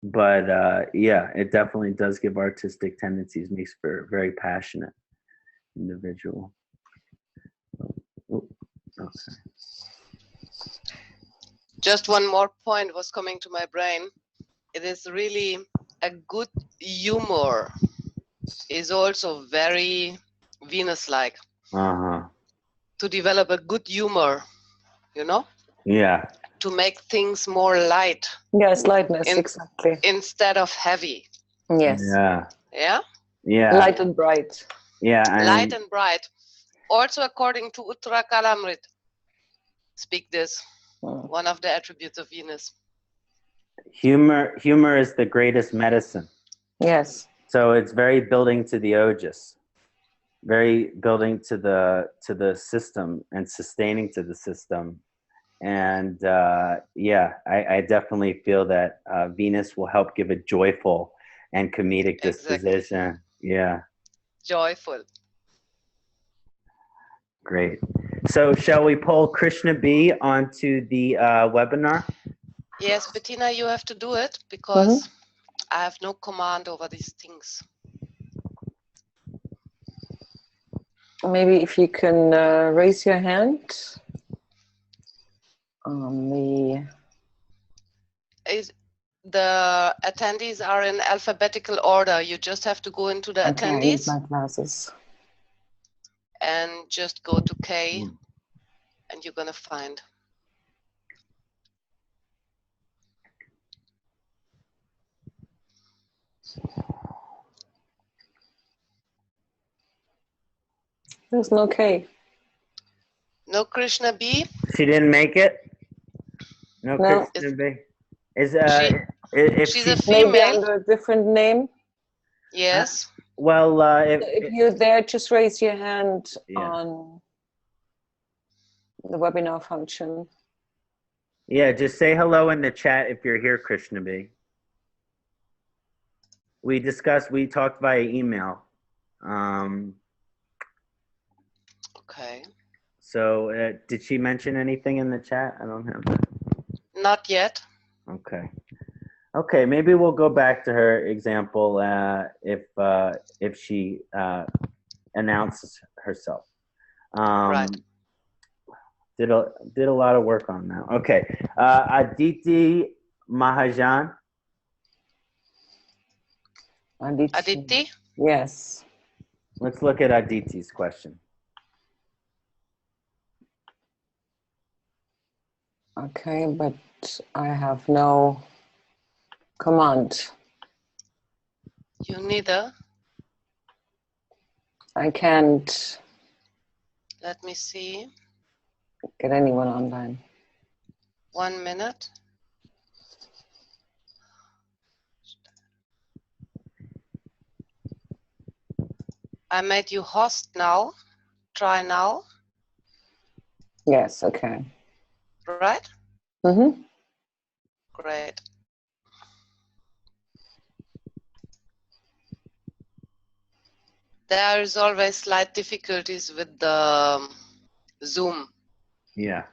But yeah, it definitely does give artistic tendencies, makes for a very passionate individual. Okay. Just one more point was coming to my brain. It is really a good humor is also very Venus-like. To develop a good humor, you know? Yeah. To make things more light. Yes, lightness, exactly. Instead of heavy. Yes. Yeah. Yeah? Yeah. Light and bright. Yeah. Light and bright. Also according to Uttara Kalamrit, speak this, one of the attributes of Venus. Humor is the greatest medicine. Yes. So it's very building to the ojas, very building to the system and sustaining to the system. And yeah, I definitely feel that Venus will help give a joyful and comedic disposition. Exactly. Yeah. Joyful. Great. So shall we pull Krishna B onto the webinar? Yes, Bettina, you have to do it because I have no command over these things. Maybe if you can raise your hand on the... The attendees are in alphabetical order. You just have to go into the attendees. My glasses. And just go to K, and you're gonna find. There's no K. No Krishna B. She didn't make it. No, No. Krishna B. Is She's she, a Maybe female. under a different name. Yes. well, If you're there, just raise your hand Yeah. on the webinar function. yeah, just say hello in the chat if you're here, Krishna B. We talked via email. Okay. So did she mention anything in the chat? I don't have that. Not yet. Okay. Okay, maybe we'll go back to her example if she announces herself. Right. Did a lot of work on that. Okay. Aditi Mahajan. Aditi? Yes. Let's look at Aditi's question. Okay, but I have no command. You neither. I can't Let me see. get anyone online. 1 minute. I made you host now. Try now. Yes, okay. Right? Mm-hmm. Great. There is always slight difficulties with the Zoom. Yeah.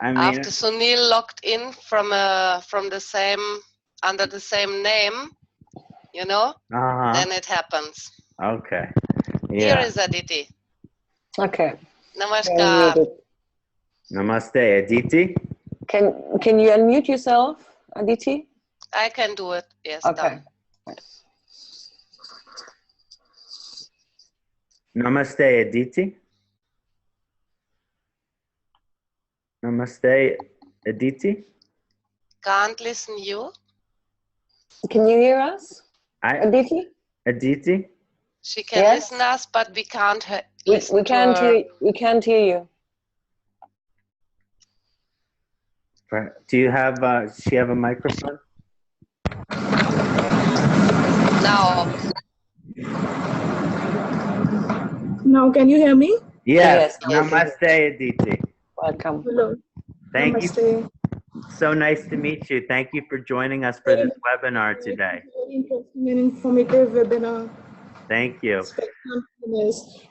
I mean, After Sunil logged in from the same under the same name, you know, then it happens. Okay. Here Yeah. is Aditi. Okay. Namaskar. Namaste, Aditi. Can you unmute yourself, Aditi? I can do it. Yes, Okay. done. Namaste, Aditi. Namaste, Aditi. Can't listen you. Can you hear us, Aditi? Aditi. She can listen us, but we can't listen we can't to her. we can't hear you. Do you have? Does she have a microphone? Now. Now, can you hear me? Yes. Yes. Namaste, Aditi. Welcome. Hello. Thank Namaste. you. So nice to meet you. Thank you for joining us for this webinar today. Very interesting and informative webinar. Thank you.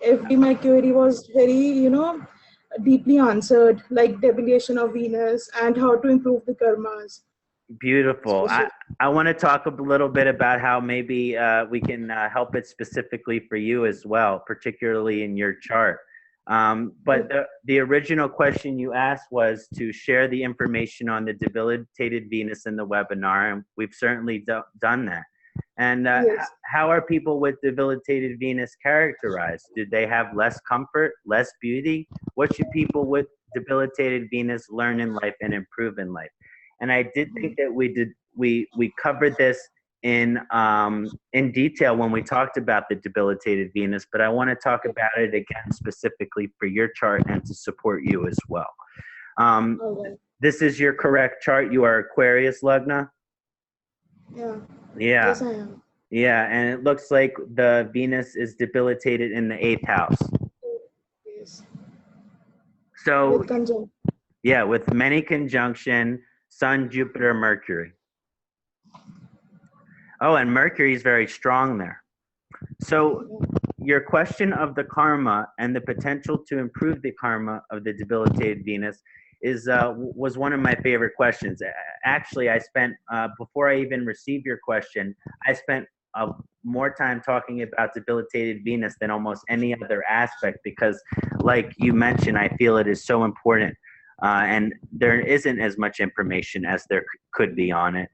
Every my query was very, deeply answered, like debilation of Venus and how to improve the karmas. Beautiful. I want to talk a little bit about how maybe we can help it specifically for you as well, particularly in your chart. But the original question you asked was to share the information on the debilitated Venus in the webinar, and we've certainly done that. And Yes. how are people with debilitated Venus characterized? Do they have less comfort, less beauty? What should people with debilitated Venus learn in life and improve in life? And I did think that we covered this in detail when we talked about the debilitated Venus, but I want to talk about it again specifically for your chart and to support you as well. Okay. This is your correct chart. You are Aquarius Lagna. Yeah. Yeah. Yes, I am. Yeah, and it looks like the Venus is debilitated in the 8th house. Yes. So With conjunction. yeah, with many conjunction, Sun, Jupiter, Mercury. Oh, and Mercury is very strong there. So your question of the karma and the potential to improve the karma of the debilitated Venus was one of my favorite questions. Actually, I spent before I even received your question, I spent more time talking about debilitated Venus than almost any other aspect because, like you mentioned, I feel it is so important, and there isn't as much information as there could be on it.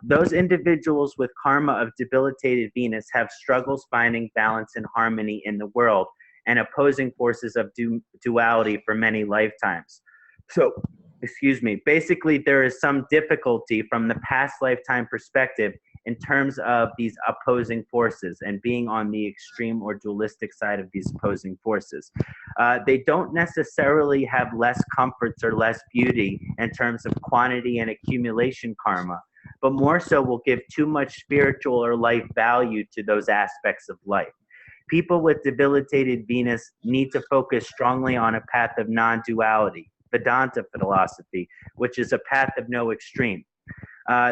Those individuals with karma of debilitated Venus have struggles finding balance and harmony in the world and opposing forces of duality for many lifetimes. So, excuse me, basically there is some difficulty from the past lifetime perspective in terms of these opposing forces and being on the extreme or dualistic side of these opposing forces. They don't necessarily have less comforts or less beauty in terms of quantity and accumulation karma, but more so will give too much spiritual or life value to those aspects of life. People with debilitated Venus need to focus strongly on a path of non-duality, Vedanta philosophy, which is a path of no extreme.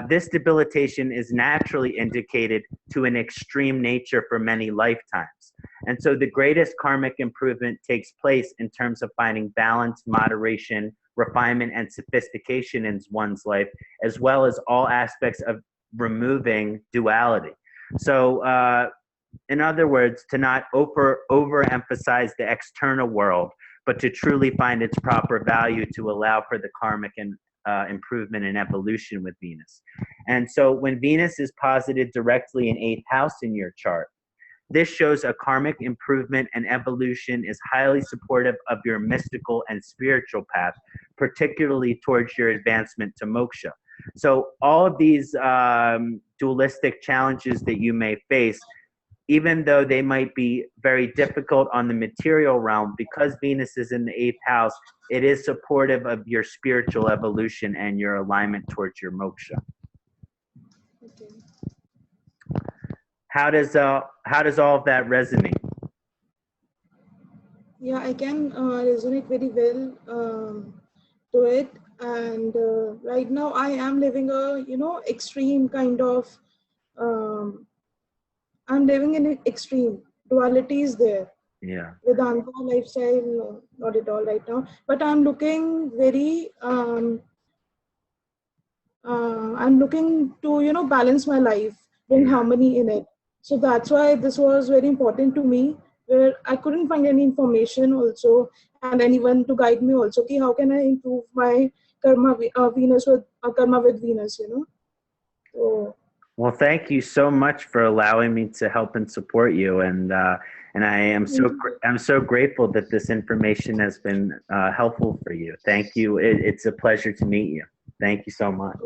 This debilitation is naturally indicated to an extreme nature for many lifetimes. And so the greatest karmic improvement takes place in terms of finding balance, moderation, refinement, and sophistication in one's life, as well as all aspects of removing duality. So, in other words, to not overemphasize the external world, but to truly find its proper value to allow for the karmic and improvement and evolution with Venus. And so when Venus is posited directly in 8th house in your chart, this shows a karmic improvement and evolution is highly supportive of your mystical and spiritual path, particularly towards your advancement to moksha. So all of these dualistic challenges that you may face, even though they might be very difficult on the material realm, because Venus is in the 8th house, it is supportive of your spiritual evolution and your alignment towards your moksha. Okay. How does all of that resonate? Yeah, I can resonate very well to it. And right now I am living a, extreme kind of, I'm living in an extreme. Duality is there. Yeah. Vedanta lifestyle, no, not at all right now. But I'm looking very, I'm looking to, balance my life, bring harmony in it. So that's why this was very important to me, where I couldn't find any information also and anyone to guide me also. Okay, how can I improve my karma, Venus with karma with Venus, So, well, thank you so much for allowing me to help and support you, and I am so grateful that this information has been helpful for you. Thank you. It's a pleasure to meet you. Thank you so much.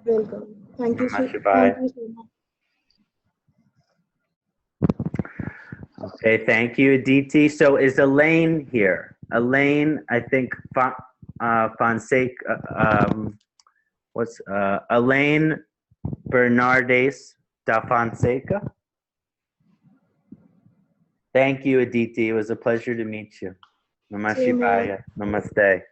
Welcome. Thank you so Bye. much. Okay, thank you, Aditi. So is Elaine here? Elaine, I think Fonseca. What's Elaine Bernardes da Fonseca? Thank you, Aditi. It was a pleasure to meet you. Namah Shivaya. Namaste.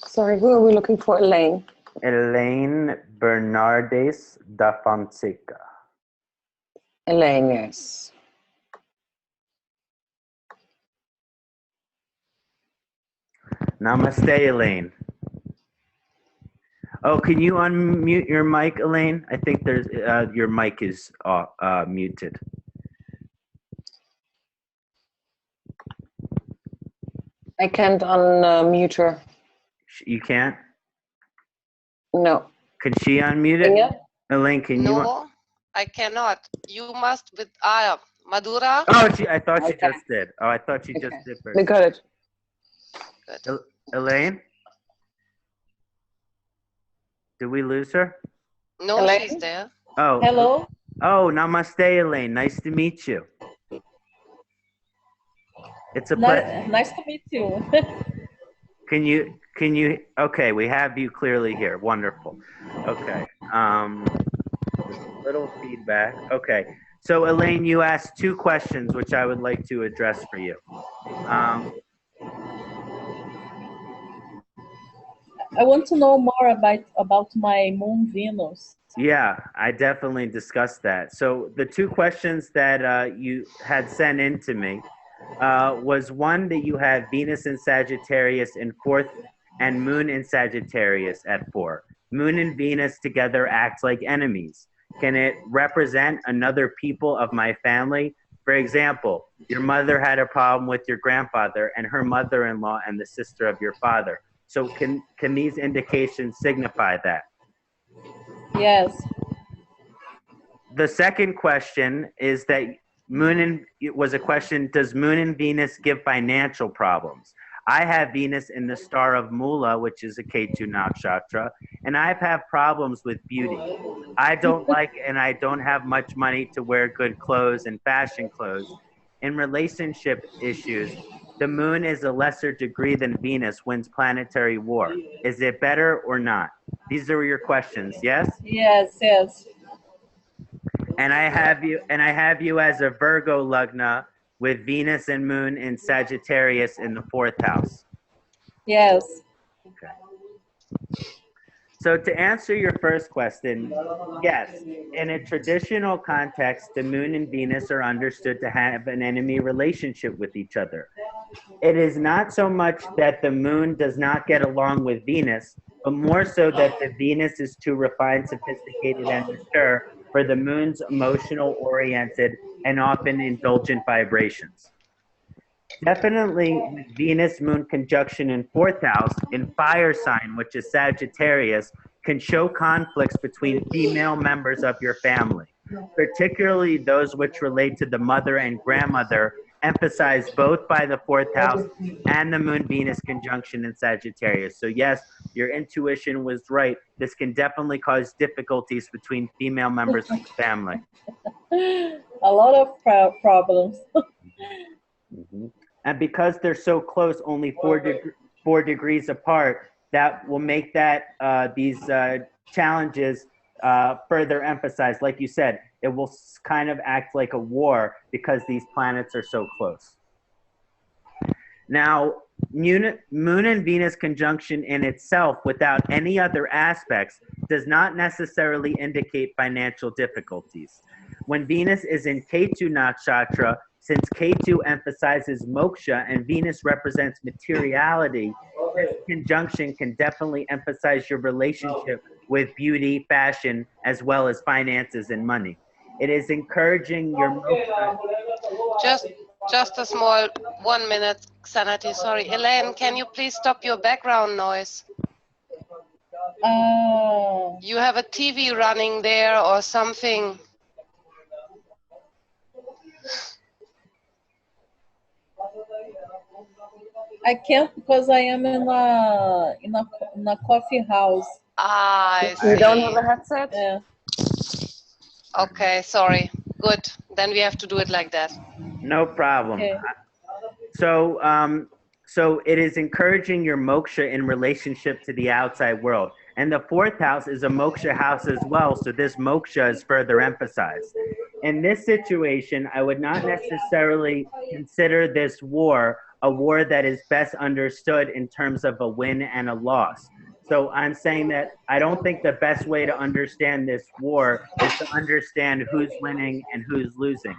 Sorry, who are we looking for? Elaine. Elaine Bernardes da Fonseca. Elaine, yes. Namaste, Elaine. Oh, can you unmute your mic, Elaine? I think there's your mic is muted. I can't unmute her. You can't? No. Can she unmute it? Yeah. Elaine, can you? No, I cannot. You must with Madhura. Oh, I thought she just did. Oh, I thought she just did first. We got it. Good. Elaine? Did we lose her? No, Elaine? she's there. Oh. Hello. Oh, namaste, Elaine. Nice to meet you. It's a pleasure. Nice to meet you. Can you, okay, we have you clearly here. Wonderful. Okay. Just a little feedback. Okay. So Elaine, you asked 2 questions, which I would like to address for you. I want to know more about my moon Venus. Yeah, I definitely discussed that. So the two questions that you had sent in to me was one that you had Venus in Sagittarius in fourth and Moon in Sagittarius at four. Moon and Venus together act like enemies. Can it represent another people of my family? For example, your mother had a problem with your grandfather and her mother-in-law and the sister of your father. So can these indications signify that? Yes. The second question is that Moon and it was a question, does Moon and Venus give financial problems? I have Venus in the star of Mula, which is a Ketu nakshatra, and I've had problems with beauty. I don't like and I don't have much money to wear good clothes and fashion clothes. In relationship issues, the moon is a lesser degree than Venus wins planetary war. Is it better or not? These are your questions, yes? Yes, yes. And I have you as a Virgo lugna with Venus and Moon in Sagittarius in the fourth house. Yes. Okay. So to answer your first question, yes, in a traditional context, the Moon and Venus are understood to have an enemy relationship with each other. It is not so much that the Moon does not get along with Venus, but more so that the Venus is too refined, sophisticated, and mature for the Moon's emotional oriented and often indulgent vibrations. Definitely with Venus Moon conjunction in fourth house in fire sign, which is Sagittarius, can show conflicts between female members of your family, particularly those which relate to the mother and grandmother, emphasized both by the fourth house and the Moon Venus conjunction in Sagittarius. So yes, your intuition was right. This can definitely cause difficulties between female members of the family. A lot of problems. Mm-hmm. And because they're so close, only 4 degrees apart, that will make that these challenges further emphasized. Like you said, it will kind of act like a war because these planets are so close. Now, Moon and Venus conjunction in itself without any other aspects does not necessarily indicate financial difficulties. When Venus is in Ketu nakshatra, since Ketu emphasizes moksha and Venus represents materiality, this conjunction can definitely emphasize your relationship with beauty, fashion, as well as finances and money. It is encouraging your moksha. Just a small 1 minute, Kṣaṇāti. Sorry, Elaine, can you please stop your background noise? You have a TV running there or something. I can't because I am in a coffee house. Ah, I see. You don't have a headset? Yeah. Okay, sorry. Good. Then we have to do it like that. No problem. Okay. So it is encouraging your moksha in relationship to the outside world. And the fourth house is a moksha house as well, so this moksha is further emphasized. In this situation, I would not necessarily consider this war a war that is best understood in terms of a win and a loss. So I'm saying that I don't think the best way to understand this war is to understand who's winning and who's losing.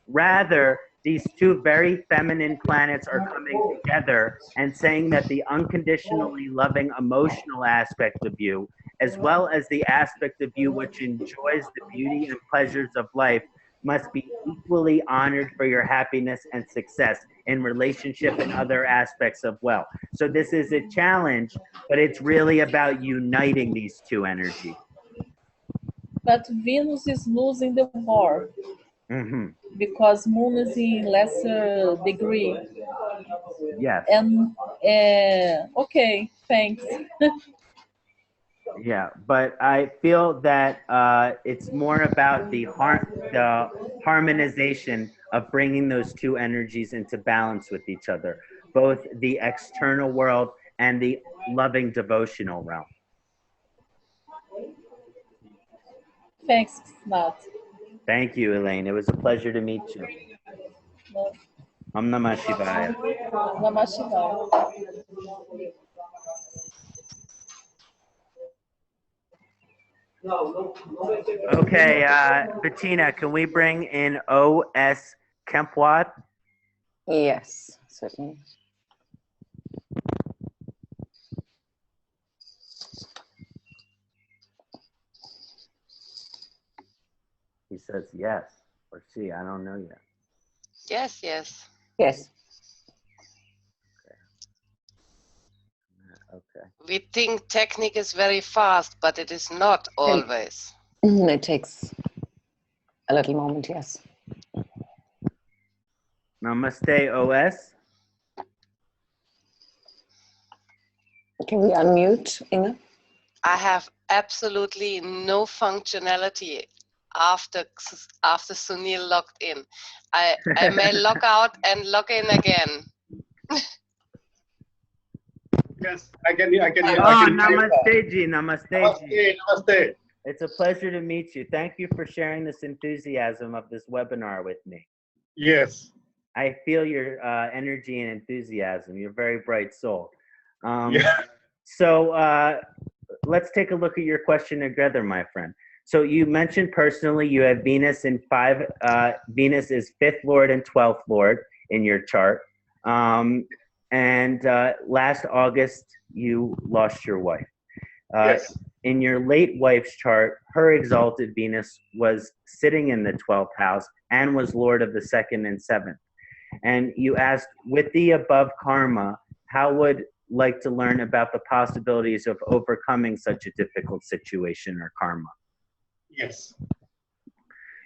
Rather, these two very feminine planets are coming together and saying that the unconditionally loving emotional aspect of you, as well as the aspect of you which enjoys the beauty and pleasures of life, must be equally honored for your happiness and success in relationship and other aspects of well. So this is a challenge, but it's really about uniting these two energies. But Venus is losing the war. Mm-hmm. Because Moon is in lesser degree. Yes. And okay, thanks. Yeah, but I feel that it's more about the harmonization of bringing those two energies into balance with each other, both the external world and the loving devotional realm. Thanks, Nat. Thank you, Elaine. It was a pleasure to meet you. Om Namah Shivaya. Namah Shivaya. Okay, Bettina, can we bring in O.S. Kempwatt? Yes, certainly. He says yes, or she, I don't know yet. Yes, yes. Yes. Okay. We think technique is very fast, but it is not always. It takes a little moment, yes. Namaste, O.S. Can we unmute, Inga? I have absolutely no functionality after Sunil logged in. I may log out and log in again. Yes, I can hear. Oh, namaste, Ji. Namaste, Ji. Namaste, namaste. It's a pleasure to meet you. Thank you for sharing this enthusiasm of this webinar with me. Yes. I feel your energy and enthusiasm. You're a very bright soul. Yeah. So let's take a look at your question together, my friend. So you mentioned personally you have Venus in Venus is 5th Lord and 12th Lord in your chart. And last August, you lost your wife. Yes. In your late wife's chart, her exalted Venus was sitting in the 12th house and was Lord of the 2nd and 7th. And you asked, with the above karma, how would like to learn about the possibilities of overcoming such a difficult situation or karma? Yes.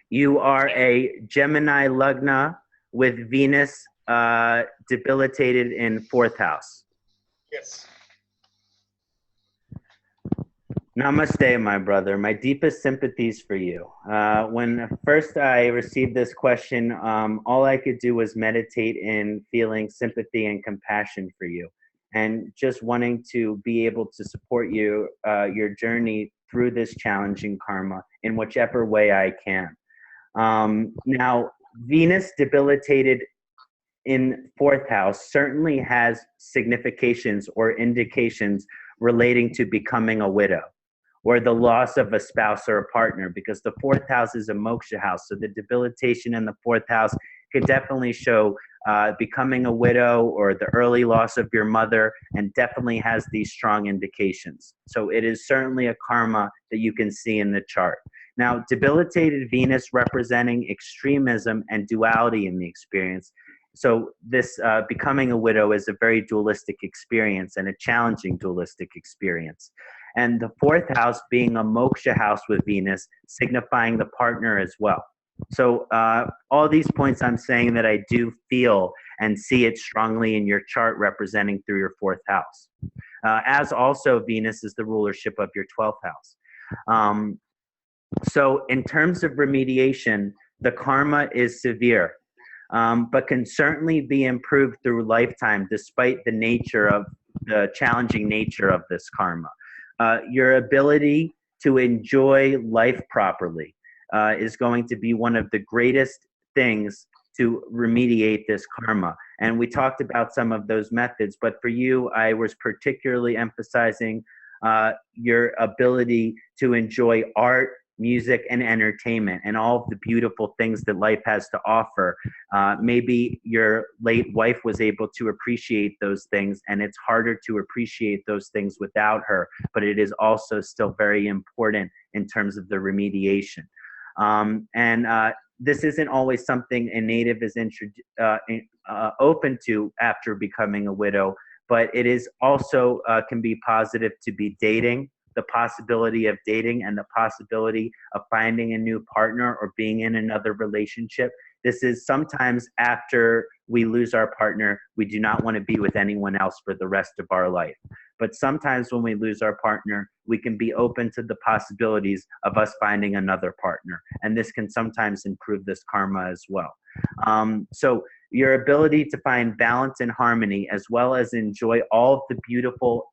You are a Gemini Lagna with Venus debilitated in 4th house. Yes. Namaste, my brother. My deepest sympathies for you. When first I received this question, all I could do was meditate in feeling sympathy and compassion for you, and just wanting to be able to support you, your journey through this challenging karma in whichever way I can. Now, Venus debilitated in 4th house certainly has significations or indications relating to becoming a widow or the loss of a spouse or a partner, because the 4th house is a moksha house. So the debilitation in the 4th house could definitely show becoming a widow or the early loss of your mother, and definitely has these strong indications. So it is certainly a karma that you can see in the chart. Now, debilitated Venus representing extremism and duality in the experience. So this becoming a widow is a very dualistic experience and a challenging dualistic experience. And the 4th house being a moksha house with Venus, signifying the partner as well. So all these points I'm saying that I do feel and see it strongly in your chart representing through your 4th house. As also Venus is the rulership of your 12th house. So in terms of remediation, the karma is severe, but can certainly be improved through lifetime despite the nature of the challenging nature of this karma. Your ability to enjoy life properly is going to be one of the greatest things to remediate this karma. And we talked about some of those methods, but for you, I was particularly emphasizing your ability to enjoy art, music, and entertainment, and all of the beautiful things that life has to offer. Maybe your late wife was able to appreciate those things, and it's harder to appreciate those things without her, but it is also still very important in terms of the remediation. This isn't always something a native is open to after becoming a widow, but it is also can be positive to be dating, the possibility of dating and the possibility of finding a new partner or being in another relationship. This is sometimes after we lose our partner, we do not want to be with anyone else for the rest of our life. But sometimes when we lose our partner, we can be open to the possibilities of us finding another partner. And this can sometimes improve this karma as well. So your ability to find balance and harmony, as well as enjoy all of the beautiful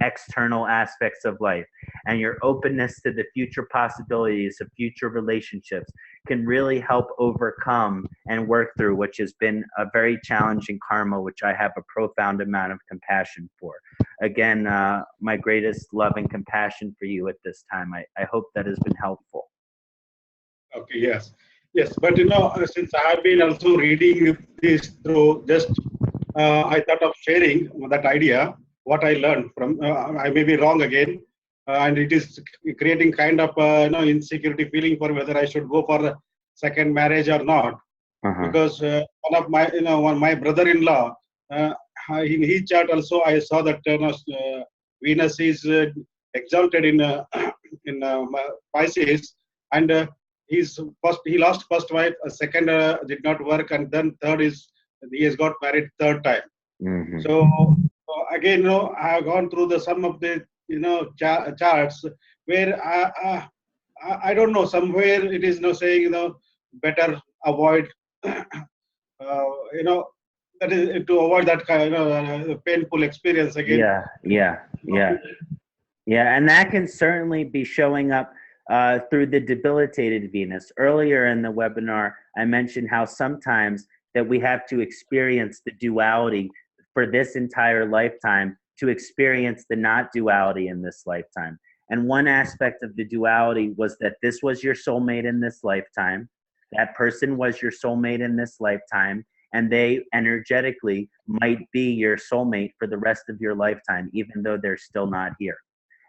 external aspects of life, and your openness to the future possibilities of future relationships can really help overcome and work through, which has been a very challenging karma, which I have a profound amount of compassion for. Again, my greatest love and compassion for you at this time. I hope that has been helpful. Okay, yes. Yes, but since I have been also reading this through, just I thought of sharing that idea, what I learned from, I may be wrong again, and it is creating kind of insecurity feeling for whether I should go for a second marriage or not. Because one of my, my brother-in-law, in his chart also I saw that Venus is exalted in Pisces, and he lost first wife, a second did not work, and then third is he has got married third time. So again, I have gone through some of the charts where I don't know, somewhere it is saying better avoid that is to avoid that kind of painful experience again. Yeah, and that can certainly be showing up through the debilitated Venus. Earlier in the webinar, I mentioned how sometimes that we have to experience the duality for this entire lifetime to experience the not duality in this lifetime. And one aspect of the duality was that this was your soulmate in this lifetime, that person was your soulmate in this lifetime, and they energetically might be your soulmate for the rest of your lifetime, even though they're still not here.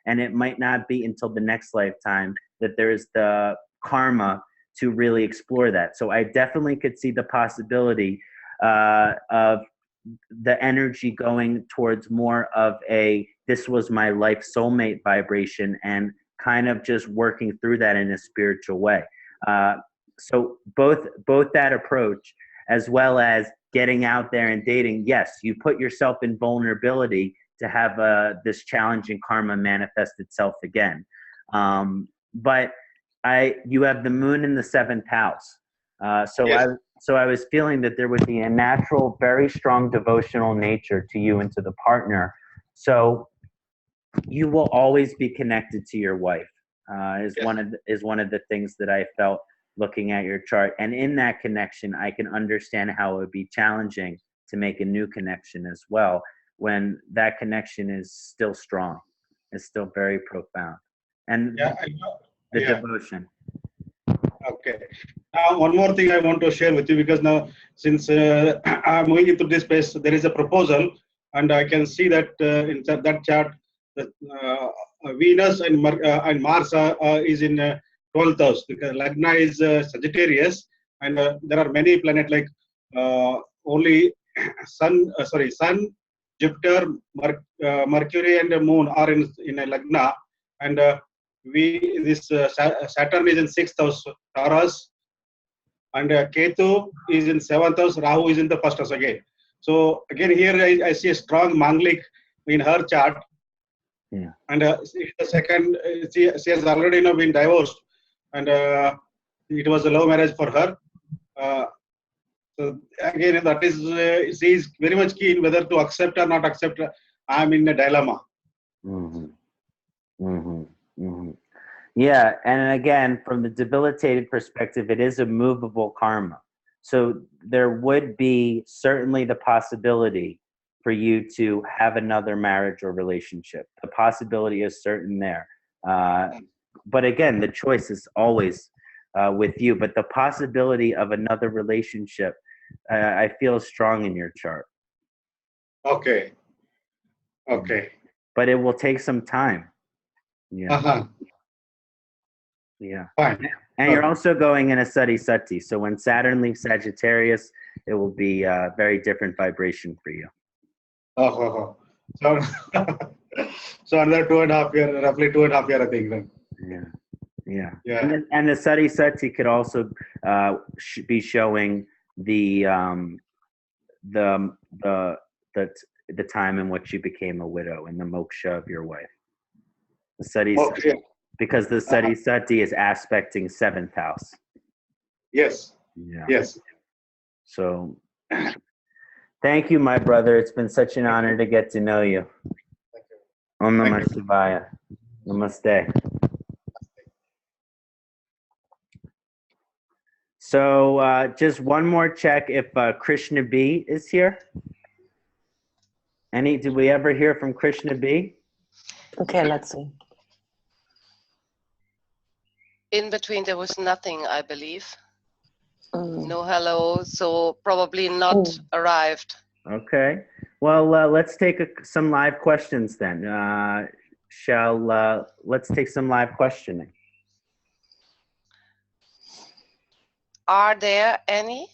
And it might not be until the next lifetime that there's the karma to really explore that. So I definitely could see the possibility of the energy going towards more of a, this was my life soulmate vibration, and kind of just working through that in a spiritual way. So both that approach, as well as getting out there and dating, yes, you put yourself in vulnerability to have this challenging karma manifest itself again. But you have the moon in the 7th house. So I was feeling that there would be a natural, very strong devotional nature to you and to the partner. So you will always be connected to your wife, is one of the things that I felt looking at your chart. And in that connection, I can understand how it would be challenging to make a new connection as well, when that connection is still strong, is still very profound. And the devotion. Okay. Now, one more thing I want to share with you, because now, since I'm moving into this space, there is a proposal, and I can see that in that chart, that Venus and Mars is in 12th house, because Lagna is Sagittarius, and there are many planets like only Sun, Jupiter, Mercury, and the Moon are in a Lagna, and Saturn is in 6th house, Taurus, and Ketu is in 7th house, Rahu is in the 1st house again. So again here I see a strong Manglik in her chart. Yeah. And the second, she has already been divorced, and it was a love marriage for her. So again, that is, she is very much keen whether to accept or not accept. I am in a dilemma. Yeah, and again, from the debilitated perspective, it is a movable karma. So there would be certainly the possibility for you to have another marriage or relationship. The possibility is certain there. But again, the choice is always with you. But the possibility of another relationship, I feel strong in your chart. Okay. Okay. But it will take some time. Yeah. Yeah. Fine. And you're also going in a Saatvik. So when Saturn leaves Sagittarius, it will be a very different vibration for you. So, so another 2.5 years, roughly 2.5 years, I think. Then. Yeah. And the Saatvik could also be showing the time in which you became a widow and the moksha of your wife. The Saatvik. Because the Saatvik is aspecting 7th house. Yes. Yeah. Yes. So, thank you, my brother. It's been such an honor to get to know you. Om Thank Namah you. Shivaya. Namaste. So just one more check if Krishna B is here. Did we ever hear from Krishna B? Okay, let's see. In between, there was nothing, I believe. Mm. No hello, so probably not arrived. Okay. Well, let's take some live questions then. Let's take some live questioning. Are there any?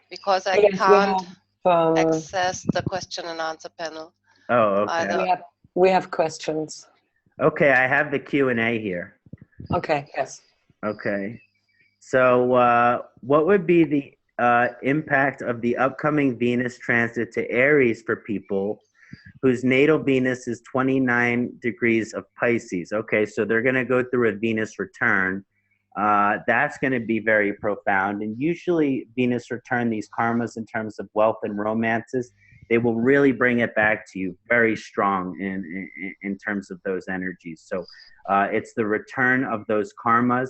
Because I Yes, can't have, access the question and answer panel. Oh, okay. Either. we have questions. Okay, I have the Q&A here. Okay, yes. Okay. So what would be the impact of the upcoming Venus transit to Aries for people whose natal Venus is 29 degrees of Pisces? Okay, so they're going to go through a Venus return. That's going to be very profound. And usually Venus return, these karmas in terms of wealth and romances, they will really bring it back to you very strong in terms of those energies. So it's the return of those karmas.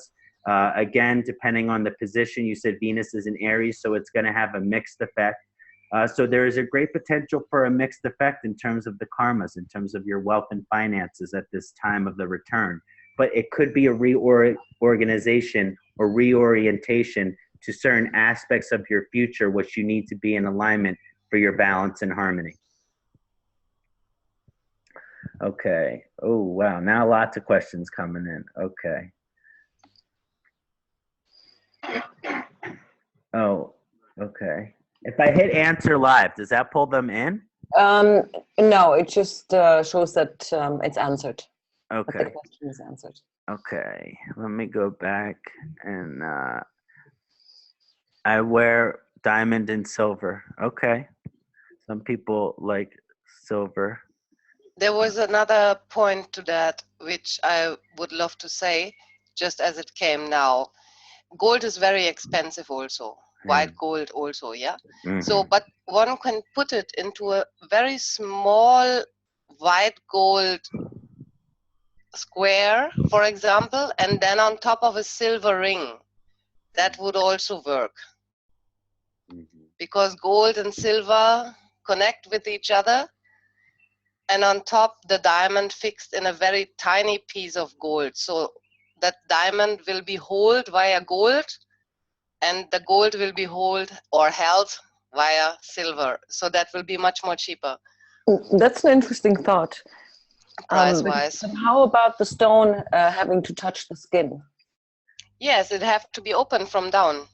Again, depending on the position, you said Venus is in Aries, so it's going to have a mixed effect. So there is a great potential for a mixed effect in terms of the karmas, in terms of your wealth and finances at this time of the return. But it could be a reorganization or reorientation to certain aspects of your future, which you need to be in alignment for your balance and harmony. Okay. Oh, wow. Now lots of questions coming in. Okay. Oh, okay. If I hit answer live, does that pull them in? No, it just shows that it's answered. Okay. That the question is answered. Okay. Let me go back and I wear diamond and silver. Okay. Some people like silver. There was another point to that, which I would love to say, just as it came now. Gold is very expensive also. White gold also, yeah? Mm-hmm. So, but one can put it into a very small white gold square, for example, and then on top of a silver ring. That would also work. Because gold and silver connect with each other, and on top the diamond fixed in a very tiny piece of gold. So that diamond will be held via gold, and the gold will be held via silver. So that will be much more cheaper. That's an interesting thought. Price-wise. But how about the stone having to touch the skin? Yes, it have to be open from down.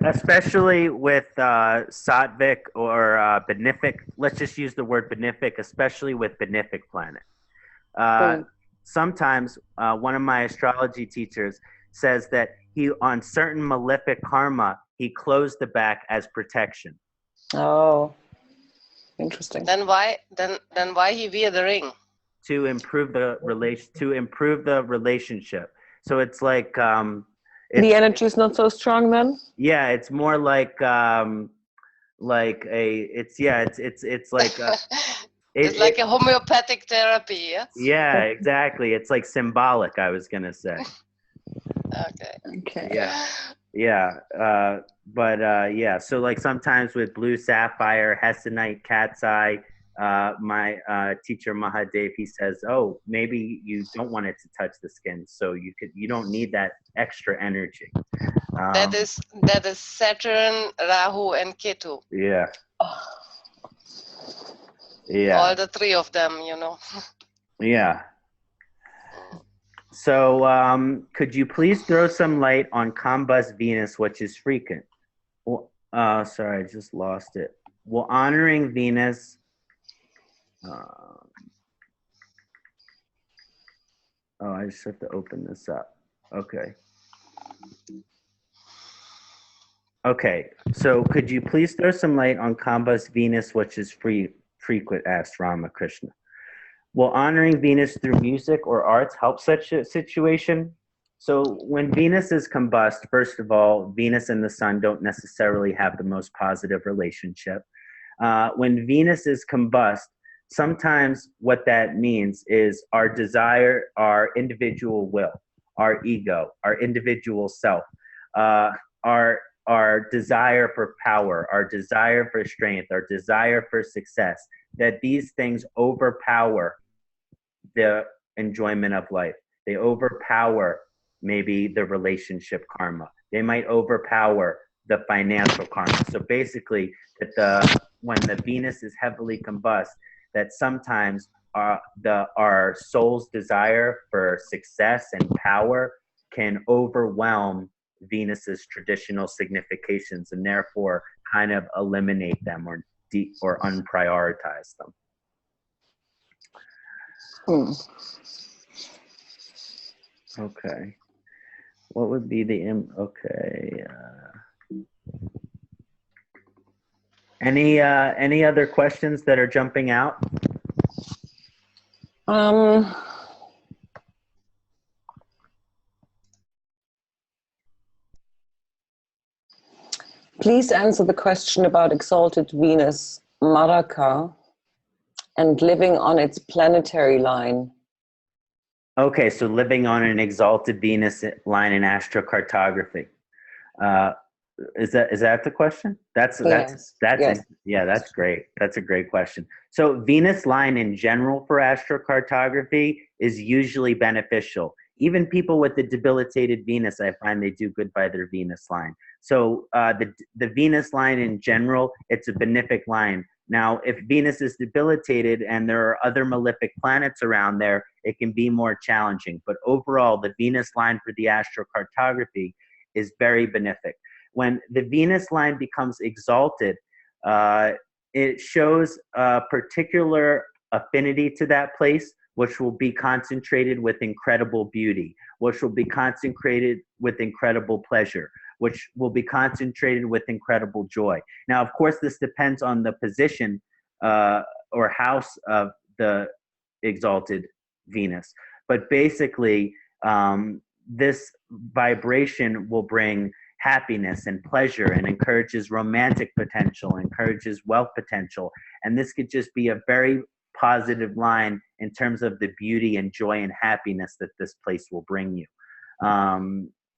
Especially with Saatvik or benefic. Let's just use the word benefic, especially with benefic planet. Sometimes one of my astrology teachers says that he, on certain malefic karma, he closed the back as protection. Oh, interesting. Then why he wear the ring? To improve the relationship. So it's like the energy is not so strong then. Yeah, it's more like like it's like a homeopathic therapy. Yes? Yeah, exactly. It's like symbolic, I was gonna say. Okay. Yeah. Yeah. So like sometimes with blue sapphire, hessonite, cat's eye, my teacher Mahadev, he says, oh, maybe you don't want it to touch the skin, so you don't need that extra energy. That is Saturn, Rahu, and Ketu. Yeah. All the three of them, Yeah. So could you please throw some light on combust Venus, which is frequent? Well, sorry, I just lost it. Well, honoring Venus. I just have to open this up. Okay, so could you please throw some light on combust Venus, which is frequent, asked Ramakrishna. Will honoring Venus through music or arts help such a situation? So when Venus is combust, first of all, Venus and the sun don't necessarily have the most positive relationship. When Venus is combust, sometimes what that means is our desire, our individual will, our ego, our individual self, our desire for power, our desire for strength, our desire for success, that these things overpower the enjoyment of life. They overpower maybe the relationship karma. They might overpower the financial karma. So basically, when the Venus is heavily combust, that sometimes our soul's desire for success and power can overwhelm Venus's traditional significations, and therefore kind of eliminate them or unprioritize them. Okay. What would be the okay? Any other questions that are jumping out? Please answer the question about exalted Venus, Maraka, and living on its planetary line. Okay, so living on an exalted Venus line in astrocartography. Is that the question? That's great. That's a great question. So Venus line in general for astrocartography is usually beneficial. Even people with the debilitated Venus, I find they do good by their Venus line. So the Venus line in general, it's a benefic line. Now, if Venus is debilitated and there are other malefic planets around there, it can be more challenging. But overall, the Venus line for the astrocartography is very benefic. When the Venus line becomes exalted, it shows a particular affinity to that place, which will be concentrated with incredible beauty, which will be concentrated with incredible pleasure, which will be concentrated with incredible joy. Now, of course, this depends on the position or house of the exalted Venus. But basically, this vibration will bring happiness and pleasure and encourages romantic potential, encourages wealth potential. And this could just be a very positive line in terms of the beauty and joy and happiness that this place will bring you.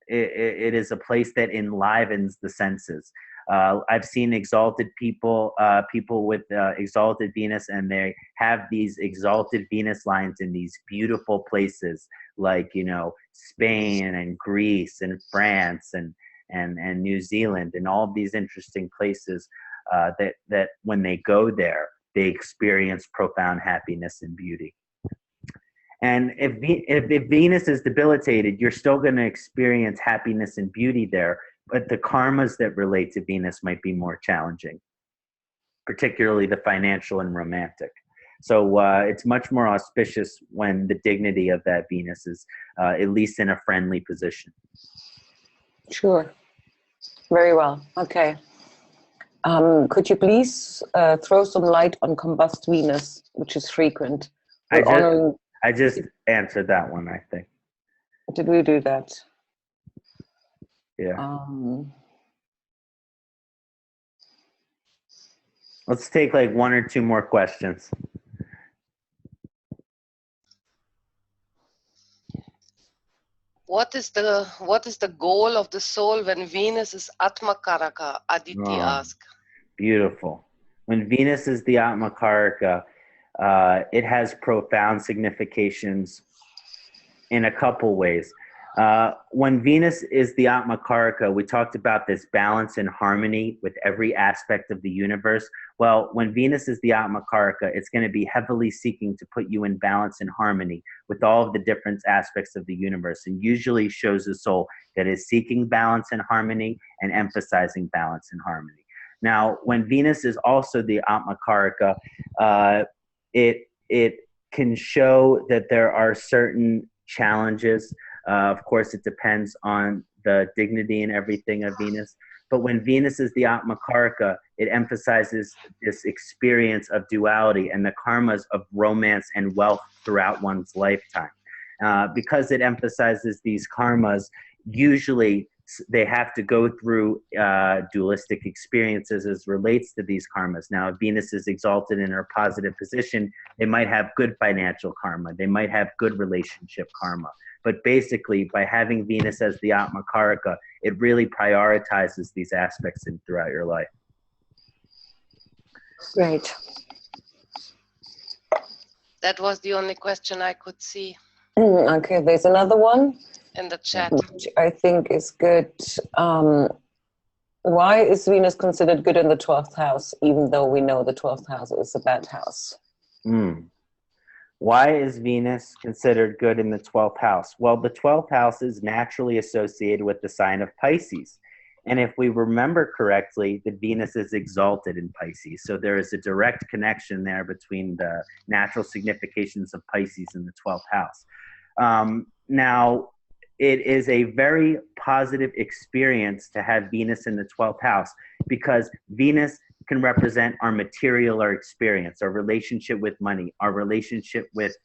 It is a place that enlivens the senses. I've seen exalted people with exalted Venus, and they have these exalted Venus lines in these beautiful places like, Spain and Greece and France and New Zealand and all of these interesting places that when they go there, they experience profound happiness and beauty. And if Venus is debilitated, you're still going to experience happiness and beauty there, but the karmas that relate to Venus might be more challenging, particularly the financial and romantic. So it's much more auspicious when the dignity of that Venus is at least in a friendly position. Sure. Very well. Okay. Could you please throw some light on combust Venus, which is frequent? I just answered that one, I think. Did we do that? Yeah. Let's take like one or two more questions. What is the goal of the soul when Venus is Atmakaraka? Aditi asked. Beautiful. When Venus is the Atmakaraka, it has profound significations in a couple ways. When Venus is the Atmakaraka, we talked about this balance and harmony with every aspect of the universe. Well, when Venus is the Atmakaraka, it's going to be heavily seeking to put you in balance and harmony with all of the different aspects of the universe, and usually shows a soul that is seeking balance and harmony and emphasizing balance and harmony. Now, when Venus is also the Atmakaraka, it can show that there are certain challenges. Of course, it depends on the dignity and everything of Venus. But when Venus is the Atmakaraka, it emphasizes this experience of duality and the karmas of romance and wealth throughout one's lifetime. Because it emphasizes these karmas, usually they have to go through dualistic experiences as relates to these karmas. Now, if Venus is exalted in her positive position, they might have good financial karma. They might have good relationship karma. But basically, by having Venus as the Atma Karaka, it really prioritizes these aspects throughout your life. Great. That was the only question I could see Okay, there's another one, in the chat. which I think is good. Why is Venus considered good in the 12th house, even though we know the 12th house is a bad house? Why is Venus considered good in the 12th house? Well, the 12th house is naturally associated with the sign of Pisces. And if we remember correctly, the Venus is exalted in Pisces. So there is a direct connection there between the natural significations of Pisces in the 12th house. Now, it is a very positive experience to have Venus in the 12th house, because Venus can represent our material experience, our relationship with money, our relationship with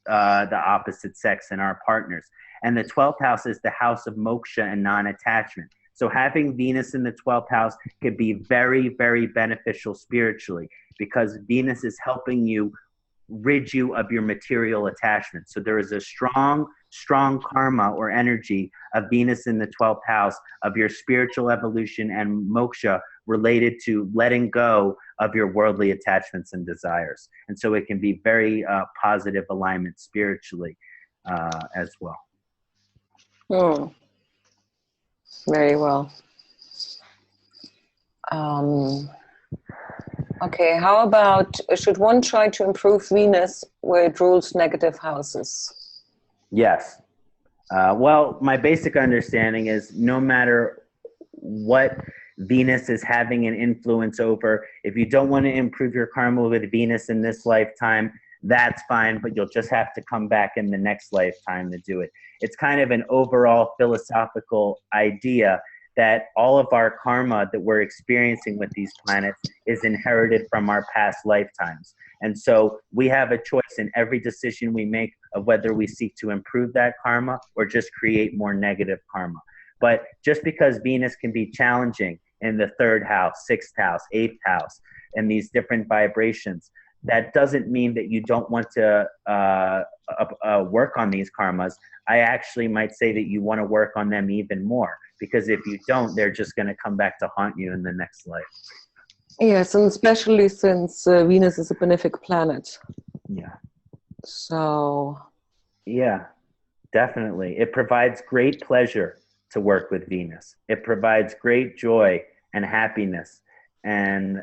the opposite sex and our partners. And the 12th house is the house of moksha and non-attachment. So having Venus in the 12th house could be very, very beneficial spiritually, because Venus is helping you rid you of your material attachment. So there is a strong karma or energy of Venus in the 12th house of your spiritual evolution and moksha related to letting go of your worldly attachments and desires. And so it can be very positive alignment spiritually as well. Very well. Okay, how about, should one try to improve Venus where it rules negative houses? Yes. Well, my basic understanding is no matter what Venus is having an influence over, if you don't want to improve your karma with Venus in this lifetime, that's fine, but you'll just have to come back in the next lifetime to do it. It's kind of an overall philosophical idea that all of our karma that we're experiencing with these planets is inherited from our past lifetimes. And so we have a choice in every decision we make of whether we seek to improve that karma or just create more negative karma. But just because Venus can be challenging in the 3rd house, 6th house, 8th house, and these different vibrations, that doesn't mean that you don't want to work on these karmas. I actually might say that you want to work on them even more, because if you don't, they're just going to come back to haunt you in the next life. Yes, and especially since Venus is a benefic planet. Yeah. So. Yeah, definitely. It provides great pleasure to work with Venus. It provides great joy and happiness and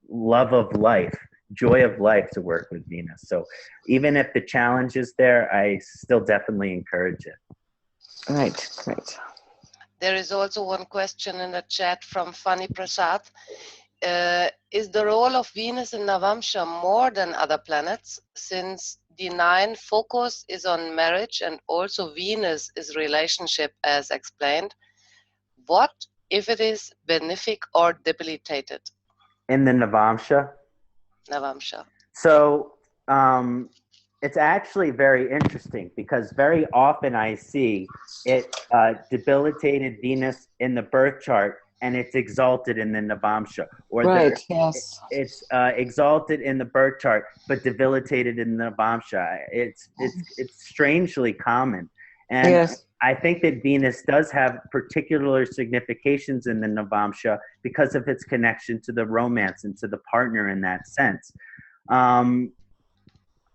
love of life, joy of life to work with Venus. So even if the challenge is there, I still definitely encourage it. Right, great. There is also one question in the chat from Fanny Prasad. Is the role of Venus in Navamsha more than other planets, since the 9 focus is on marriage and also Venus is relationship as explained? What if it is benefic or debilitated? In the Navamsha? Navamsha. So it's actually very interesting, because very often I see it debilitated Venus in the birth chart and it's exalted in the Navamsha. Or right, yes. It's exalted in the birth chart but debilitated in the Navamsha. It's strangely common. And yes. I think that Venus does have particular significations in the Navamsha because of its connection to the romance and to the partner in that sense.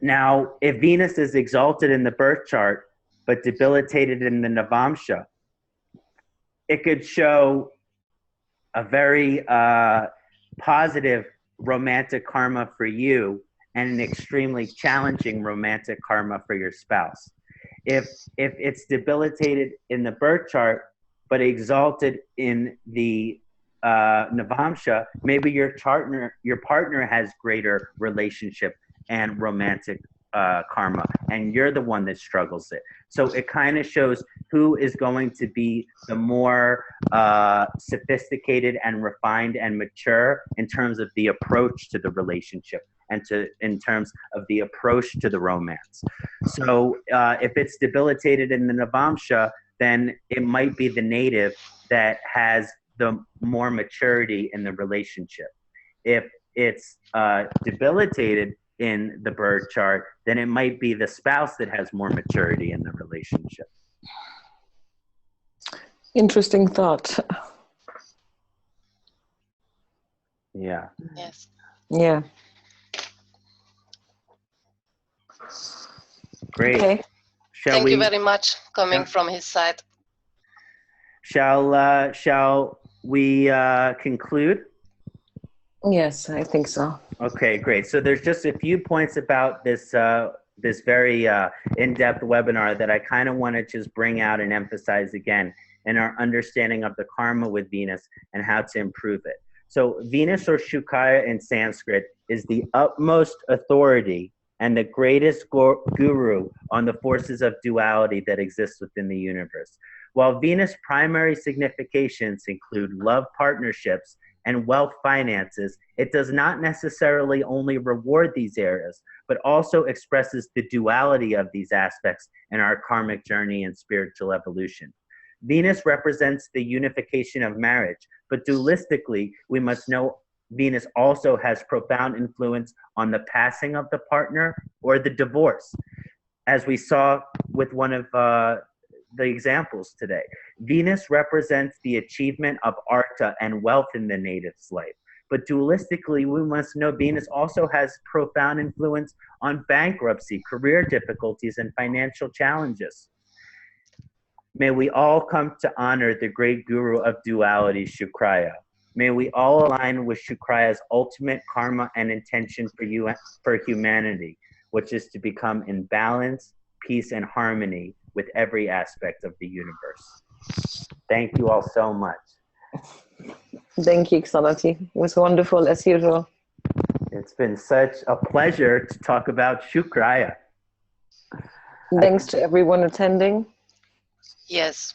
Now, if Venus is exalted in the birth chart but debilitated in the Navamsha, it could show a very positive romantic karma for you and an extremely challenging romantic karma for your spouse. If it's debilitated in the birth chart but exalted in the Navamsha, maybe your partner has greater relationship and romantic karma, and you're the one that struggles it. So it kind of shows who is going to be the more sophisticated and refined and mature in terms of the approach to the relationship and in terms of the approach to the romance. So if it's debilitated in the Navamsha, then it might be the native that has the more maturity in the relationship. If it's debilitated in the birth chart, then it might be the spouse that has more maturity in the relationship. Interesting thought. Yeah. Yes. Yeah. Great. Okay. Thank you very much coming from his side. Shall we conclude? Yes, I think so. Okay, great. So there's just a few points about this this very in-depth webinar that I kind of want to just bring out and emphasize again in our understanding of the karma with Venus and how to improve it. So Venus, or Shukaya in Sanskrit, is the utmost authority and the greatest guru on the forces of duality that exists within the universe. While Venus' primary significations include love partnerships and wealth finances, it does not necessarily only reward these areas, but also expresses the duality of these aspects in our karmic journey and spiritual evolution. Venus represents the unification of marriage, but dualistically, we must know Venus also has profound influence on the passing of the partner or the divorce, as we saw with one of the examples today. Venus represents the achievement of artha and wealth in the native's life. But dualistically, we must know Venus also has profound influence on bankruptcy, career difficulties, and financial challenges. May we all come to honor the great guru of duality, Shukraya. May we all align with Shukraya's ultimate karma and intention for humanity, which is to become in balance, peace, and harmony with every aspect of the universe. Thank you all so much. Thank you, Kṣaṇāti. It was wonderful as usual. It's been such a pleasure to talk about Shukraya. Thanks to everyone attending. Yes.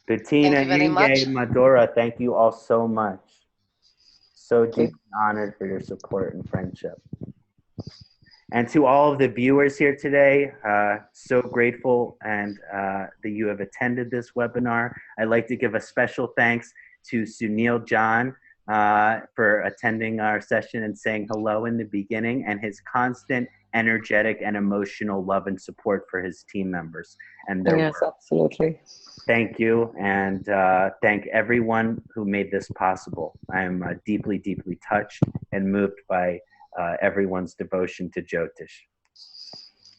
Bettina, Thank you very much. Yinge, Madura, thank you all so much. So deeply honored for your support and friendship. And to all of the viewers here today, so grateful and that you have attended this webinar. I'd like to give a special thanks to Sunil John for attending our session and saying hello in the beginning, and his constant energetic and emotional love and support for his team members and their Yes, work. absolutely. Thank you, and thank everyone who made this possible. I am deeply, deeply touched and moved by everyone's devotion to Jyotish.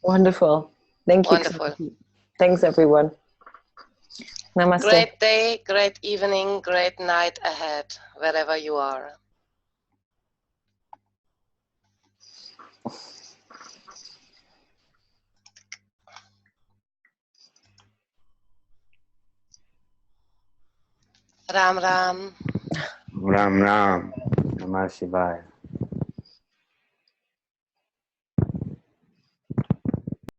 Wonderful. Thank you. Wonderful. Thanks, everyone. Namaste. Great day, great evening, great night ahead, wherever you are. Ram Ram. Ram Ram. Namah Shivaya.